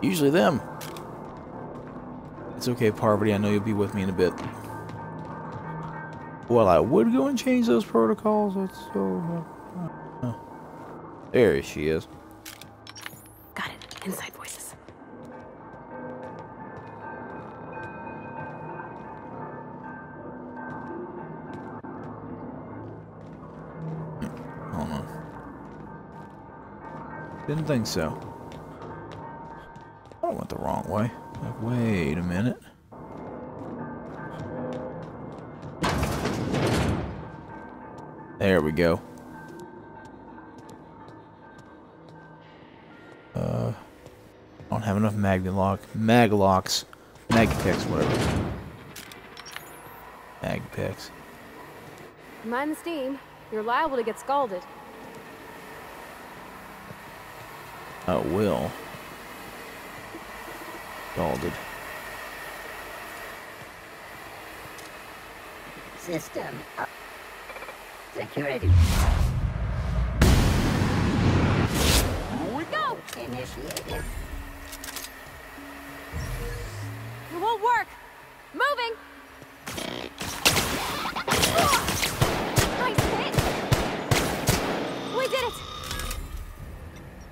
Usually them. It's okay, Parvati. I know you'll be with me in a bit. Well, I would go and change those protocols. That's so... There she is. Got it. Inside voices. Hold on. Didn't think so. I went the wrong way. Like, wait a minute. There we go. I don't have enough maglocks, magpicks, whatever. Magpicks. Mind the steam. You're liable to get scalded. Oh, will. Scalded. System up. Security. Go! Initiated. It won't work. Moving. Nice hit. We did it.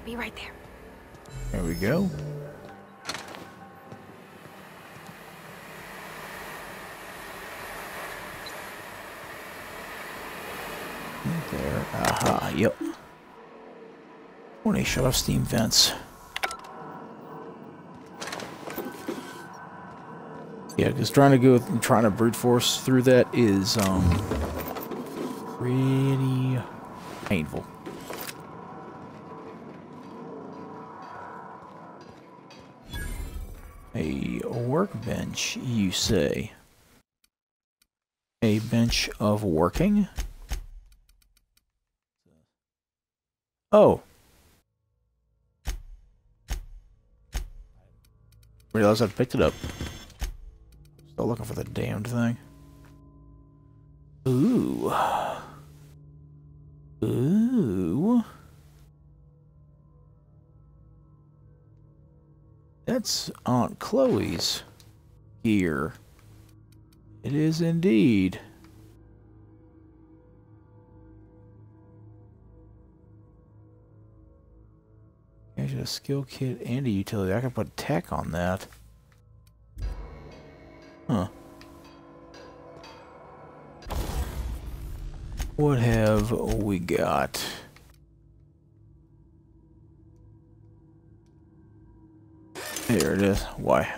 Be right there. There we go. Right there. Aha, yep. When they shut off steam vents. Yeah, because trying to brute force through that is pretty painful. A workbench, you say? A bench of working? Oh. Realized I picked it up. Still looking for the damned thing. Ooh. Ooh. That's Aunt Chloe's gear. It is indeed. Actually, a skill kit and a utility. I can put tech on that. Huh. What have we got? There it is. Why?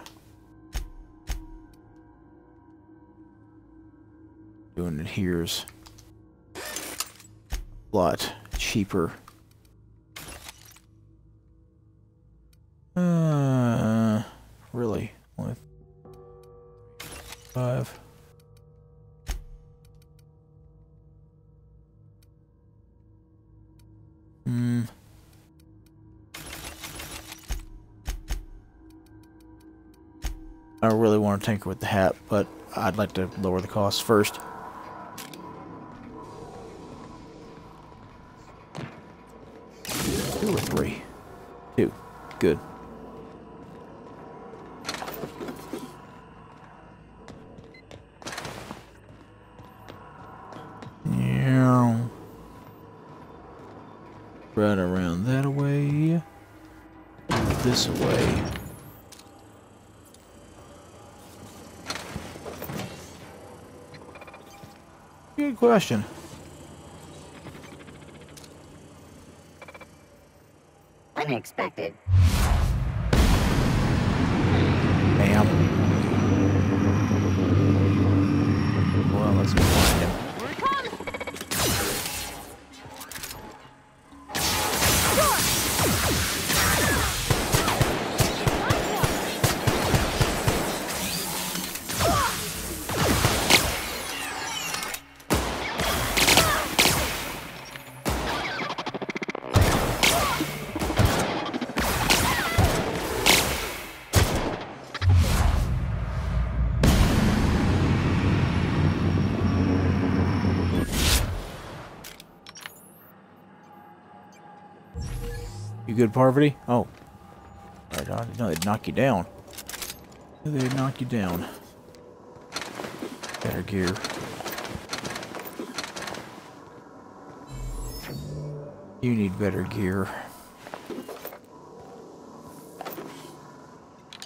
Doing it here's a lot cheaper. Really? Only 5. I really want to tinker with the hat, but I'd like to lower the cost first. Two or three? 2. Good. Right around that way. This way. Good question. Unexpected. Bam. Well, let's go find him. You good, Parvati? Oh. Right on. No, they'd knock you down. They'd knock you down. Better gear. You need better gear.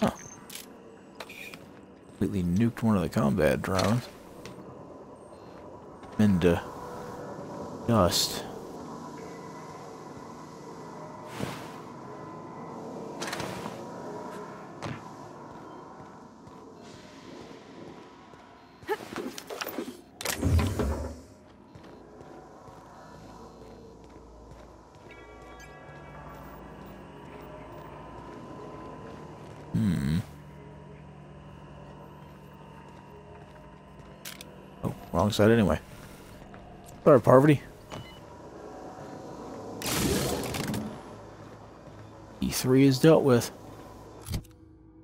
Huh. Completely nuked one of the combat drones. Into dust. Oh, wrong side anyway. Sorry, Parvati. E3 is dealt with.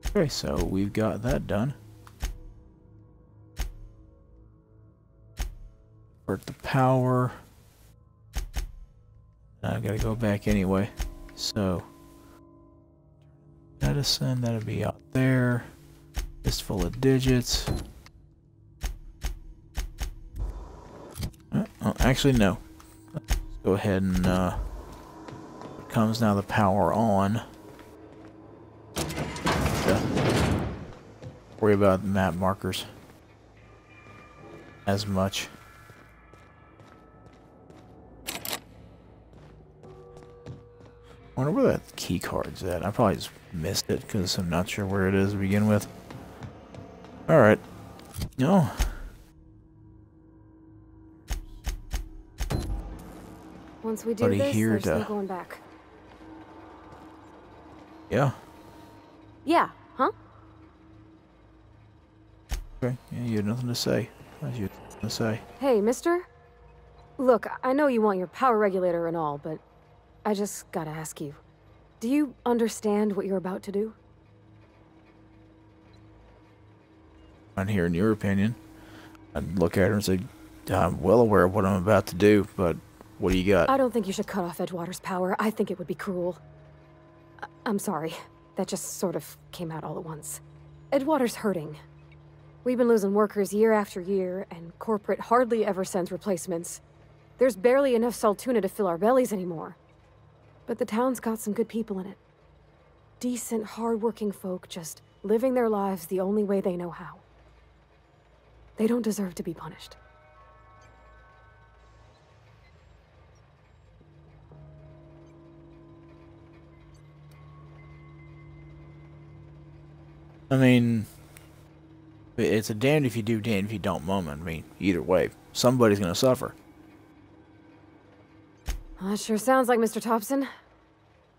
Okay, so we've got that done. Convert the power. I gotta go back anyway. So, medicine, that'll be out there. Fistful of digits. Oh, actually, no. Let's go ahead and comes now the power on. Worry about map markers as much. Wonder where that key card's at. I probably just missed it because I'm not sure where it is to begin with. Alright. No. Once we do this, there's no going back. Yeah. Yeah, huh? Okay. Yeah, you had nothing to say. What you had nothing to say? Hey, mister? Look, I know you want your power regulator and all, but I just gotta ask you. Do you understand what you're about to do? I'm hearing your opinion. I'd look at her and say, I'm well aware of what I'm about to do, but what do you got? I don't think you should cut off Edgewater's power. I think it would be cruel. I'm sorry. That just sort of came out all at once. Edgewater's hurting. We've been losing workers year after year, and corporate hardly ever sends replacements. There's barely enough Saltuna to fill our bellies anymore. But the town's got some good people in it. Decent, hard-working folk just living their lives the only way they know how. They don't deserve to be punished. I mean, it's a damned if you do, damned if you don't moment. I mean, either way, somebody's going to suffer. Well, that sure sounds like Mr. Thompson.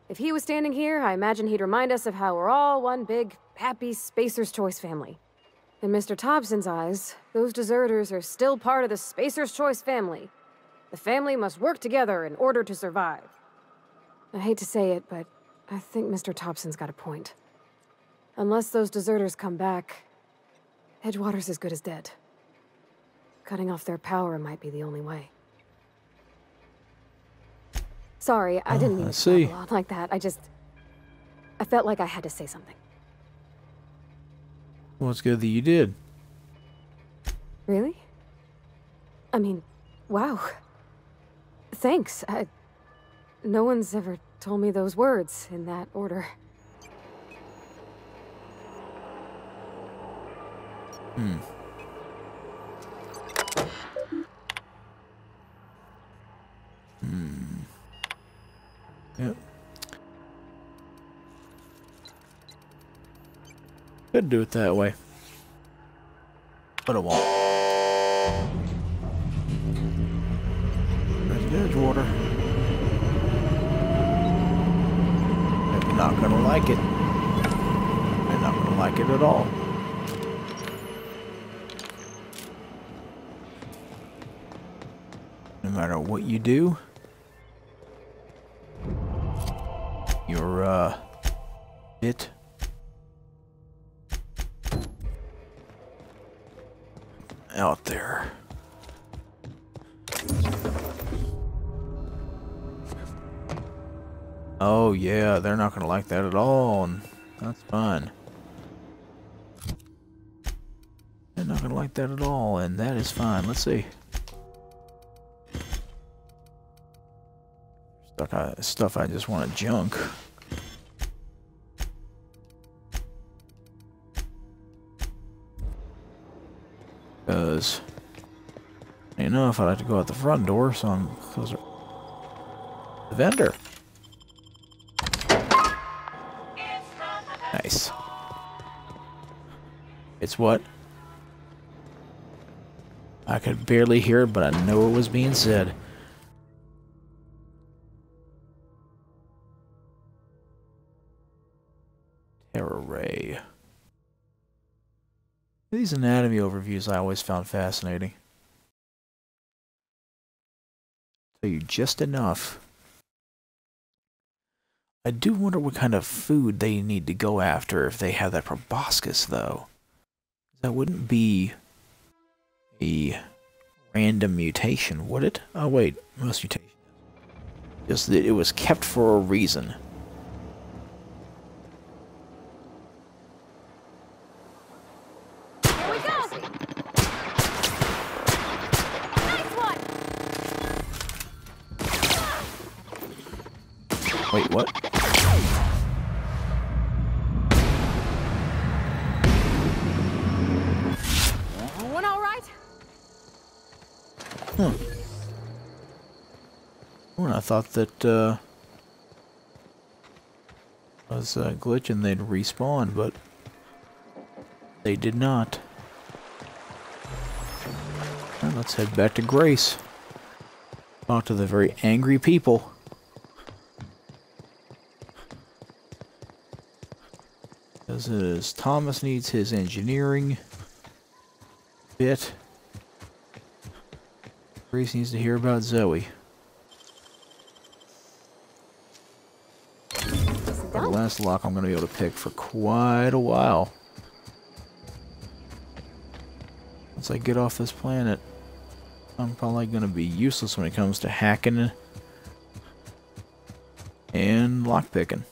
If he was standing here, I imagine he'd remind us of how we're all one big, happy Spacer's Choice family. In Mr. Thompson's eyes, those deserters are still part of the Spacer's Choice family. The family must work together in order to survive. I hate to say it, but I think Mr. Thompson's got a point. Unless those deserters come back, Edgewater's as good as dead. Cutting off their power might be the only way. Sorry, I didn't mean to babble on like that. I felt like I had to say something. Well, it's good that you did. Really? I mean, wow. Thanks. No one's ever told me those words in that order. Yep. Could do it that way. But it won't. There's the edge water. You're not gonna like it. You're not gonna like it at all. No matter what you do, you're it. Out there. Oh yeah, they're not gonna like that at all, and that's fine. They're not gonna like that at all, and that is fine. Let's see. Stuff I just want to junk. Because, you know, if I like to go out the front door, so I'm closer. The vendor. Nice. It's what? I could barely hear it, but I know it was being said. Terror ray. These anatomy overviews I always found fascinating. Tell you just enough. I do wonder what kind of food they need to go after if they have that proboscis, though. That wouldn't be a random mutation, would it? Oh wait, most mutations. Just that it was kept for a reason. Here we go! Nice one! Wait, what? One all right? Huh. Well, I thought that was a glitch and they'd respawn, but they did not. Well, let's head back to Grace. Talk to the very angry people. As Thomas needs his engineering bit. Grace needs to hear about Zoe. The last lock I'm going to be able to pick for quite a while. Once I get off this planet, I'm probably going to be useless when it comes to hacking and lockpicking.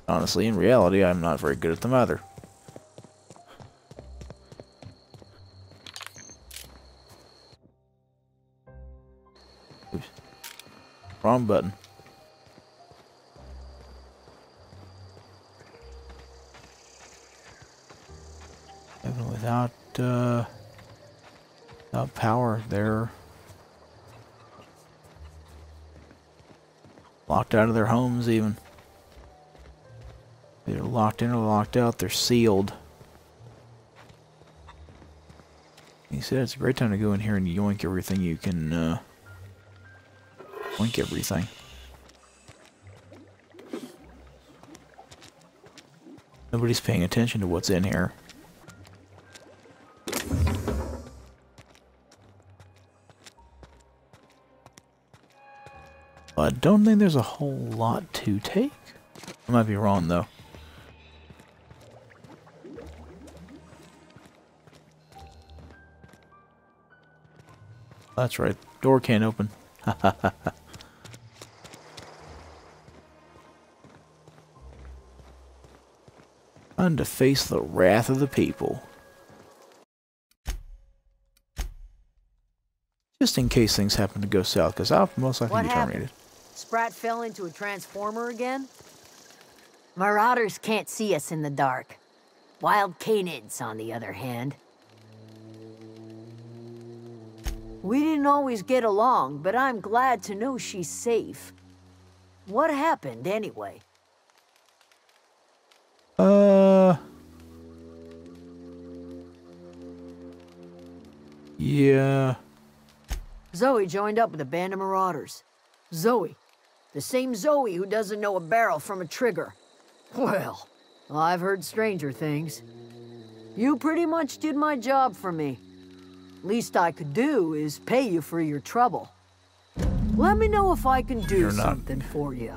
Honestly, in reality, I'm not very good at them either. Oops. Wrong button. Even without power, they're locked out of their homes even. They're locked in or locked out. They're sealed. He said it's a great time to go in here and yoink everything you can, yoink everything. Nobody's paying attention to what's in here. I don't think there's a whole lot to take. I might be wrong, though. That's right. Door can't open. Time to face the wrath of the people. Just in case things happen to go south, because I'll most likely What be happened? terminated. Sprat fell into a transformer again? Marauders can't see us in the dark. Wild canids, on the other hand. We didn't always get along, but I'm glad to know she's safe. What happened, anyway? Yeah. Zoe joined up with a band of marauders. Zoe. The same Zoe who doesn't know a barrel from a trigger. Well, I've heard stranger things. You pretty much did my job for me. Least I could do is pay you for your trouble. Let me know if I can do something for you.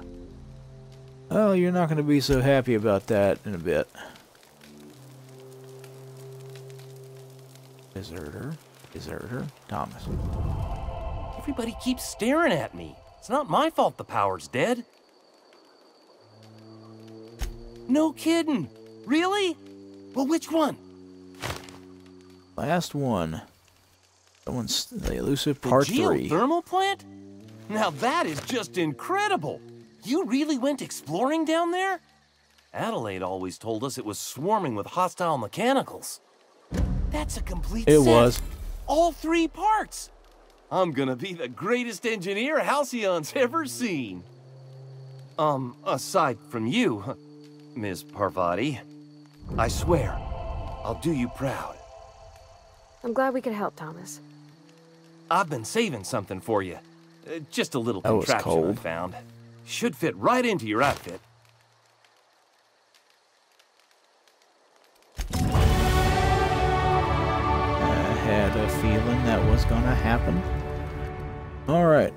Oh, you're not going to be so happy about that in a bit. Deserter. Deserter. Thomas. Everybody keeps staring at me. It's not my fault the power's dead. No kidding. Really? Well, which one? Last one. Someone's the elusive part 3. Geothermal plant? Now that is just incredible. You really went exploring down there? Adelaide always told us it was swarming with hostile mechanicals. That's a complete set. It was. All 3 parts. I'm gonna be the greatest engineer Halcyon's ever seen. Aside from you, Ms. Parvati. I swear, I'll do you proud. I'm glad we could help, Thomas. I've been saving something for you. Just a little That was contraption I cold. found. Should fit right into your outfit. I had a feeling that was gonna happen. Alright,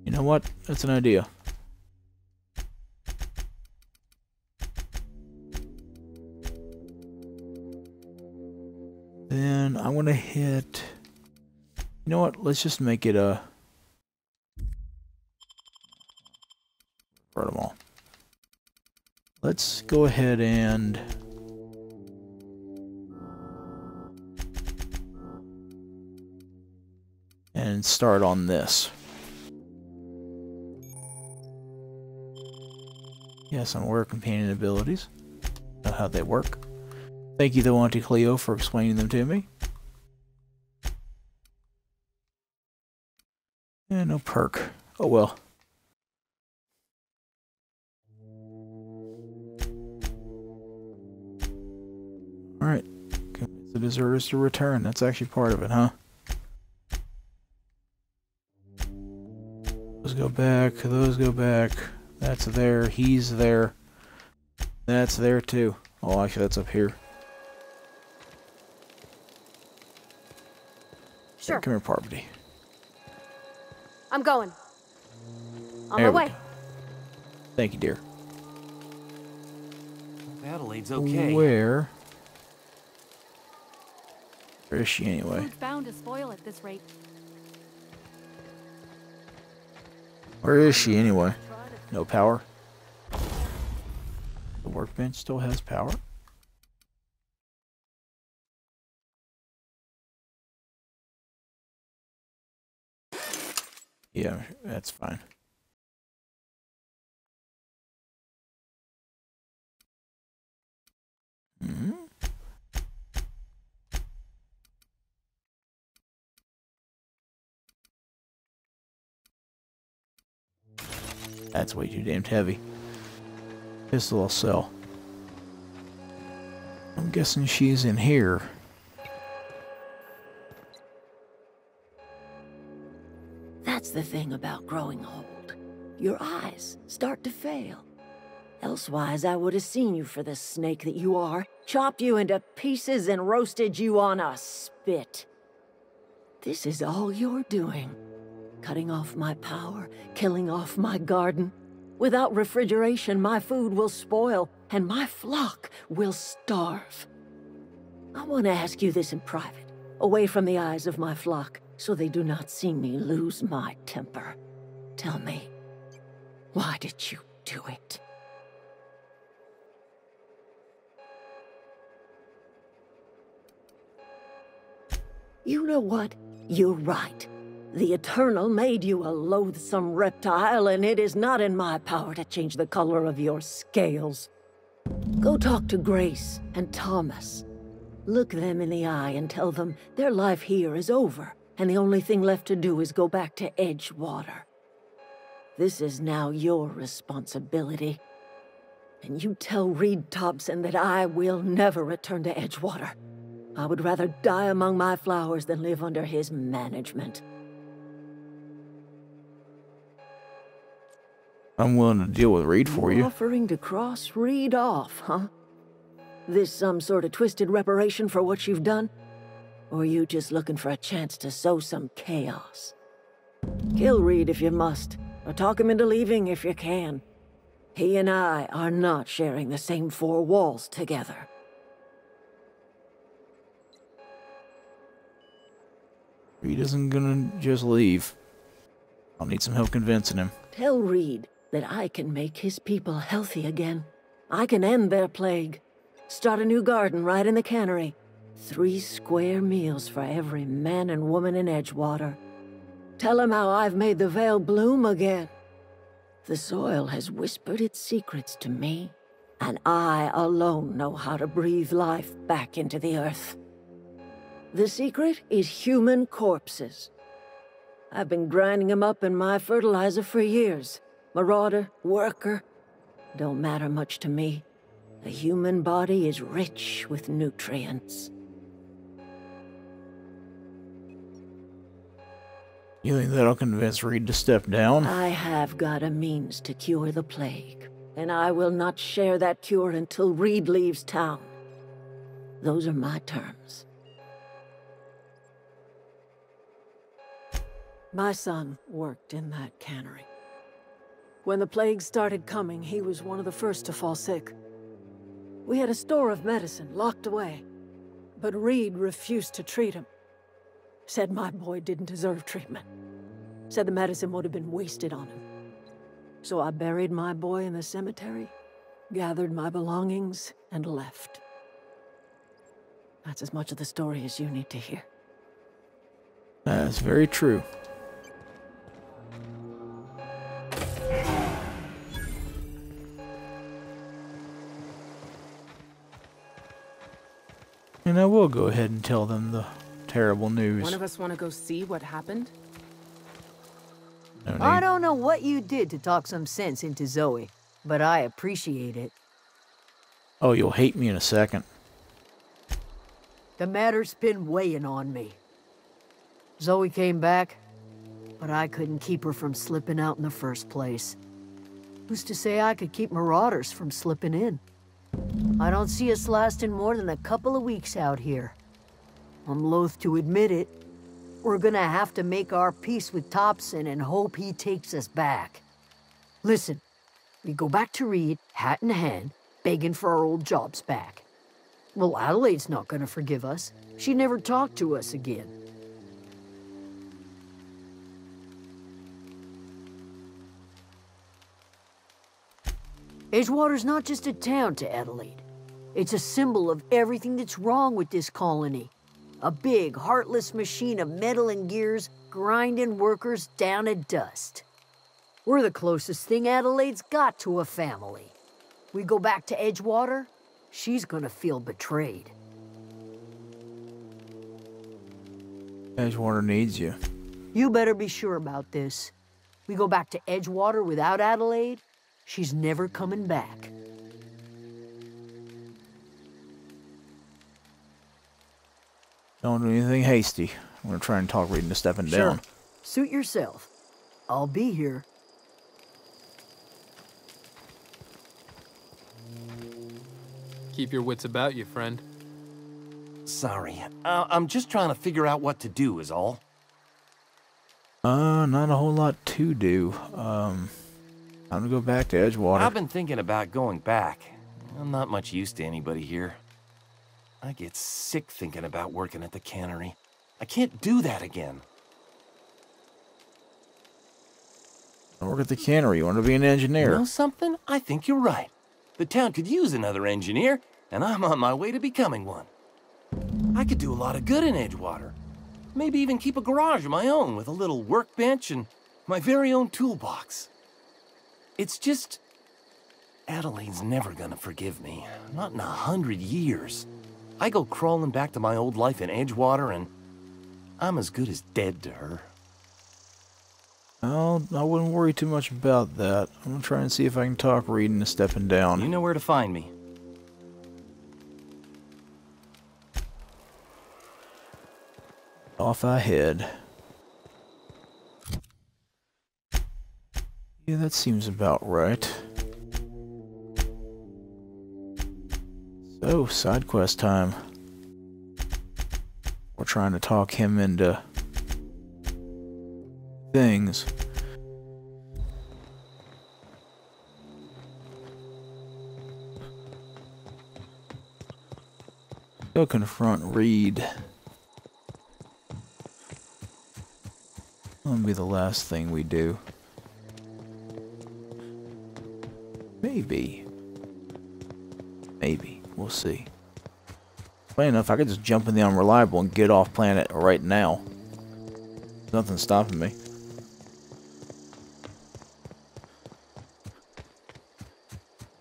you know what? That's an idea. Then I want to hit... You know what? Let's just make it a... Burn them all. Let's go ahead and... start on this. Yes, I'm aware of companion abilities. Know how they work. Thank you, though, Auntie Cleo, for explaining them to me. And no perk. Oh well. Alright. Convince the deserters to return. That's actually part of it, huh? Those go back. Those go back. That's there. He's there. That's there, too. Oh, actually, that's up here. Sure. Come here, Parvati. I'm going. On my way. Go. Thank you, dear. Adelaide's okay. Where is she anyway? Food's bound to spoil at this rate. Where is she anyway? No power. The workbench still has power. Yeah, that's fine. That's way too damned heavy. Pistol will sell. I'm guessing she's in here. That's the thing about growing old. Your eyes start to fail. Elsewise, I would have seen you for the snake that you are, chopped you into pieces and roasted you on a spit. This is all you're doing. Cutting off my power, killing off my garden. Without refrigeration, my food will spoil, and my flock will starve. I want to ask you this in private, away from the eyes of my flock, so they do not see me lose my temper. Tell me, why did you do it? You know what? You're right. The Eternal made you a loathsome reptile, and it is not in my power to change the color of your scales. Go talk to Grace and Thomas. Look them in the eye and tell them their life here is over, and the only thing left to do is go back to Edgewater. This is now your responsibility. And you tell Reed Thompson that I will never return to Edgewater. I would rather die among my flowers than live under his management. I'm willing to deal with Reed for you. Offering to cross Reed off, huh? This some sort of twisted reparation for what you've done? Or you just looking for a chance to sow some chaos? Kill Reed if you must, or talk him into leaving if you can. He and I are not sharing the same four walls together. Reed isn't gonna just leave. I'll need some help convincing him. Tell Reed that I can make his people healthy again. I can end their plague. Start a new garden right in the cannery. 3 square meals for every man and woman in Edgewater. Tell him how I've made the Vale bloom again. The soil has whispered its secrets to me, and I alone know how to breathe life back into the earth. The secret is human corpses. I've been grinding them up in my fertilizer for years. Marauder, worker, don't matter much to me. The human body is rich with nutrients. You think that'll convince Reed to step down? I have got a means to cure the plague, and I will not share that cure until Reed leaves town. Those are my terms. My son worked in that cannery. When the plague started coming, he was one of the first to fall sick. We had a store of medicine locked away, but Reed refused to treat him. Said my boy didn't deserve treatment. Said the medicine would have been wasted on him. So I buried my boy in the cemetery, gathered my belongings, and left. That's as much of the story as you need to hear. That's very true. And I will go ahead and tell them the terrible news. One of us want to go see what happened? No need. I don't know what you did to talk some sense into Zoe, but I appreciate it. Oh, you'll hate me in a second. The matter's been weighing on me. Zoe came back, but I couldn't keep her from slipping out in the first place. Who's to say I could keep marauders from slipping in? I don't see us lasting more than a couple of weeks out here. I'm loath to admit it. We're gonna have to make our peace with Thompson and hope he takes us back. Listen, we go back to Reed, hat in hand, begging for our old jobs back. Well, Adelaide's not gonna forgive us. She never talked to us again. Edgewater's not just a town to Adelaide. It's a symbol of everything that's wrong with this colony. A big, heartless machine of metal and gears grinding workers down to dust. We're the closest thing Adelaide's got to a family. We go back to Edgewater, she's gonna feel betrayed. Edgewater needs you. You better be sure about this. We go back to Edgewater without Adelaide, she's never coming back. Don't do anything hasty. I'm gonna try and talk Reed into stepping down. Suit yourself. I'll be here. Keep your wits about you, friend. Sorry, I'm just trying to figure out what to do is all. Not a whole lot to do. I'm gonna go back to Edgewater. I've been thinking about going back. I'm not much use to anybody here. I get sick thinking about working at the cannery. I can't do that again. I work at the cannery. You want to be an engineer? You know something? I think you're right. The town could use another engineer, and I'm on my way to becoming one. I could do a lot of good in Edgewater. Maybe even keep a garage of my own with a little workbench and my very own toolbox. It's just... Adelaide's never gonna forgive me. Not in 100 years. I go crawling back to my old life in Edgewater and I'm as good as dead to her. Well, I wouldn't worry too much about that. I'm gonna try and see if I can talk Reed into stepping down. You know where to find me. Off I head. Yeah, that seems about right. So, side quest time. We're trying to talk him into things. Go confront Reed. That'll be the last thing we do. Maybe. Maybe. We'll see. Funny enough, I could just jump in the Unreliable and get off planet right now. Nothing's stopping me.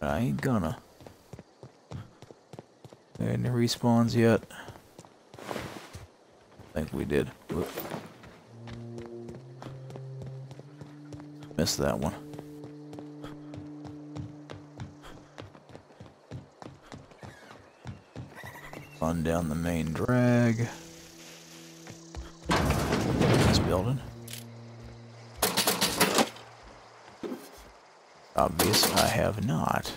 But I ain't gonna. Any respawns yet? I think we did. Whoop. Missed that one. Run down the main drag. This building. Obvious, I have not.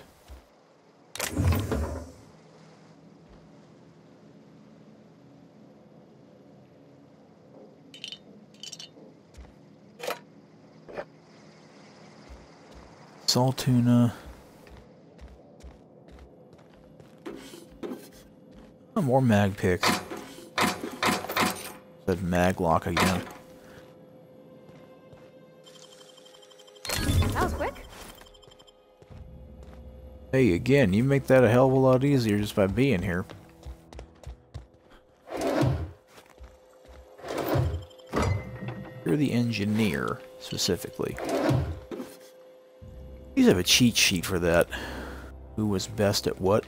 Salt tuna. Oh, more mag picks. Said mag lock again. That was quick. Hey, again, you make that a hell of a lot easier just by being here. You're the engineer, specifically. These have a cheat sheet for that. Who was best at what?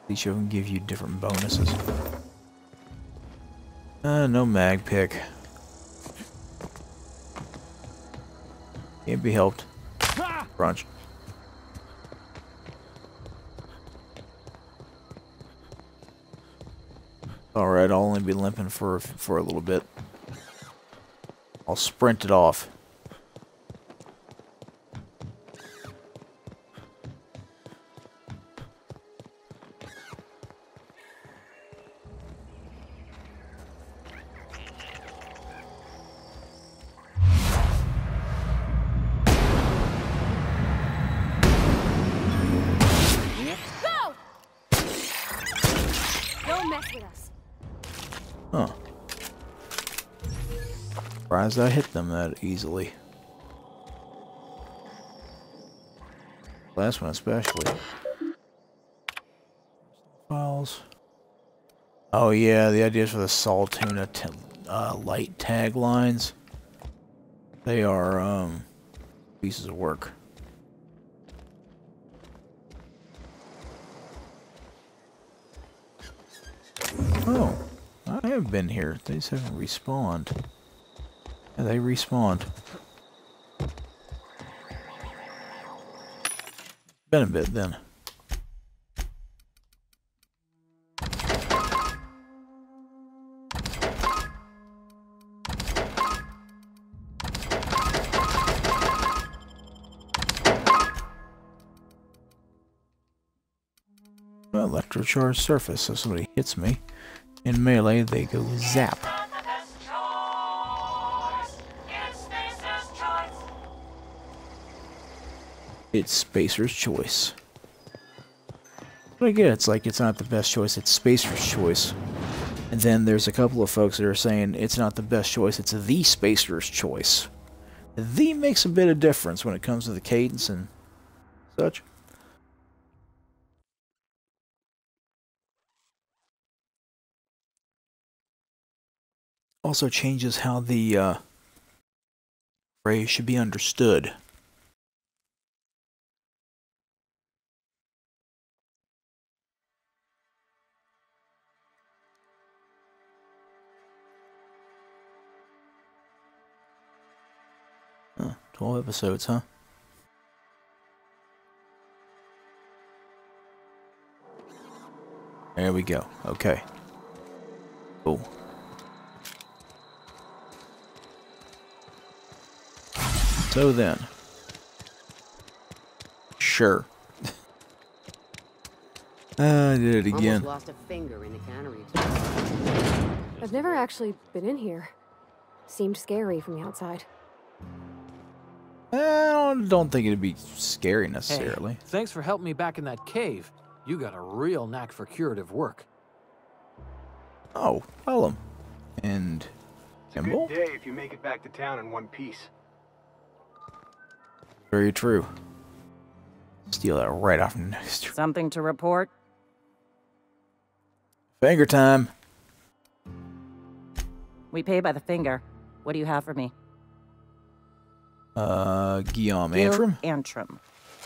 Each of them give you different bonuses. No mag pick. Can't be helped. Crunch. Alright, I'll only be limping for a little bit. I'll sprint it off. Go! Don't mess with us. Huh. Surprised I hit them that easily. Last one especially. Files. Oh yeah, the ideas for the Salt Tuna light taglines. They are pieces of work. Oh, I have been here. They just haven't respawned. Yeah, they respawned. Been a bit then. Electrocharged surface, so somebody hits me. In melee, they go zap. It's Spacer's choice. But again, it's like it's not the best choice, it's Spacer's choice. And then there's a couple of folks that are saying it's not the best choice, it's the Spacer's choice. The makes a bit of difference when it comes to the cadence and such. Also changes how the phrase should be understood. Huh, 12 episodes, huh? There we go. Okay. Cool. So then. Sure. I did it again. Almost lost a finger in the cannery. I've never actually been in here. Seemed scary from the outside. I don't think it'd be scary necessarily. Hey, thanks for helping me back in that cave. You got a real knack for curative work. Oh, tell him. And It's a good day if you make it back to town in one piece. Very true. Steal that right off next. Something to report? Finger time. We pay by the finger. What do you have for me? Guillaume Gil Antrim? Antrim.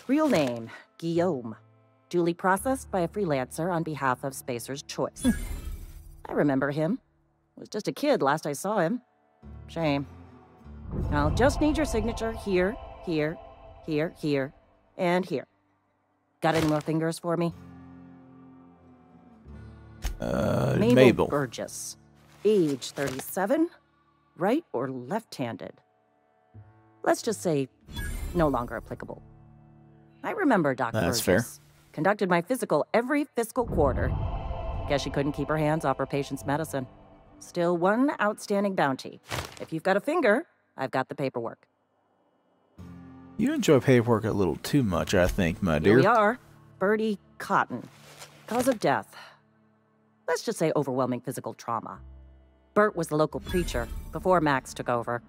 Real name, Guillaume. Duly processed by a freelancer on behalf of Spacer's Choice. I remember him. Was just a kid last I saw him. Shame. I'll just need your signature here, here, here, here, and here. Got any more fingers for me? Mabel. Burgess. Age 37. Right or left-handed? Let's just say no longer applicable. I remember Dr. That's Burgess. fair. Conducted my physical every fiscal quarter. Guess she couldn't keep her hands off her patient's medicine. Still one outstanding bounty. If you've got a finger, I've got the paperwork. You enjoy paperwork a little too much, I think, my dear. Here we are. Bertie Cotton. Cause of death. Let's just say overwhelming physical trauma. Bert was the local preacher before Max took over.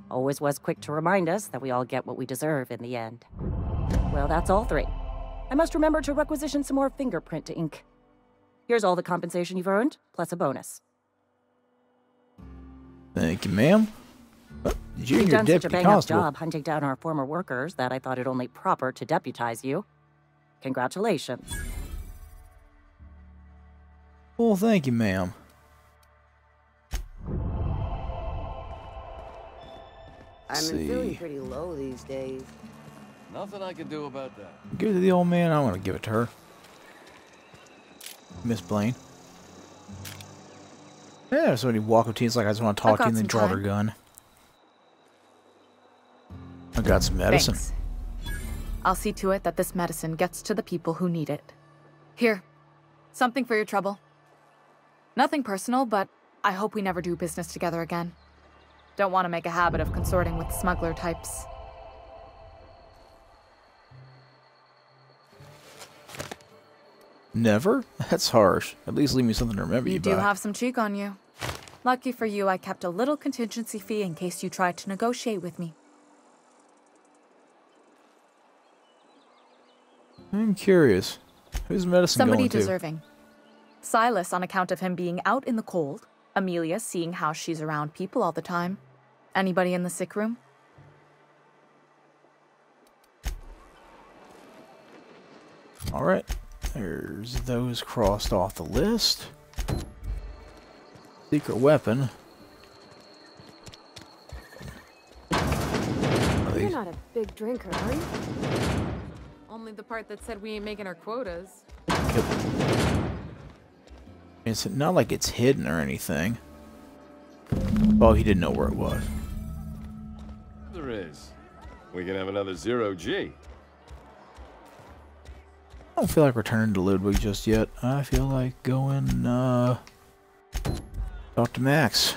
Always was quick to remind us that we all get what we deserve in the end. Well, that's all three. I must remember to requisition some more fingerprint ink. Here's all the compensation you've earned, plus a bonus. Thank you, ma'am. Did you and You've your done such a deputy bang-up constable? job hunting down our former workers that I thought it only proper to deputize you. Congratulations. Well, thank you, ma'am. I'm feeling pretty low these days. Nothing I can do about that. Give it to the old man. I want to give it to her. Miss Blaine. Yeah, so when you walk up to you, it's like I just want to talk to you and then draw their gun. I got some medicine. Thanks. I'll see to it that this medicine gets to the people who need it. Here, something for your trouble. Nothing personal, but I hope we never do business together again. Don't want to make a habit of consorting with smuggler types. Never? That's harsh. At least leave me something to remember you You do by. have some cheek on you. Lucky for you, I kept a little contingency fee in case you tried to negotiate with me. I'm curious. Whose medicine Somebody going to? deserving. Silas on account of him being out in the cold. Amelia seeing how she's around people all the time. Anybody in the sick room? All right. There's those crossed off the list. Secret weapon. You're not a big drinker, are you? Only the part that said we ain't making our quotas. Yep. It's not like it's hidden or anything. Oh, he didn't know where it was. There is. We can have another 0G. I don't feel like returning to Ludwig just yet. I feel like going, talk to Max.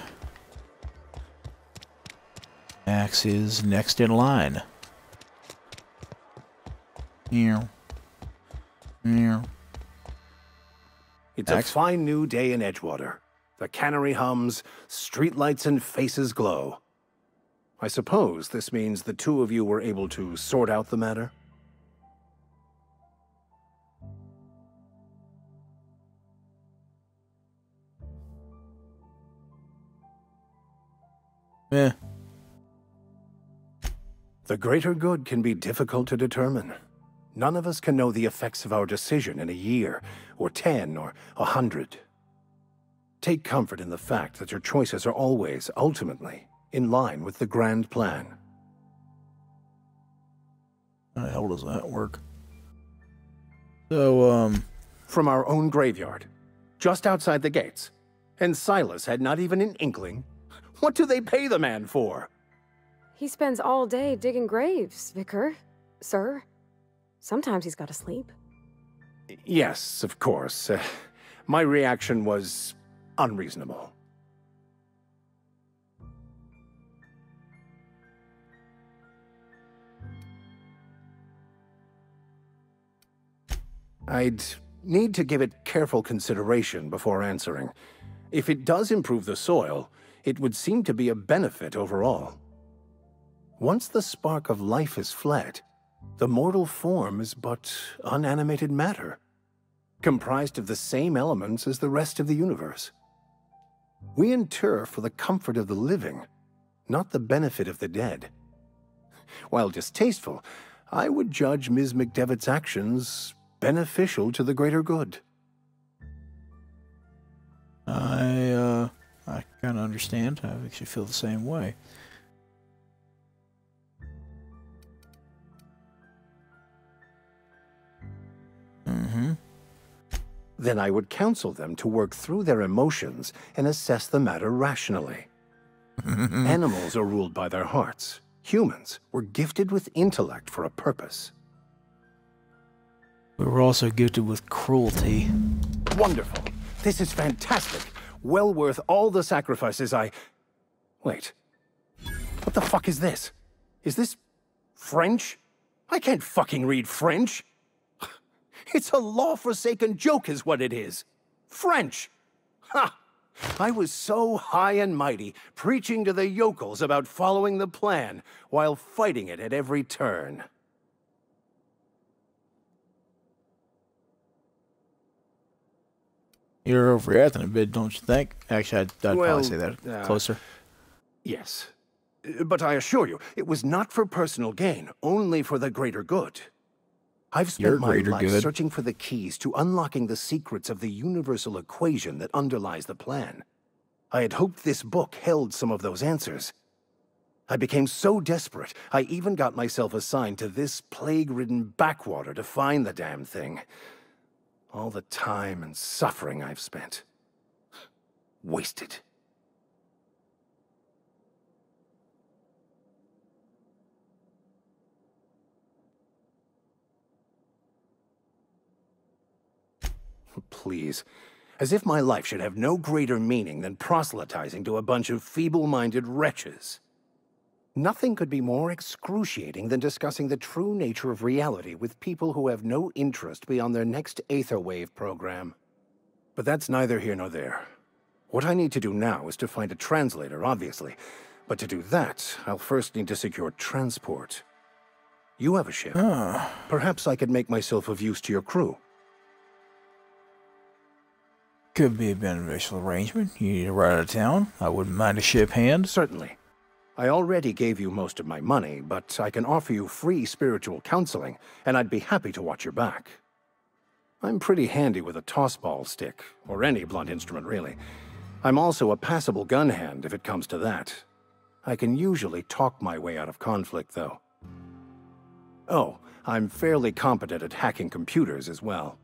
Max is next in line. Meow. Meow. It's a fine new day in Edgewater. The cannery hums, streetlights and faces glow. I suppose this means the two of you were able to sort out the matter? Eh. The greater good can be difficult to determine. None of us can know the effects of our decision in a year, or 10, or 100. Take comfort in the fact that your choices are always, ultimately, in line with the grand plan. How the hell does that work? So, From our own graveyard, just outside the gates. And Silas had not even an inkling. What do they pay the man for? He spends all day digging graves, Vicar. Sir. Sometimes he's got to sleep. Yes, of course. My reaction was unreasonable. I'd need to give it careful consideration before answering. If it does improve the soil, it would seem to be a benefit overall. Once the spark of life is fled, the mortal form is but unanimated matter, comprised of the same elements as the rest of the universe. We inter for the comfort of the living, not the benefit of the dead. While distasteful, I would judge Ms. McDevitt's actions beneficial to the greater good. I kind of understand. I actually feel the same way. Then I would counsel them to work through their emotions and assess the matter rationally. Animals are ruled by their hearts. Humans were gifted with intellect for a purpose. We were also gifted with cruelty. Wonderful. This is fantastic. Well worth all the sacrifices I... Wait. What the fuck is this? Is this French? I can't fucking read French. It's a law-forsaken joke is what it is. French. Ha! I was so high and mighty, preaching to the yokels about following the plan, while fighting it at every turn. You're overreacting a bit, don't you think? Actually, I'd probably say that closer. Yes. But I assure you, it was not for personal gain, only for the greater good. I've spent my life searching for the keys to unlocking the secrets of the universal equation that underlies the plan. I had hoped this book held some of those answers. I became so desperate, I even got myself assigned to this plague-ridden backwater to find the damn thing. All the time and suffering I've spent. Wasted. Please. As if my life should have no greater meaning than proselytizing to a bunch of feeble-minded wretches. Nothing could be more excruciating than discussing the true nature of reality with people who have no interest beyond their next Aetherwave program. But that's neither here nor there. What I need to do now is to find a translator, obviously. But to do that, I'll first need to secure transport. You have a ship. Perhaps I could make myself of use to your crew. Could be a beneficial arrangement. You need to ride out of town. I wouldn't mind a ship hand. Certainly. I already gave you most of my money, but I can offer you free spiritual counseling, and I'd be happy to watch your back. I'm pretty handy with a tossball stick, or any blunt instrument, really. I'm also a passable gun hand, if it comes to that. I can usually talk my way out of conflict, though. Oh, I'm fairly competent at hacking computers as well.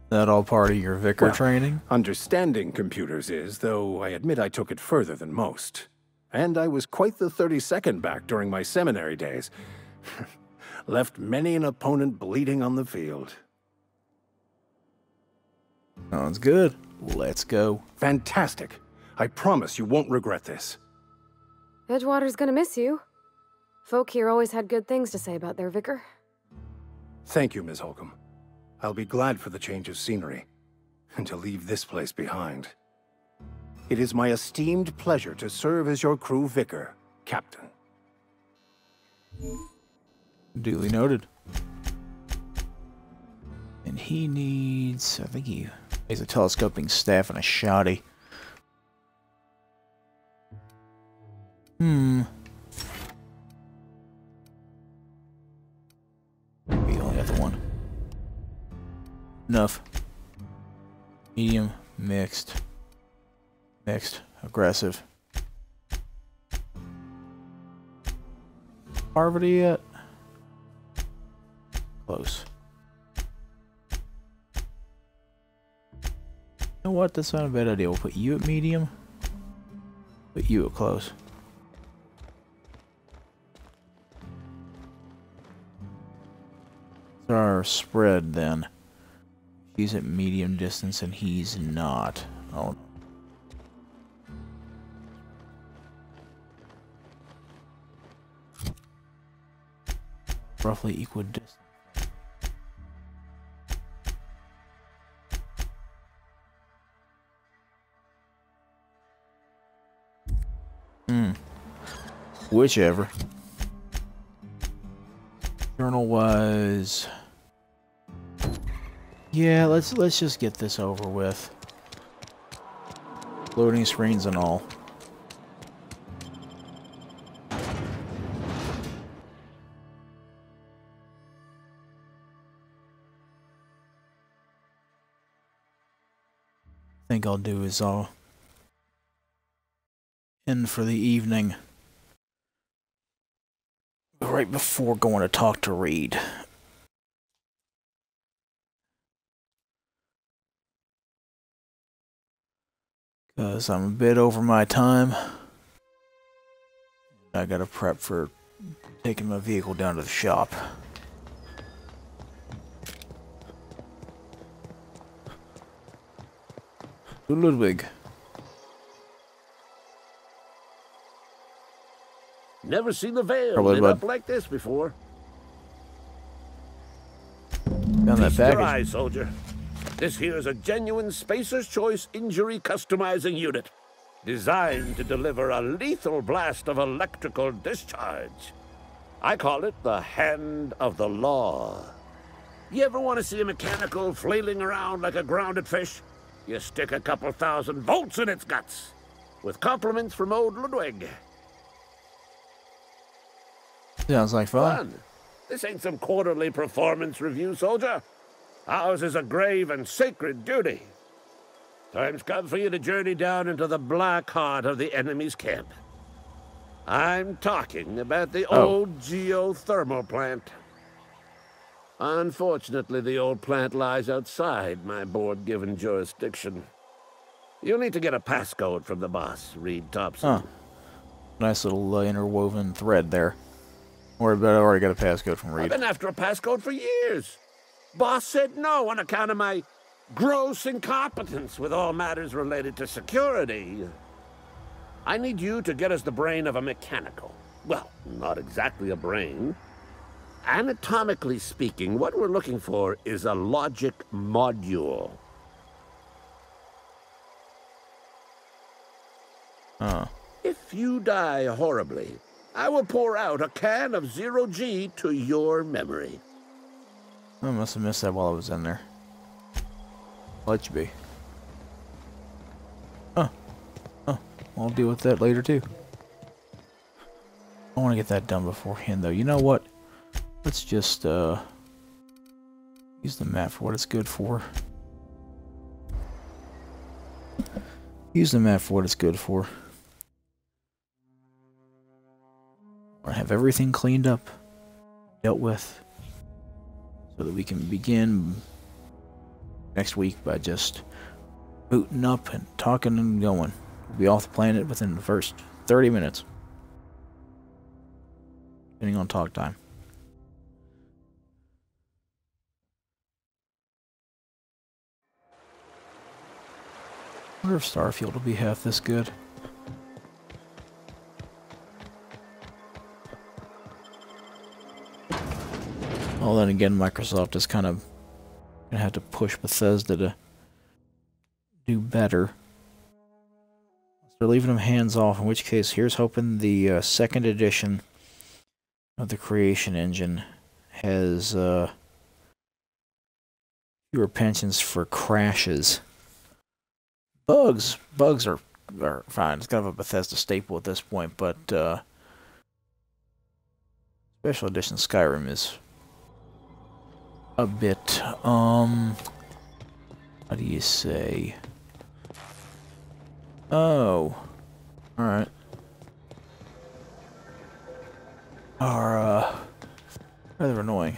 That all part of your vicar training? Understanding computers is, though I admit I took it further than most. And I was quite the 32nd back during my seminary days. Left many an opponent bleeding on the field. Sounds good. Let's go. Fantastic. I promise you won't regret this. Edgewater's gonna miss you. Folk here always had good things to say about their vicar. Thank you, Ms. Holcomb. I'll be glad for the change of scenery, and to leave this place behind. It is my esteemed pleasure to serve as your crew vicar, Captain. Duly noted. And he needs, I think he He's a telescoping staff and a shoddy. We only got the one. Enough. Medium, mixed. Mixed, aggressive. Harvard yet? Close. You know what? That's not a bad idea. We'll put you at medium. Put you at close. That's our spread then. He's at medium distance and he's not. Oh. Roughly equal distance. Whichever. Journal was. Yeah, let's just get this over with. Loading screens and all. I think I'll do is I'll end for the evening right before going to talk to Reed. Because I'm a bit over my time. I gotta prep for taking my vehicle down to the shop. Ludwig. Never seen the Veil Probably lit bud. up like this before. Down that Feast your package. eyes, soldier. This here is a genuine Spacer's Choice injury customizing unit, designed to deliver a lethal blast of electrical discharge. I call it the Hand of the Law. You ever want to see a mechanical flailing around like a grounded fish? You stick a couple thousand volts in its guts. With compliments from old Ludwig. Sounds like fun. This ain't some quarterly performance review, soldier. Ours is a grave and sacred duty. Time's come for you to journey down into the black heart of the enemy's camp. I'm talking about the old geothermal plant. Unfortunately, the old plant lies outside my board-given jurisdiction. You'll need to get a passcode from the boss, Reed Thompson. Huh. Nice little interwoven thread there. Or I already got a passcode from Reed. I've been after a passcode for years. Boss said no on account of my gross incompetence with all matters related to security. I need you to get us the brain of a mechanical. Well, not exactly a brain. Anatomically speaking, what we're looking for is a logic module. Huh. If you die horribly, I will pour out a can of 0G to your memory. I must have missed that while I was in there. Let you be. Huh. Oh, I'll deal with that later too. I want to get that done beforehand though. You know what? Let's just use the map for what it's good for. Use the map for what it's good for. I have everything cleaned up, dealt with, so that we can begin next week by just booting up and talking and going. We'll be off the planet within the first 30 minutes, depending on talk time. I wonder if Starfield will be half this good. Well, then again, Microsoft is kind of gonna have to push Bethesda to do better. So they're leaving them hands off, in which case, here's hoping the second edition of the Creation Engine has fewer pensions for crashes. Bugs are fine. It's kind of a Bethesda staple at this point, but Special Edition Skyrim is a bit, how do you say? Oh, alright. Are, rather annoying.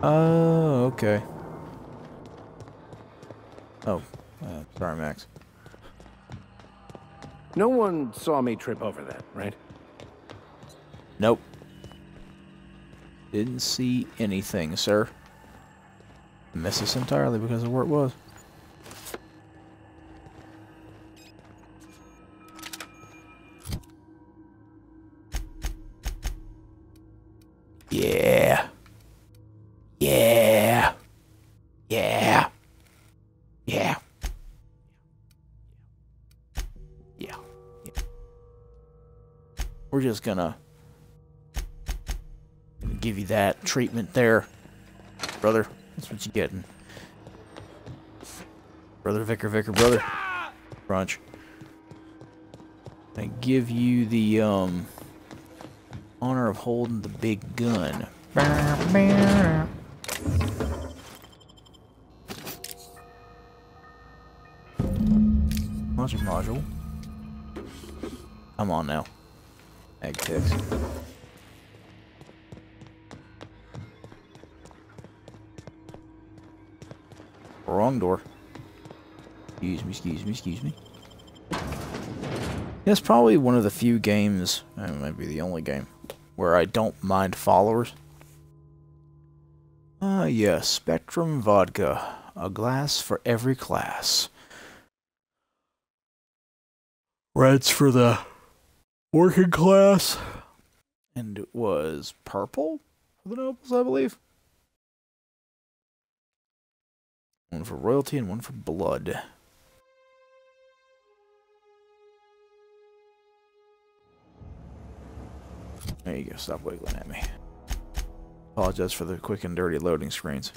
Oh, okay. Oh, sorry, Max. No one saw me trip over that, right? Nope. Didn't see anything, sir. Missed this entirely because of where it was. Yeah. Yeah. Yeah. Yeah. Yeah. We're just gonna give you that treatment there, brother. That's what you're getting. Brother Vicar, brother. Crunch. I give you the honor of holding the big gun. Module. Come on now. Egg ticks. Wrong door. Excuse me. It's probably one of the few games, it might be the only game, where I don't mind followers. Yeah, Spectrum Vodka. A glass for every class. Red's for the working class. And it was purple for the nobles, I believe. One for royalty and one for blood. There you go, stop wiggling at me. Apologize for the quick and dirty loading screens.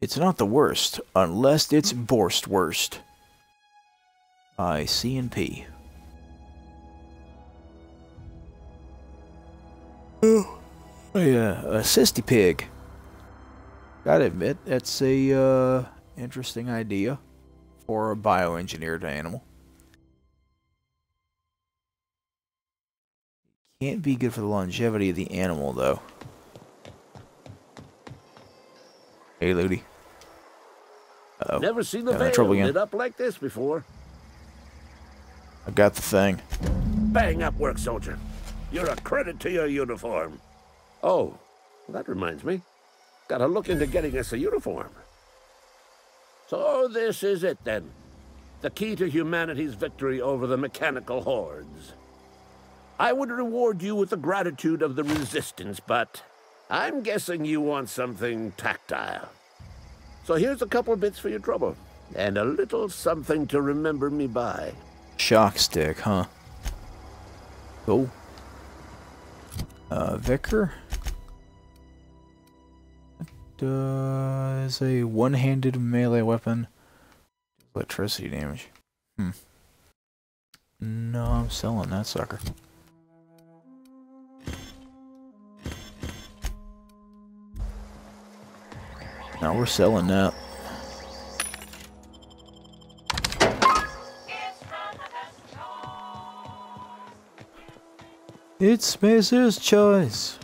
It's not the worst, unless it's Borstwurst. By C&P. Oh, yeah, a Sisty Pig. Gotta admit, that's a interesting idea for a bioengineered animal. Can't be good for the longevity of the animal, though. Hey, Ludi. Uh-oh. Never seen the Having trouble veil again. lit up like this before. I got the thing. Bang up work, soldier. You're a credit to your uniform. Oh, that reminds me. Gotta look into getting us a uniform. So this is it, then. The key to humanity's victory over the mechanical hordes. I would reward you with the gratitude of the Resistance, but I'm guessing you want something tactile. So here's a couple of bits for your trouble, and a little something to remember me by. Shock stick, huh? Cool. Vicar? Does a one-handed melee weapon electricity damage? No, I'm selling that sucker. No, we're selling that. It's Spacer's choice.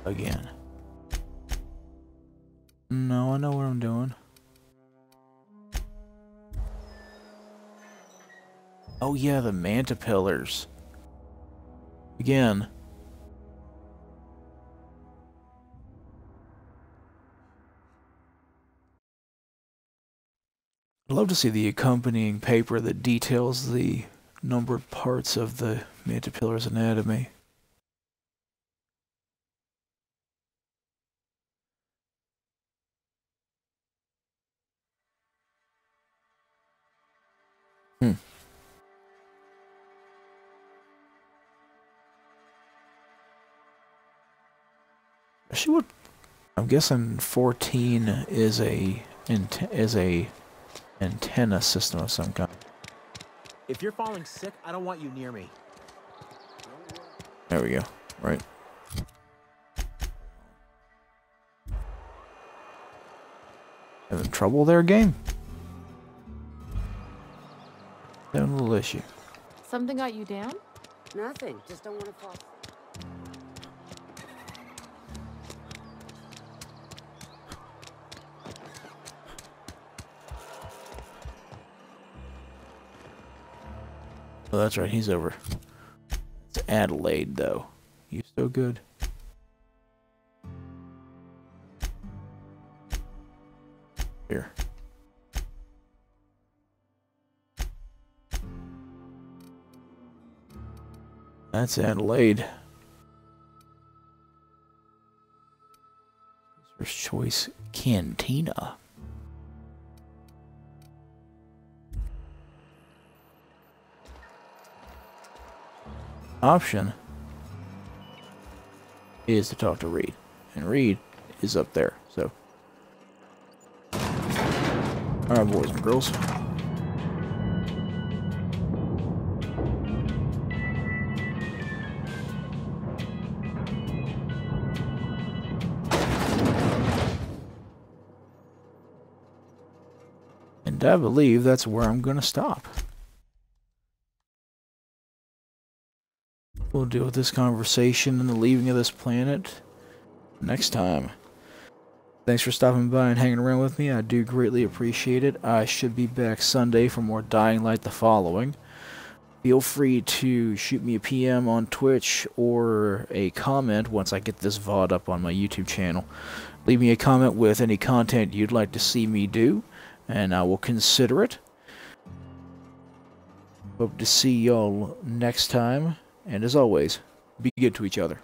Again. No, I know what I'm doing. Oh yeah, the manta pillars. Again. I'd love to see the accompanying paper that details the numbered parts of the Mantipillar's anatomy. She would. I'm guessing 14 is a antenna system of some kind. If you're falling sick, I don't want you near me. There we go. Right. Having trouble there, game? Having a little issue. Something got you down? Nothing. Just don't want to fall. Oh, that's right. He's over. It's Adelaide, though. You so good. Here. That's Adelaide. First choice cantina. Option is to talk to Reed, and Reed is up there. So, all right, boys and girls. And I believe that's where I'm going to stop. We'll deal with this conversation and the leaving of this planet next time. Thanks for stopping by and hanging around with me. I do greatly appreciate it. I should be back Sunday for more Dying Light the following. Feel free to shoot me a PM on Twitch or a comment once I get this VOD up on my YouTube channel. Leave me a comment with any content you'd like to see me do, and I will consider it. Hope to see y'all next time. And as always, be good to each other.